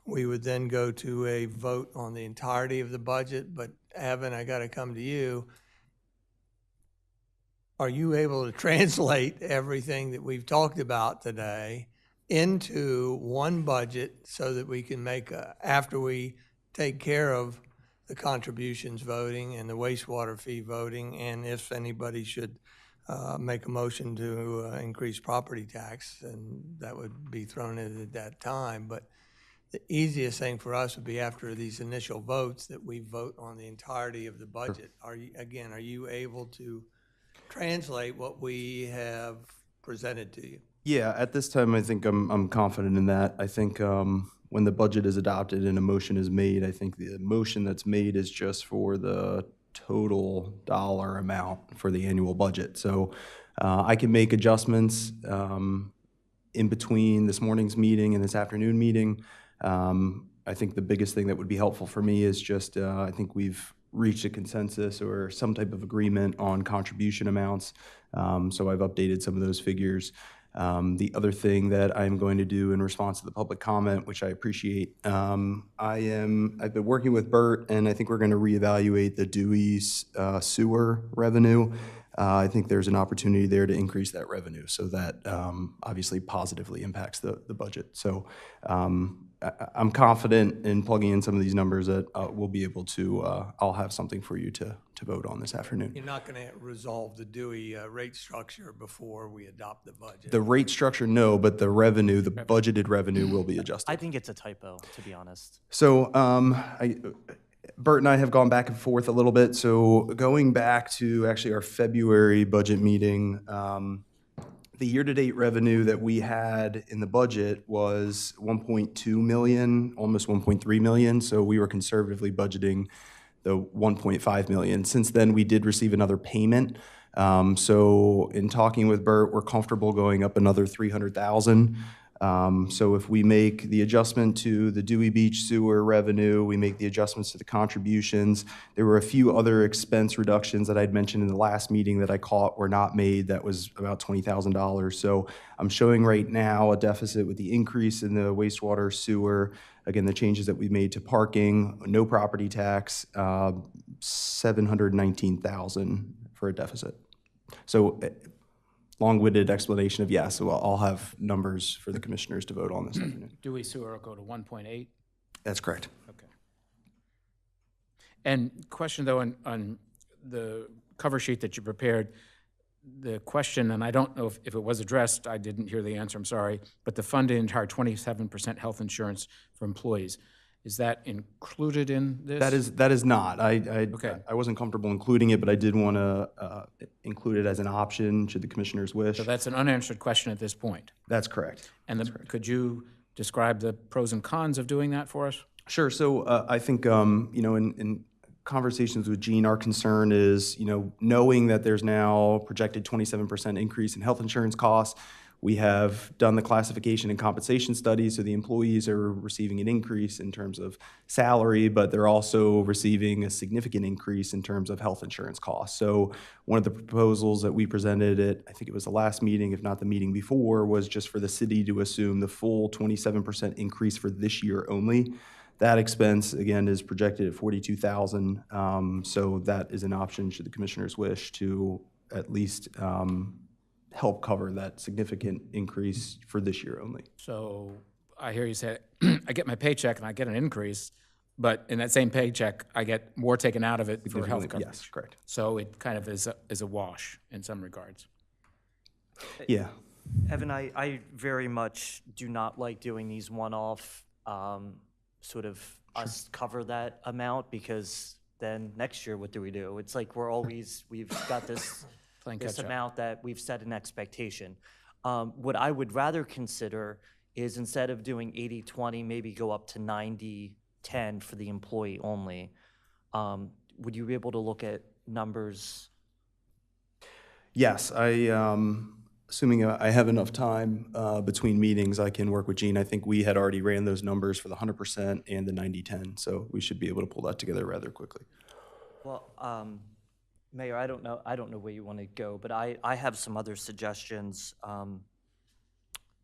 we would then go to a vote on the entirety of the budget. But Evan, I got to come to you. Are you able to translate everything that we've talked about today into one budget so that we can make, after we take care of the contributions voting and the wastewater fee voting, and if anybody should make a motion to increase property tax, and that would be thrown in at that time. But the easiest thing for us would be after these initial votes that we vote on the entirety of the budget. Are you able to translate what we have presented to you? Yeah, at this time, I think I'm confident in that. I think when the budget is adopted and a motion is made, I think the motion that's made is just for the total dollar amount for the annual budget. So I can make adjustments in between this morning's meeting and this afternoon meeting. I think the biggest thing that would be helpful for me is just, I think we've reached a consensus or some type of agreement on contribution amounts. So I've updated some of those figures. The other thing that I'm going to do in response to the public comment, which I appreciate, I've been working with Bert, and I think we're going to reevaluate the Dewey's sewer revenue. I think there's an opportunity there to increase that revenue, so that obviously positively impacts the budget. So I'm confident in plugging in some of these numbers that we'll be able to, I'll have something for you to vote on this afternoon. You're not going to resolve the Dewey rate structure before we adopt the budget? The rate structure, no, but the revenue, the budgeted revenue will be adjusted. I think it's a typo, to be honest. So Bert and I have gone back and forth a little bit. So going back to actually our February budget meeting, the year-to-date revenue that we had in the budget was 1.2 million, almost 1.3 million. So we were conservatively budgeting the 1.5 million. Since then, we did receive another payment. So in talking with Bert, we're comfortable going up another 300,000. So if we make the adjustment to the Dewey Beach sewer revenue, we make the adjustments to the contributions. There were a few other expense reductions that I'd mentioned in the last meeting that I caught were not made. That was about $20,000. So I'm showing right now a deficit with the increase in the wastewater sewer. Again, the changes that we made to parking, no property tax, 719,000 for a deficit. So long-winded explanation of yes, so I'll have numbers for the commissioners to vote on this afternoon. Dewey sewer will go to 1.8? That's correct. Okay. And question, though, on the cover sheet that you prepared, the question, and I don't know if it was addressed, I didn't hear the answer, I'm sorry, but the fund the entire 27% health insurance for employees. Is that included in this? That is not. Okay. I wasn't comfortable including it, but I did want to include it as an option should the commissioners wish. So that's an unanswered question at this point. That's correct. And could you describe the pros and cons of doing that for us? Sure. So I think, in conversations with Gene, our concern is, knowing that there's now projected 27% increase in health insurance costs. We have done the classification and compensation studies, so the employees are receiving an increase in terms of salary, but they're also receiving a significant increase in terms of health insurance costs. So one of the proposals that we presented at, I think it was the last meeting, if not the meeting before, was just for the city to assume the full 27% increase for this year only. That expense, again, is projected at $42,000. So that is an option should the commissioners wish to at least help cover that significant increase for this year only. So I hear you say, I get my paycheck and I get an increase, but in that same paycheck, I get more taken out of it for health coverage. Yes, correct. So it kind of is a wash in some regards. Yeah. Evan, I very much do not like doing these one-off, sort of us cover that amount, because then next year, what do we do? It's like we've got this amount that we've set an expectation. What I would rather consider is, instead of doing 80-20, maybe go up to 90-10 for the employee only. Would you be able to look at numbers? Yes, assuming I have enough time between meetings, I can work with Gene. I think we had already ran those numbers for the 100% and the 90-10, so we should be able to pull that together rather quickly. Well, Mayor, I don't know where you want to go, but I have some other suggestions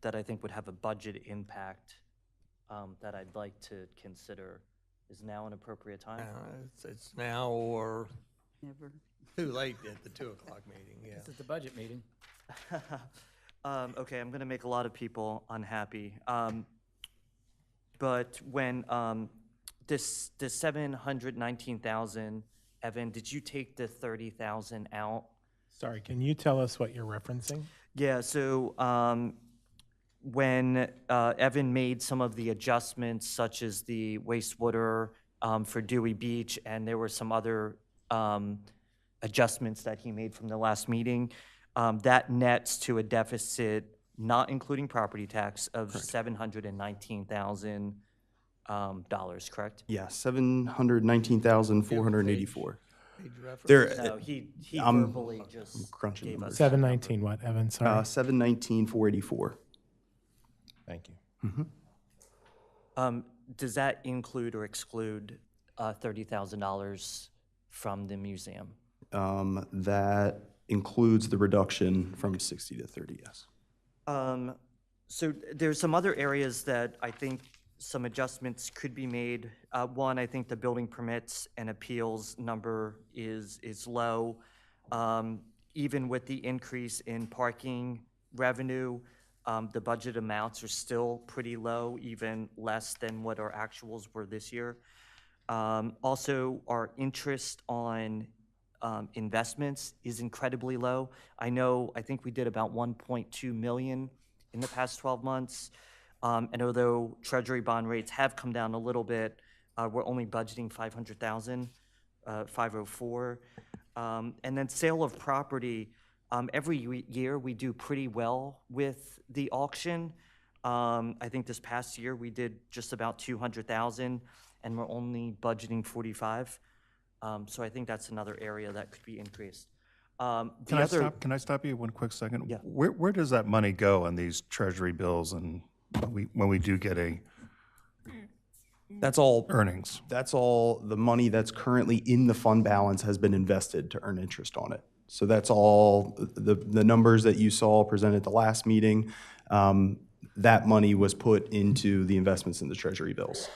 that I think would have a budget impact that I'd like to consider. Is now an appropriate time? It's now or Never. too late at the 2 o'clock meeting, yeah. This is the budget meeting. Okay, I'm going to make a lot of people unhappy. But when this 719,000, Evan, did you take the 30,000 out? Sorry, can you tell us what you're referencing? Yeah, so when Evan made some of the adjustments, such as the wastewater for Dewey Beach, and there were some other adjustments that he made from the last meeting, that nets to a deficit, not including property tax, of $719,000, correct? Yeah, $719,484. No, he verbally just crunching gave us. 719 what, Evan? Sorry. 719,484. Thank you. Does that include or exclude $30,000 from the museum? That includes the reduction from 60 to 30, yes. So there's some other areas that I think some adjustments could be made. One, I think the building permits and appeals number is low. Even with the increase in parking revenue, the budget amounts are still pretty low, even less than what our actuals were this year. Also, our interest on investments is incredibly low. I think we did about 1.2 million in the past 12 months. And although Treasury bond rates have come down a little bit, we're only budgeting 500,000, 504. And then sale of property, every year we do pretty well with the auction. I think this past year we did just about 200,000, and we're only budgeting 45. So I think that's another area that could be increased. Can I stop you one quick second? Yeah. Where does that money go on these treasury bills, and when we do get That's all earnings? That's all the money that's currently in the fund balance has been invested to earn interest on it. So that's all the numbers that you saw presented at the last meeting. That money was put into the investments in the treasury bills.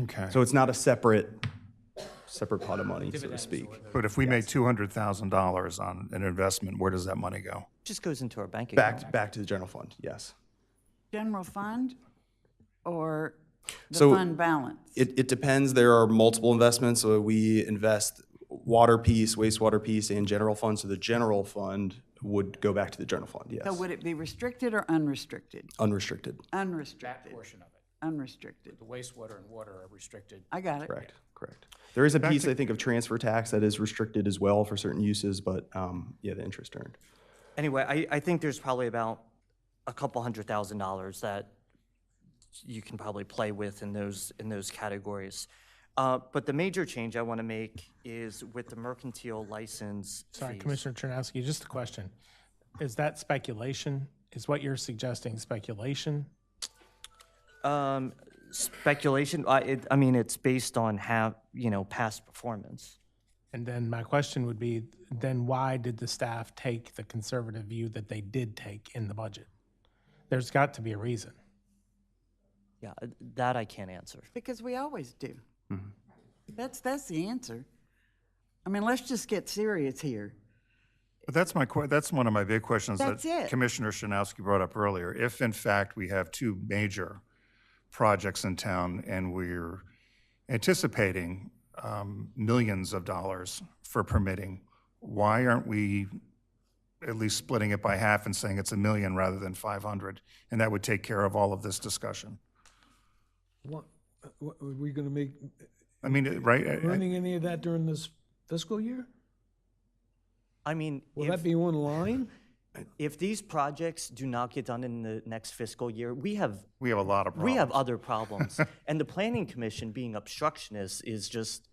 Okay. So it's not a separate pot of money, so to speak. But if we made $200,000 on an investment, where does that money go? Just goes into our bank account. Back to the general fund, yes. General fund or the So fund balance? It depends. There are multiple investments. So we invest water piece, wastewater piece, and general fund. So the general fund would go back to the general fund, yes. So would it be restricted or unrestricted? Unrestricted. Unrestricted. That portion of it. unrestricted. The wastewater and water are restricted. I got it. Correct, correct. There is a piece, I think, of transfer tax that is restricted as well for certain uses, but yeah, the interest earned. Anyway, I think there's probably about a couple $100,000 that you can probably play with in those categories. But the major change I want to make is with the mercantile license Sorry, fees. Commissioner Chernowski, just a question. Is that speculation? Is what you're suggesting speculation? Speculation, I mean, it's based on past performance. And then my question would be, then why did the staff take the conservative view that they did take in the budget? There's got to be a reason. Yeah, that I can't answer. Because we always do. That's the answer. I mean, let's just get serious here. But that's one of my big questions That's that it. Commissioner Shinowski brought up earlier. If in fact we have two major projects in town and we're anticipating millions of dollars for permitting, why aren't we at least splitting it by half and saying it's $1 million rather than 500? And that would take care of all of this discussion. What, are we going to make, I mean, right? earning any of that during this fiscal year? I mean, Will that be on line? if these projects do not get done in the next fiscal year, we have We have a lot of problems. we have other problems. And the Planning Commission being obstructionist is just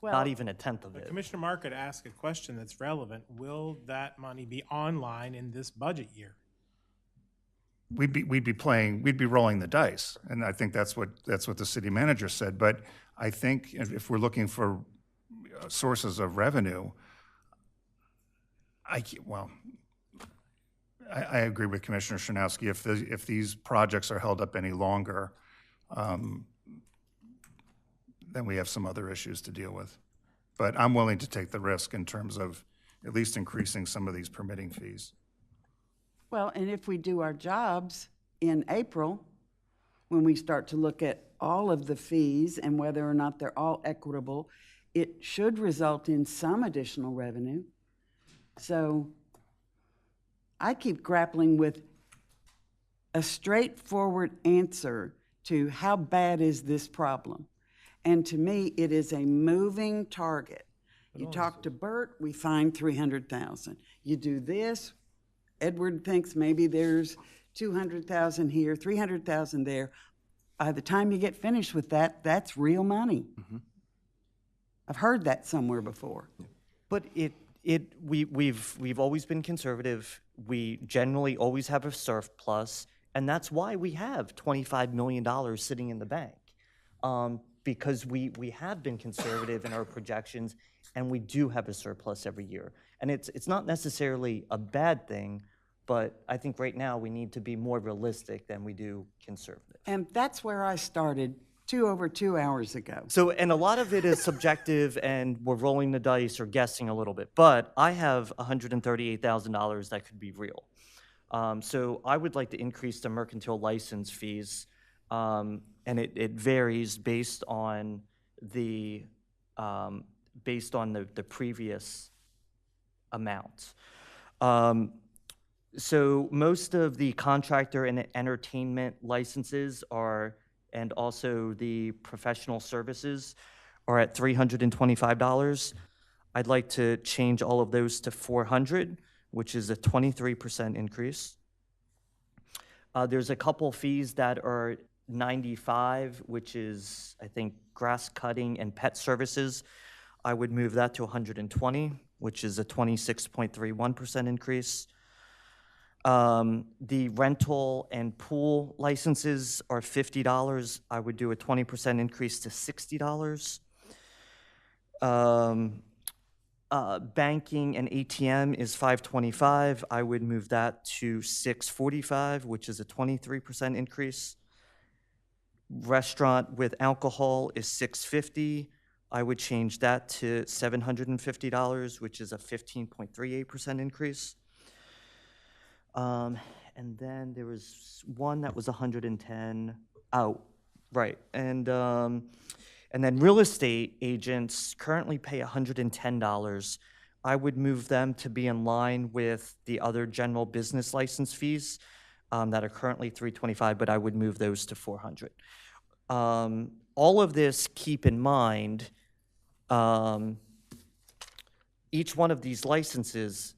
not even a tenth of it. Commissioner Market asked a question that's relevant. Will that money be online in this budget year? We'd be rolling the dice, and I think that's what the city manager said. But I think if we're looking for sources of revenue, I agree with Commissioner Shinowski. If these projects are held up any longer, then we have some other issues to deal with. But I'm willing to take the risk in terms of at least increasing some of these permitting fees. Well, and if we do our jobs in April, when we start to look at all of the fees and whether or not they're all equitable, it should result in some additional revenue. So I keep grappling with a straightforward answer to how bad is this problem? And to me, it is a moving target. You talk to Bert, we find 300,000. You do this, Edward thinks maybe there's 200,000 here, 300,000 there. By the time you get finished with that, that's real money. I've heard that somewhere before. But we've always been conservative. We generally always have a surplus, and that's why we have $25 million sitting in the bank. Because we have been conservative in our projections, and we do have a surplus every year. And it's not necessarily a bad thing, but I think right now we need to be more realistic than we do conservative. And that's where I started over 2 hours ago. So, and a lot of it is subjective, and we're rolling the dice or guessing a little bit. But I have $138,000 that could be real. So I would like to increase the mercantile license fees, and it varies based on the previous amount. So most of the contractor and entertainment licenses are, and also the professional services are at $325. I'd like to change all of those to $400, which is a 23% increase. There's a couple fees that are $95, which is, I think, grass cutting and pet services. I would move that to $120, which is a 26.31% increase. The rental and pool licenses are $50. I would do a 20% increase to $60. Banking and ATM is $525. I would move that to $645, which is a 23% increase. Restaurant with alcohol is $650. I would change that to $750, which is a 15.38% increase. And then there was one that was $110. Oh, right. And then real estate agents currently pay $110. I would move them to be in line with the other general business license fees, that are currently 325, but I would move those to 400. All of this, keep in mind, each one of these licenses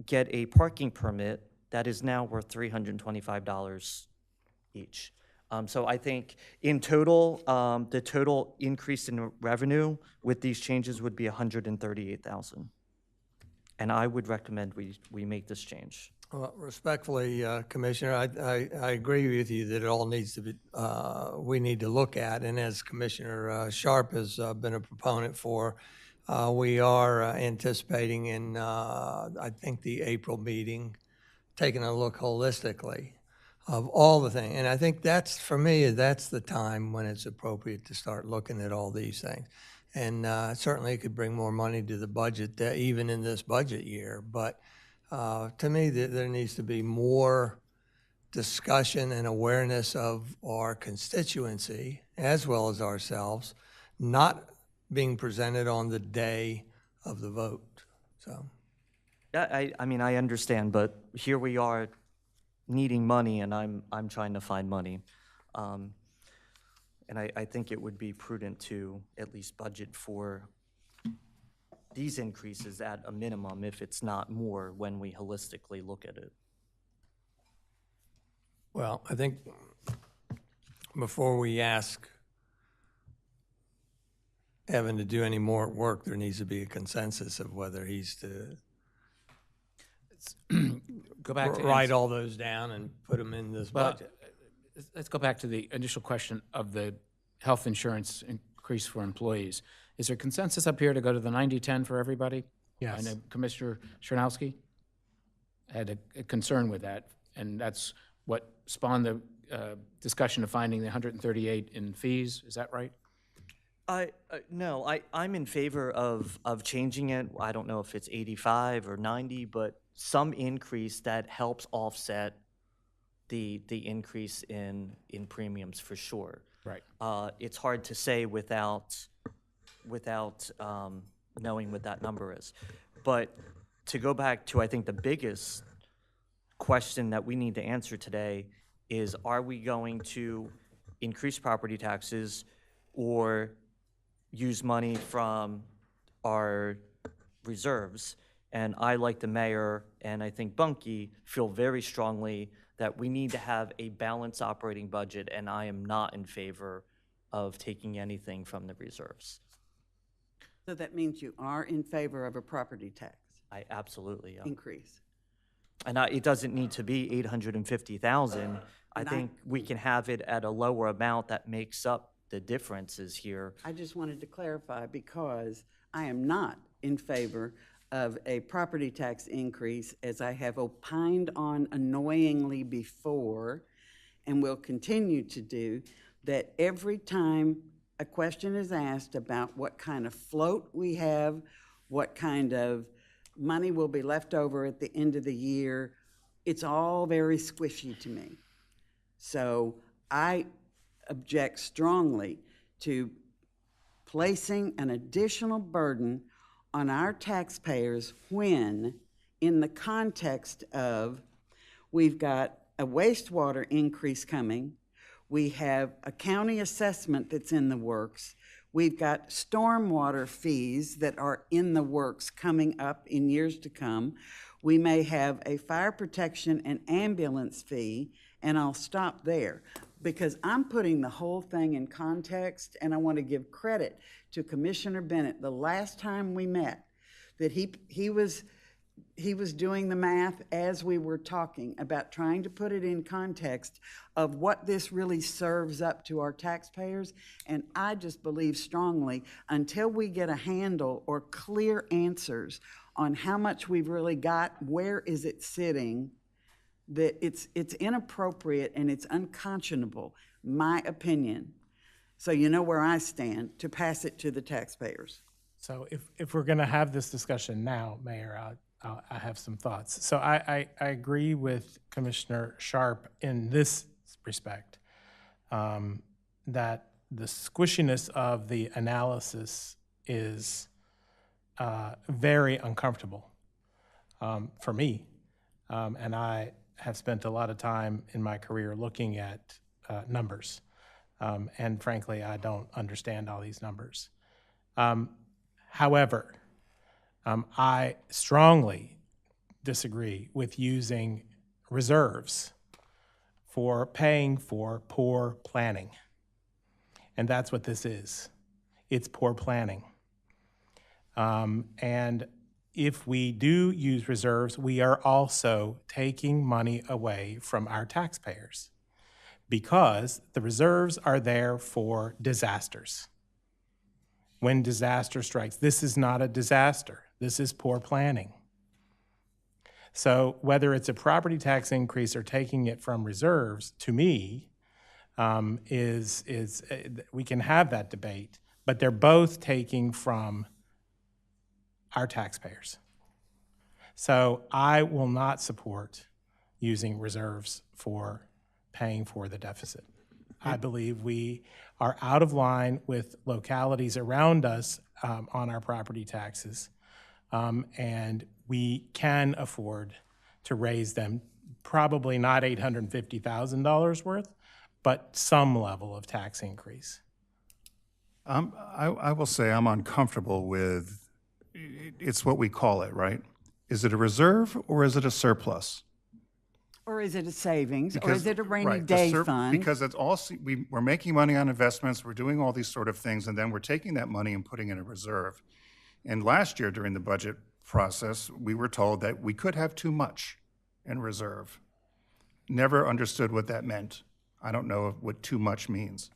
get a parking permit that is now worth $325 each. So I think in total, the total increase in revenue with these changes would be $138,000. And I would recommend we make this change. Well, respectfully, Commissioner, I agree with you that it all needs to be, we need to look at, and as Commissioner Sharp has been a proponent for, we are anticipating in, I think, the April meeting, taking a look holistically of all the things. And I think that's, for me, that's the time when it's appropriate to start looking at all these things. And certainly it could bring more money to the budget, even in this budget year. But to me, there needs to be more discussion and awareness of our constituency, as well as ourselves, not being presented on the day of the vote. So, Yeah, I mean, I understand, but here we are needing money, and I'm trying to find money. And I think it would be prudent to at least budget for these increases at a minimum, if it's not more, when we holistically look at it. well, I think before we ask Evan to do any more work, there needs to be a consensus of whether he's to Go back to write all those down and put them in this Well, budget. let's go back to the initial question of the health insurance increase for employees. Is there consensus up here to go to the 90-10 for everybody? Yes. I know Commissioner Chernowski had a concern with that, and that's what spawned the discussion of finding the 138 in fees. Is that right? No, I'm in favor of changing it. I don't know if it's 85 or 90, but some increase that helps offset the increase in premiums for sure. Right. It's hard to say without knowing what that number is. But to go back to, I think, the biggest question that we need to answer today is, are we going to increase property taxes or use money from our reserves? And I, like the mayor, and I think Bunkie, feel very strongly that we need to have a balanced operating budget, and I am not in favor of taking anything from the reserves. So that means you are in favor of a property tax I absolutely am. increase? And it doesn't need to be 850,000. I think we can have it at a lower amount that makes up the differences here. I just wanted to clarify, because I am not in favor of a property tax increase, as I have opined on annoyingly before, and will continue to do, that every time a question is asked about what kind of float we have, what kind of money will be left over at the end of the year, it's all very squishy to me. So I object strongly to placing an additional burden on our taxpayers when, in the context of, we've got a wastewater increase coming, we have a county assessment that's in the works, we've got stormwater fees that are in the works coming up in years to come, we may have a fire protection and ambulance fee, and I'll stop there, because I'm putting the whole thing in context, and I want to give credit to Commissioner Bennett. The last time we met, that he was doing the math as we were talking about trying to put it in context of what this really serves up to our taxpayers. And I just believe strongly, until we get a handle or clear answers on how much we've really got, where is it sitting, that it's inappropriate and it's unconscionable, my opinion. So you know where I stand, to pass it to the taxpayers. So if we're going to have this discussion now, Mayor, I have some thoughts. So I agree with Commissioner Sharp in this respect, that the squishiness of the analysis is very uncomfortable for me. And have spent a lot of time in my career looking at numbers. And frankly, I don't understand all these numbers. However, I strongly disagree with using reserves for paying for poor planning. And that's what this is. It's poor planning. And if we do use reserves, we are also taking money away from our taxpayers because the reserves are there for disasters. When disaster strikes, this is not a disaster. This is poor planning. So whether it's a property tax increase or taking it from reserves, to me, we can have that debate, but they're both taking from our taxpayers. So I will not support using reserves for paying for the deficit. I believe we are out of line with localities around us on our property taxes, and we can afford to raise them, probably not $850,000 worth, but some level of tax increase. I will say I'm uncomfortable with, it's what we call it, right? Is it a reserve or is it a surplus? Or is it a savings, or is it a rainy right, day fund? Because it's all, we're making money on investments, we're doing all these sort of things, and then we're taking that money and putting it in a reserve. And last year during the budget process, we were told that we could have too much in reserve. Never understood what that meant. I don't know what too much means.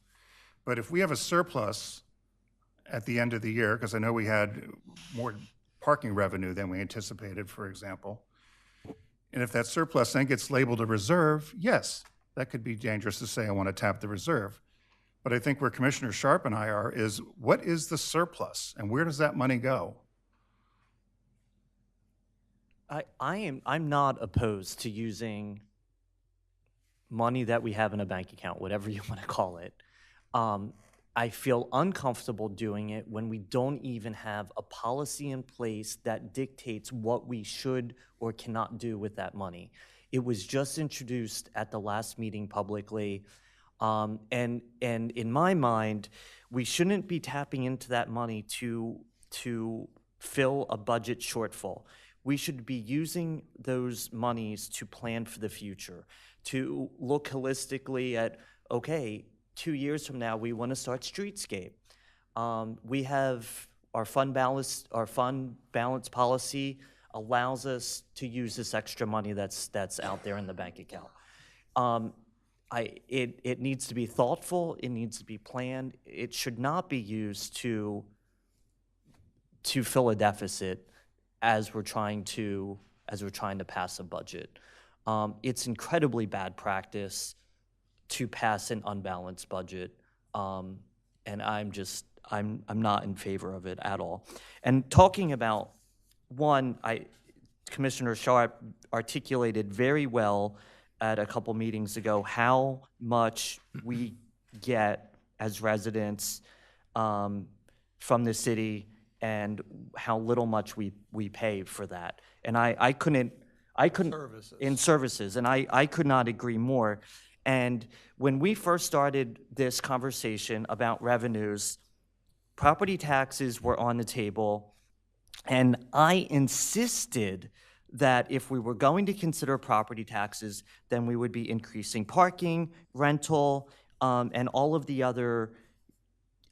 But if we have a surplus at the end of the year, because I know we had more parking revenue than we anticipated, for example, and if that surplus then gets labeled a reserve, yes, that could be dangerous to say I want to tap the reserve. But I think where Commissioner Sharp and I are is, what is the surplus and where does that money go? I'm not opposed to using money that we have in a bank account, whatever you want to call it. I feel uncomfortable doing it when we don't even have a policy in place that dictates what we should or cannot do with that money. It was just introduced at the last meeting publicly, and in my mind, we shouldn't be tapping into that money to fill a budget shortfall. We should be using those monies to plan for the future, to look holistically at, okay, 2 years from now, we want to start streetscape. We have our fund balance policy allows us to use this extra money that's out there in the bank account. It needs to be thoughtful. It needs to be planned. It should not be used to fill a deficit as we're trying to pass a budget. It's incredibly bad practice to pass an unbalanced budget, and I'm not in favor of it at all. And talking about one, Commissioner Sharp articulated very well at a couple meetings ago how much we get as residents from the city and how little much we pay for that. And I couldn't in services, and I could not agree more. And when we first started this conversation about revenues, property taxes were on the table, and I insisted that if we were going to consider property taxes, then we would be increasing parking, rental, and all of the other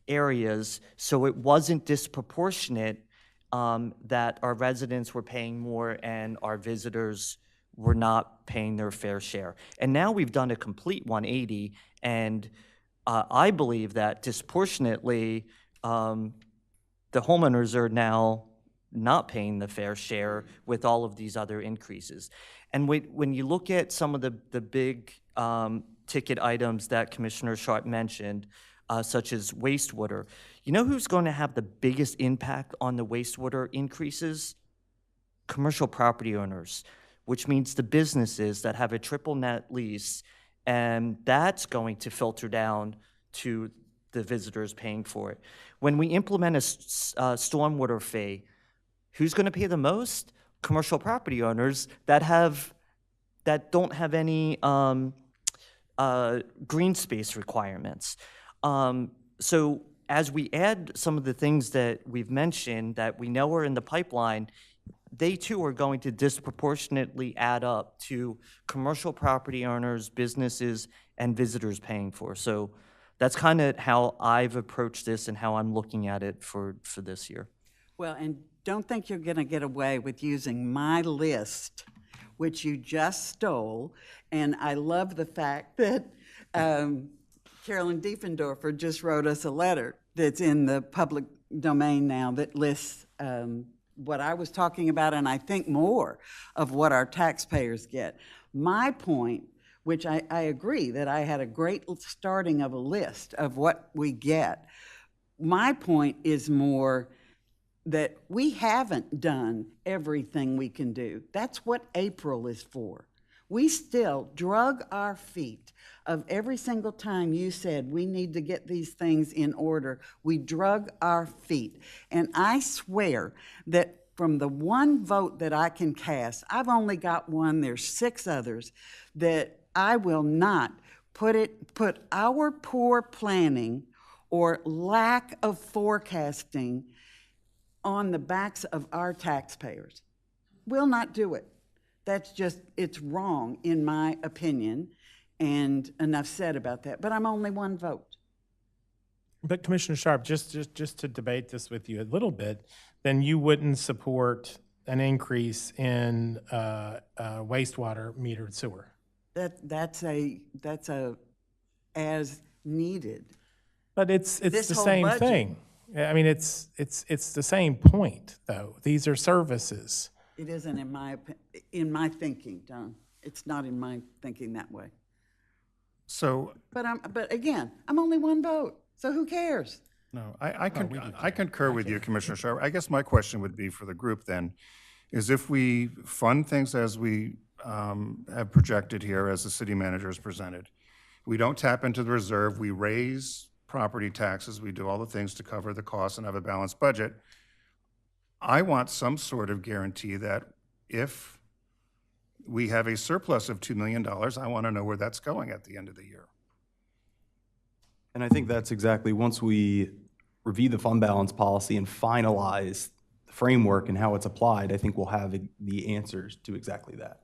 areas, so it wasn't disproportionate that our residents were paying more and our visitors were not paying their fair share. And now we've done a complete 180, and I believe that disproportionately, the homeowners are now not paying the fair share with all of these other increases. And when you look at some of the big ticket items that Commissioner Sharp mentioned, such as wastewater, you know who's going to have the biggest impact on the wastewater increases? Commercial property owners, which means the businesses that have a triple net lease, and that's going to filter down to the visitors paying for it. When we implement a stormwater fee, who's going to pay the most? Commercial property owners that have that don't have any green space requirements. So as we add some of the things that we've mentioned that we know are in the pipeline, they too are going to disproportionately add up to commercial property owners, businesses, and visitors paying for. So that's kind of how I've approached this and how I'm looking at it for this year. Well, and don't think you're going to get away with using my list, which you just stole. And I love the fact that Carolyn Diefendorfer just wrote us a letter that's in the public domain now that lists what I was talking about, and I think more of what our taxpayers get. My point, which I agree that I had a great starting of a list of what we get. My point is more that we haven't done everything we can do. That's what April is for. We still drug our feet of every single time you said we need to get these things in order. We drug our feet. And I swear that from the one vote that I can cast, I've only got one, there's 6 others, that I will not put our poor planning or lack of forecasting on the backs of our taxpayers. Will not do it. That's just, it's wrong in my opinion, and enough said about that, but I'm only one vote. But Commissioner Sharp, just to debate this with you a little bit, then you wouldn't support an increase in wastewater metered sewer? That's a as needed. But it's the This whole same budget. thing. I mean, it's the same point, though. These are services. It isn't in my thinking, Don. It's not in my thinking that way. So, But again, I'm only one vote, so who cares? no, I concur with you, Commissioner Sharp. I guess my question would be for the group then, is if we fund things as we have projected here, as the city manager has presented, we don't tap into the reserve, we raise property taxes, we do all the things to cover the costs and have a balanced budget, I want some sort of guarantee that if we have a surplus of $2 million, I want to know where that's going at the end of the year. And I think that's exactly, once we review the fund balance policy and finalize the framework and how it's applied, I think we'll have the answers to exactly that.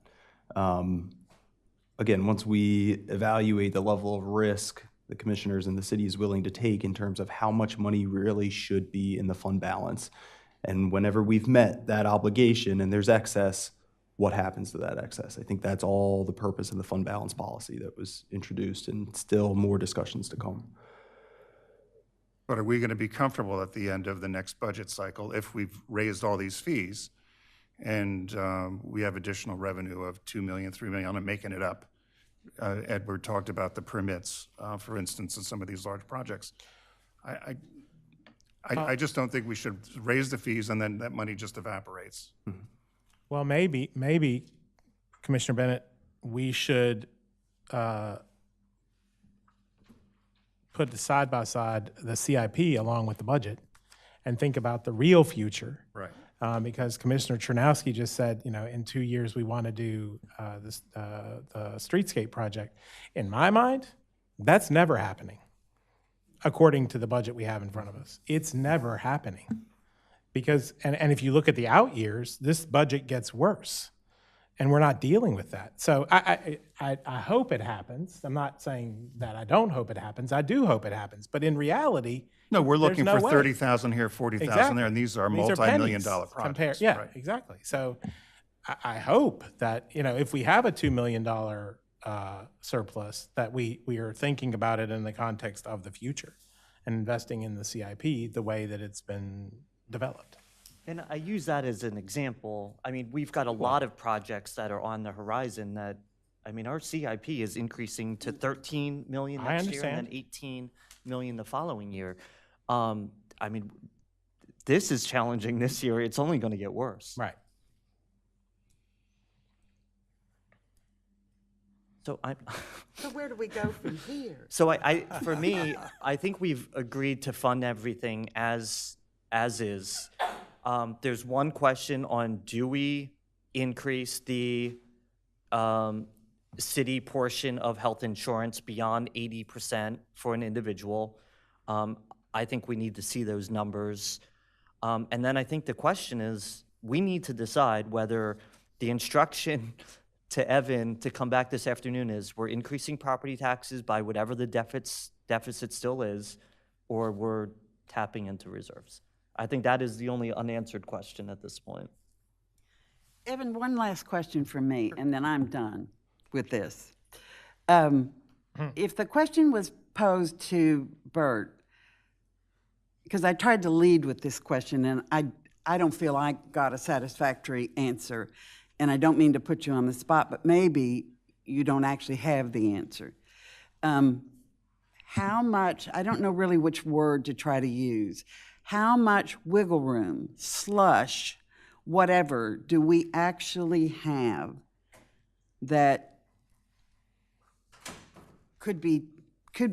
Again, once we evaluate the level of risk the commissioners and the city is willing to take in terms of how much money really should be in the fund balance, and whenever we've met that obligation and there's excess, what happens to that excess? I think that's all the purpose of the fund balance policy that was introduced, and still more discussions to come. But are we going to be comfortable at the end of the next budget cycle if we've raised all these fees and we have additional revenue of $2 million, $3 million? I'm making it up. Edward talked about the permits, for instance, in some of these large projects. I just don't think we should raise the fees and then that money just evaporates. Well, maybe, Commissioner Bennett, we should put side by side the CIP along with the budget and think about the real future. Right. Because Commissioner Chernowski just said, in 2 years we want to do the streetscape project. In my mind, that's never happening, according to the budget we have in front of us. It's never happening. Because, and if you look at the out years, this budget gets worse, and we're not dealing with that. So I hope it happens. I'm not saying that I don't hope it happens. I do hope it happens. But in reality, no, we're looking there's for no way. 30,000 here, 40,000 there, and these are multi-million dollar projects. Yeah, right. exactly. So I hope that, if we have a $2 million surplus, that we are thinking about it in the context of the future and investing in the CIP the way that it's been developed. And I use that as an example. I mean, we've got a lot of projects that are on the horizon that, our CIP is increasing to 13 million I next year and then understand. 18 million the following year. This is challenging this year. It's only going to get worse. Right. So So where do we go from here? So for me, I think we've agreed to fund everything as is. There's one question on, do we increase the city portion of health insurance beyond 80% for an individual. I think we need to see those numbers. And then I think the question is, we need to decide whether the instruction to Evan to come back this afternoon is we're increasing property taxes by whatever the deficit still is, or we're tapping into reserves. I think that is the only unanswered question at this point. Evan, one last question from me, and then I'm done with this. If the question was posed to Bert, because I tried to lead with this question, and I don't feel I got a satisfactory answer, and I don't mean to put you on the spot, but maybe you don't actually have the answer. How much, I don't know really which word to try to use, how much wiggle room, slush, whatever, do we actually have that could be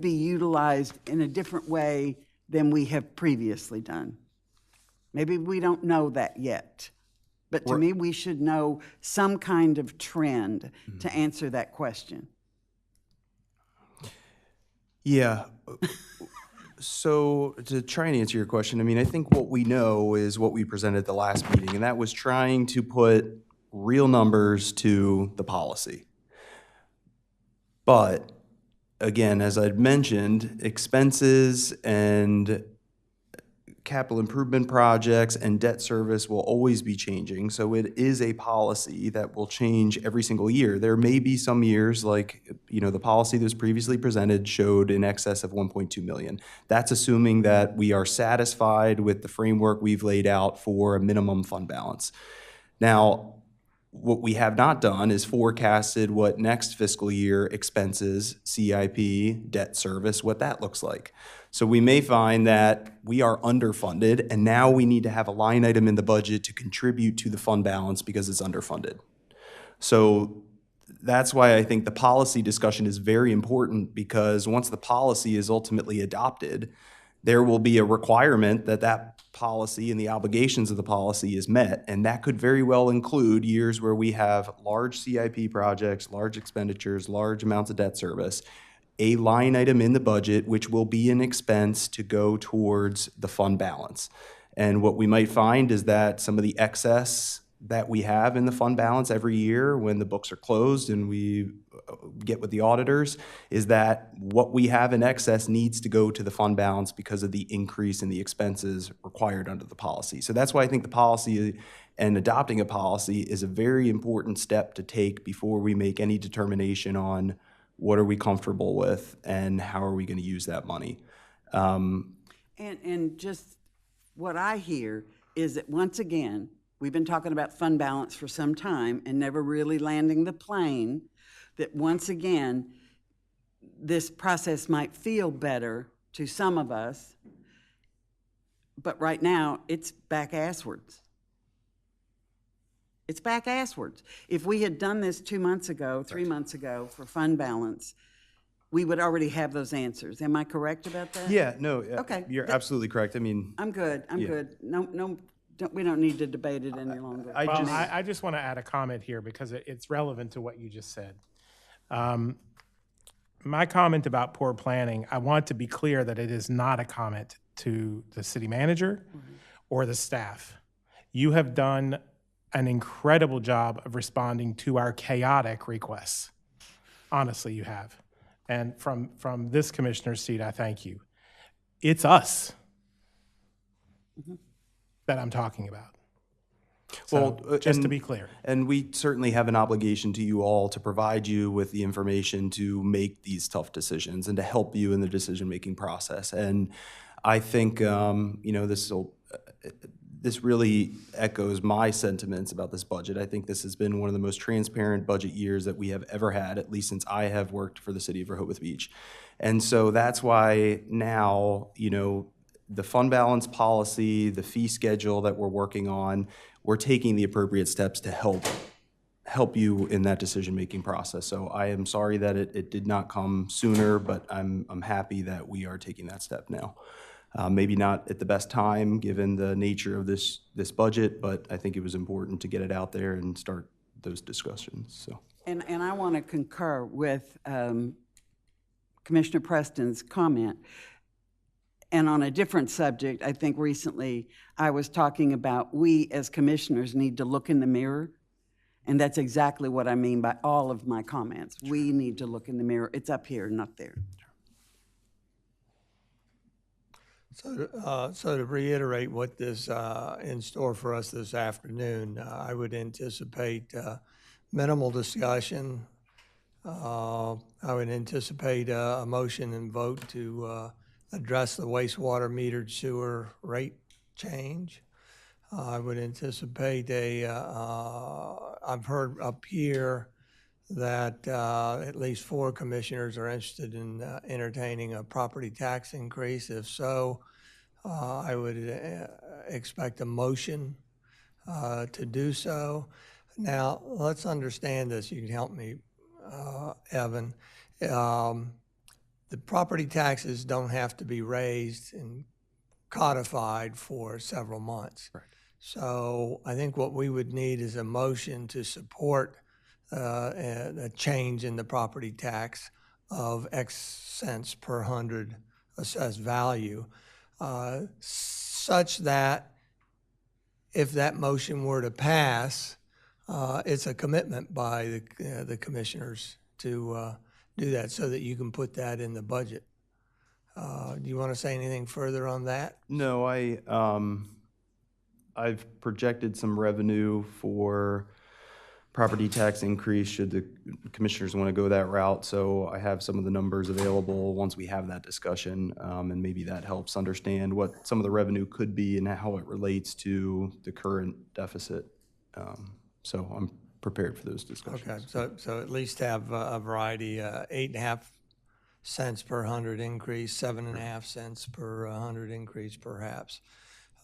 utilized in a different way than we have previously done? Maybe we don't know that yet, but to me, we should know some kind of trend to answer that question. Yeah. So to try and answer your question, I mean, I think what we know is what we presented at the last meeting, and that was trying to put real numbers to the policy. But again, as I'd mentioned, expenses and capital improvement projects and debt service will always be changing. So it is a policy that will change every single year. There may be some years like, the policy that was previously presented showed in excess of 1.2 million. That's assuming that we are satisfied with the framework we've laid out for a minimum fund balance. Now, what we have not done is forecasted what next fiscal year expenses, CIP, debt service, what that looks like. So we may find that we are underfunded, and now we need to have a line item in the budget to contribute to the fund balance because it's underfunded. So that's why I think the policy discussion is very important, because once the policy is ultimately adopted, there will be a requirement that that policy and the obligations of the policy is met, and that could very well include years where we have large CIP projects, large expenditures, large amounts of debt service, a line item in the budget which will be an expense to go towards the fund balance. And what we might find is that some of the excess that we have in the fund balance every year when the books are closed and we get with the auditors is that what we have in excess needs to go to the fund balance because of the increase in the expenses required under the policy. So that's why I think the policy and adopting a policy is a very important step to take before we make any determination on what are we comfortable with and how are we going to use that money. And just what I hear is that once again, we've been talking about fund balance for some time and never really landing the plane, that once again, this process might feel better to some of us, but right now, it's back-asswards. It's back-asswards. If we had done this 2 months ago, 3 months ago for fund balance, we would already have those answers. Am I correct about that? Yeah, no, Okay. You're absolutely correct. I mean, I'm good. I'm good. We don't need to debate it any longer. I just want to add a comment here because it's relevant to what you just said. My comment about poor planning, I want to be clear that it is not a comment to the city manager or the staff. You have done an incredible job of responding to our chaotic requests. Honestly, you have. And from this commissioner's seat, I thank you. It's us that I'm talking about. So, well, just to be clear. And we certainly have an obligation to you all to provide you with the information to make these tough decisions and to help you in the decision-making process. And I think, this really echoes my sentiments about this budget. I think this has been one of the most transparent budget years that we have ever had, at least since I have worked for the city of Rehoboth Beach. And so that's why now, the fund balance policy, the fee schedule that we're working on, we're taking the appropriate steps to help you in that decision-making process. So I am sorry that it did not come sooner, but I'm happy that we are taking that step now. Maybe not at the best time, given the nature of this budget, but I think it was important to get it out there and start those discussions. So. And I want to concur with Commissioner Preston's comment. And on a different subject, I think recently I was talking about we as commissioners need to look in the mirror. And that's exactly what I mean by all of my comments. We need to look in the mirror. It's up here, not there. So to reiterate what is in store for us this afternoon, I would anticipate minimal discussion. I would anticipate a motion and vote to address the wastewater metered sewer rate change. I would anticipate I've heard up here that at least 4 commissioners are interested in entertaining a property tax increase. If so, I would expect a motion to do so. Now, let's understand this. You can help me, Evan. The property taxes don't have to be raised and codified for several months. Right. So I think what we would need is a motion to support a change in the property tax of X cents per 100 assessed value, such that if that motion were to pass, it's a commitment by the commissioners to do that so that you can put that in the budget. Do you want to say anything further on that? No, I've projected some revenue for property tax increase should the commissioners want to go that route. So I have some of the numbers available once we have that discussion, and maybe that helps understand what some of the revenue could be and how it relates to the current deficit. So I'm prepared for those discussions. Okay, so at least have a variety, 8.5 cents per 100 increase, 7.5 cents per 100 increase perhaps.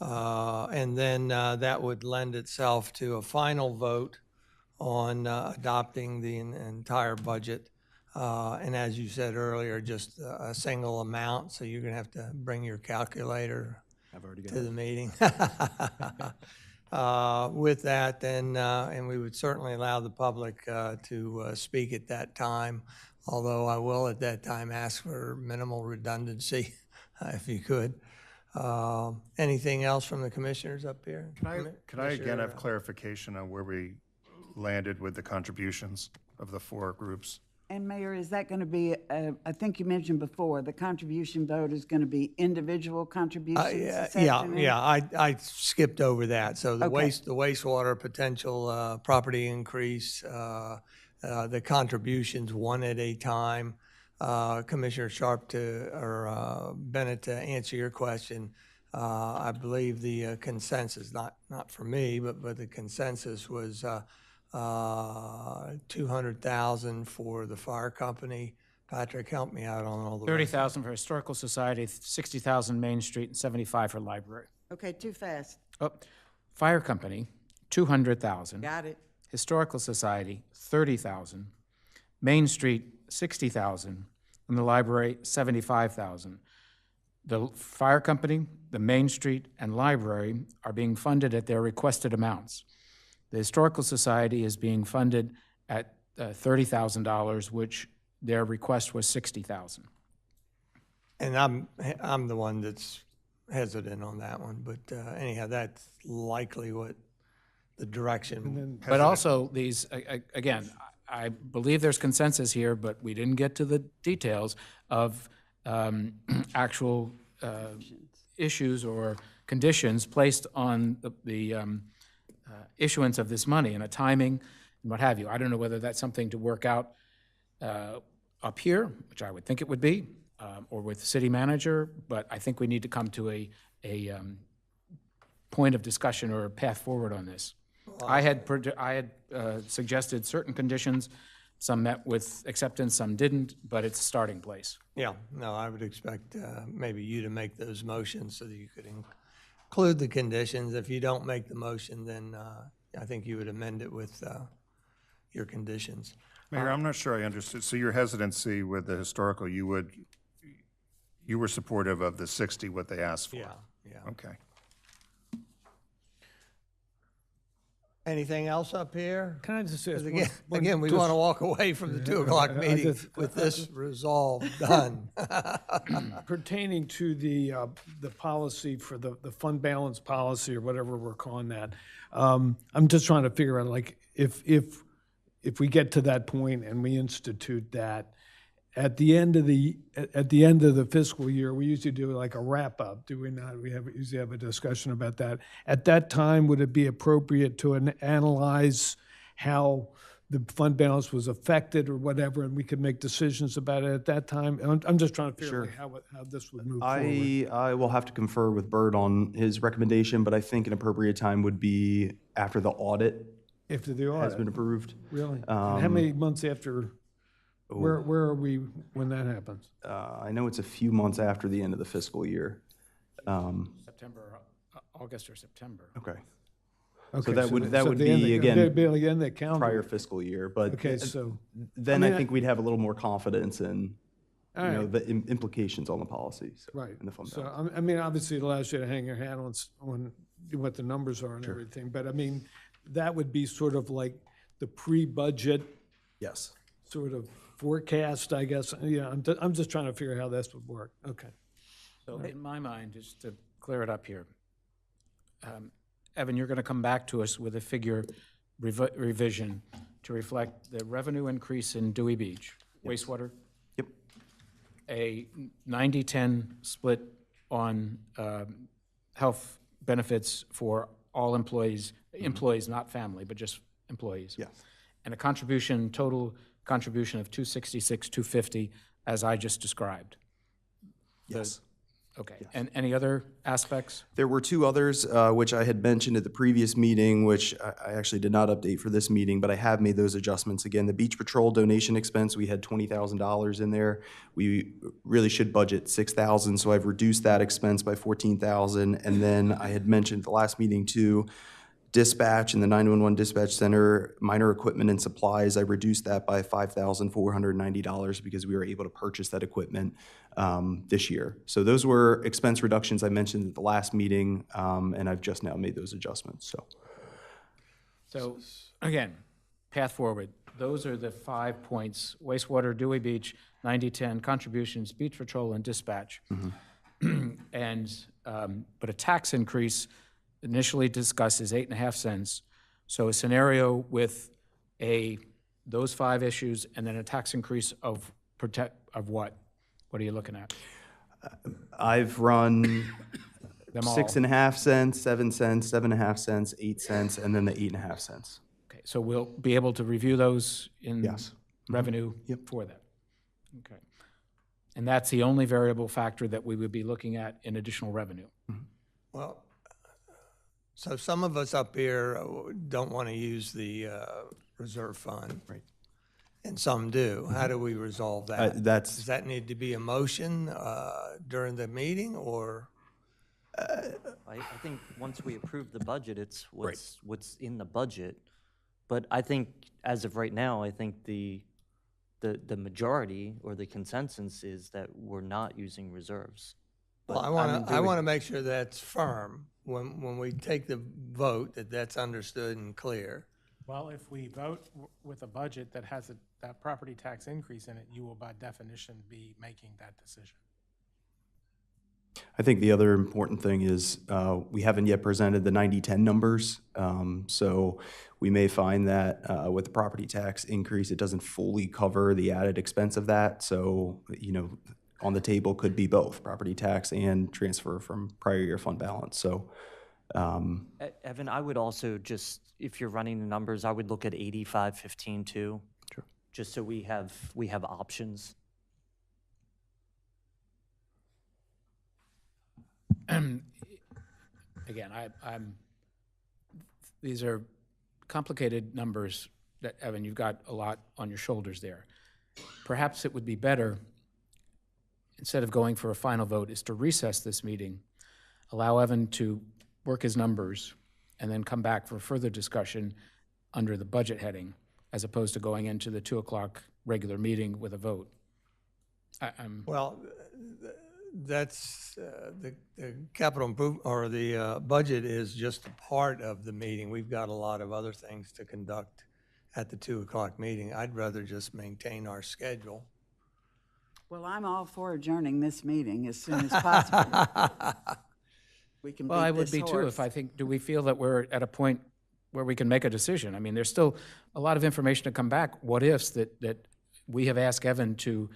And then that would lend itself to a final vote on adopting the entire budget. And as you said earlier, just a single amount, so you're gonna have to bring your calculator to the meeting. With that, then, and we would certainly allow the public to speak at that time, although I will at that time ask for minimal redundancy, if you could. Anything else from the commissioners up here? Can I again have clarification on where we landed with the contributions of the 4 groups? And Mayor, is that going to be, I think you mentioned before, the contribution vote is going to be individual contributions this afternoon? Yeah, I skipped over that. So the Okay. the wastewater potential property increase, the contributions one at a time. Commissioner Sharp or Bennett, to answer your question, I believe the consensus, not for me, but the consensus was 200,000 for the fire company. Patrick, help me out on all the 30,000 for Historical Society, 60,000 Main Street, and 75 for Library. Okay, too fast. Oh, Fire Company, 200,000. Got it. Historical Society, 30,000. Main Street, 60,000. And the library, 75,000. The fire company, the Main Street, and library are being funded at their requested amounts. The Historical Society is being funded at $30,000, which their request was $60,000. And I'm the one that's hesitant on that one, but anyhow, that's likely what the direction. But also these, again, I believe there's consensus here, but we didn't get to the details of actual issues or conditions placed on the issuance of this money and a timing and what have you. I don't know whether that's something to work out up here, which I would think it would be, or with the city manager, but I think we need to come to a point of discussion or a path forward on this. I had suggested certain conditions. Some met with acceptance, some didn't, but it's a starting place. Yeah, no, I would expect maybe you to make those motions so that you could include the conditions. If you don't make the motion, then I think you would amend it with your conditions. Mayor, I'm not sure I understood. So your hesitancy with the historical, you were supportive of the 60, what they asked for? Yeah. Okay. Anything else up here? Can I just ask? Again, we want to walk away from the 2 o'clock meeting with this resolve done. Pertaining to the policy for the fund balance policy or whatever we're calling that, I'm just trying to figure out, like, if we get to that point and we institute that, at the end of the fiscal year, we usually do like a wrap up, do we not? We usually have a discussion about that. At that time, would it be appropriate to analyze how the fund balance was affected or whatever, and we could make decisions about it at that time? I'm just trying to figure out how this would move forward. I will have to confer with Bert on his recommendation, but I think an appropriate time would be after the audit After the audit has been approved. Really? And how many months after? Where are we when that happens? I know it's a few months after the end of the fiscal year. September, August or September. Okay. Okay, So that would the be, again, end of the calendar. prior fiscal year, but Okay, so then I I mean, think we'd have a little more confidence in, All you know, right. the implications on the policy. So, Right. in the fund So, balance. I mean, obviously, it allows you to hang your hat on what the numbers are and everything, but I mean, that would be sort of like the pre-budget Yes. sort of forecast, I guess. Yeah, I'm just trying to figure out how this would work. Okay. So in my mind, just to clear it up here, Evan, you're going to come back to us with a figure revision to reflect the revenue increase in Dewey Beach, wastewater? Yep. A 90-10 split on health benefits for all employees, not family, but just employees. Yes. And a total contribution of 266, 250, as I just described. Yes. Okay. And any other aspects? There were two others, which I had mentioned at the previous meeting, which I actually did not update for this meeting, but I have made those adjustments. Again, the beach patrol donation expense, we had $20,000 in there. We really should budget $6,000, so I've reduced that expense by $14,000. And then I had mentioned at the last meeting too, dispatch in the 911 dispatch center, minor equipment and supplies, I reduced that by $5,490 because we were able to purchase that equipment this year. So those were expense reductions I mentioned at the last meeting, and I've just now made those adjustments, So again, path forward. Those are the 5 points: wastewater, Dewey Beach, 90-10, contributions, beach patrol, and dispatch. And, but a tax increase initially discussed is 8.5 cents. So a scenario with those 5 issues and then a tax increase of what? What are you looking at? I've run Them all. 6.5 cents, 7 cents, 7.5 cents, 8 cents, and then the 8.5 cents. Okay, so we'll be able to review those in Yes. revenue for that. Okay. And that's the only variable factor that we would be looking at in additional revenue. Well, so some of us up here don't want to use the reserve fund. Right. And some do. How do we resolve that? Does that need to be a motion during the meeting, or? I think once we approve the budget, it's what's in the budget. But I think, as of right now, I think the majority or the consensus is that we're not using reserves. Well, I want to make sure that's firm when we take the vote, that's understood and clear. Well, if we vote with a budget that has that property tax increase in it, you will by definition be making that decision. I think the other important thing is we haven't yet presented the 90-10 numbers. So we may find that with the property tax increase, it doesn't fully cover the added expense of that. So, you know, on the table could be both property tax and transfer from prior year fund balance. So, Evan, I would also just, if you're running the numbers, I would look at 85-15 too. Sure. Just so we have options. Again, these are complicated numbers that, Evan, you've got a lot on your shoulders there. Perhaps it would be better, instead of going for a final vote, is to recess this meeting, allow Evan to work his numbers, and then come back for further discussion under the budget heading, as opposed to going into the 2 o'clock regular meeting with a vote. Well, that's, the capital improve, or the budget is just a part of the meeting. We've got a lot of other things to conduct at the 2 o'clock meeting. I'd rather just maintain our schedule. Well, I'm all for adjourning this meeting as soon as possible. We can Well, I beat would this be too, horse. if I think, do we feel that we're at a point where we can make a decision? I mean, there's still a lot of information to come back, what-ifs that we have asked Evan to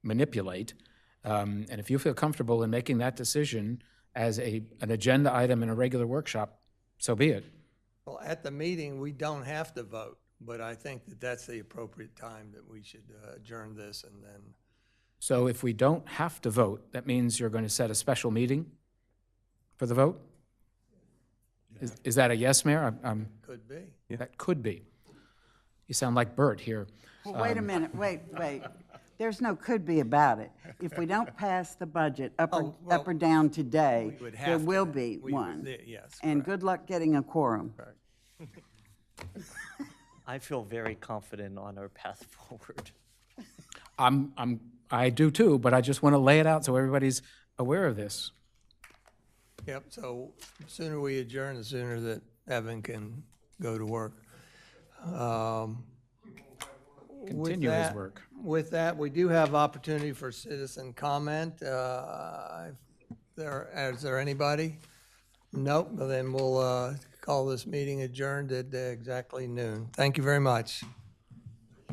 manipulate. And if you feel comfortable in making that decision as an agenda item in a regular workshop, so be it. Well, at the meeting, we don't have to vote, but I think that that's the appropriate time that we should adjourn this and then. So if we don't have to vote, that means you're going to set a special meeting for the vote? Is that a yes, Mayor? Could be. That could be. You sound like Bert here. Well, wait a minute, wait. There's no could be about it. If we don't pass the budget up or down today, we would have there to. will be We would- one. yes, And good luck getting a quorum. I feel very confident on our path forward. I do too, but I just want to lay it out so everybody's aware of this. Yep, so the sooner we adjourn, the sooner that Evan can go to work. Continue his work. With that, we do have opportunity for citizen comment. Is there anybody? Nope, well, then we'll call this meeting adjourned at exactly noon. Thank you very much.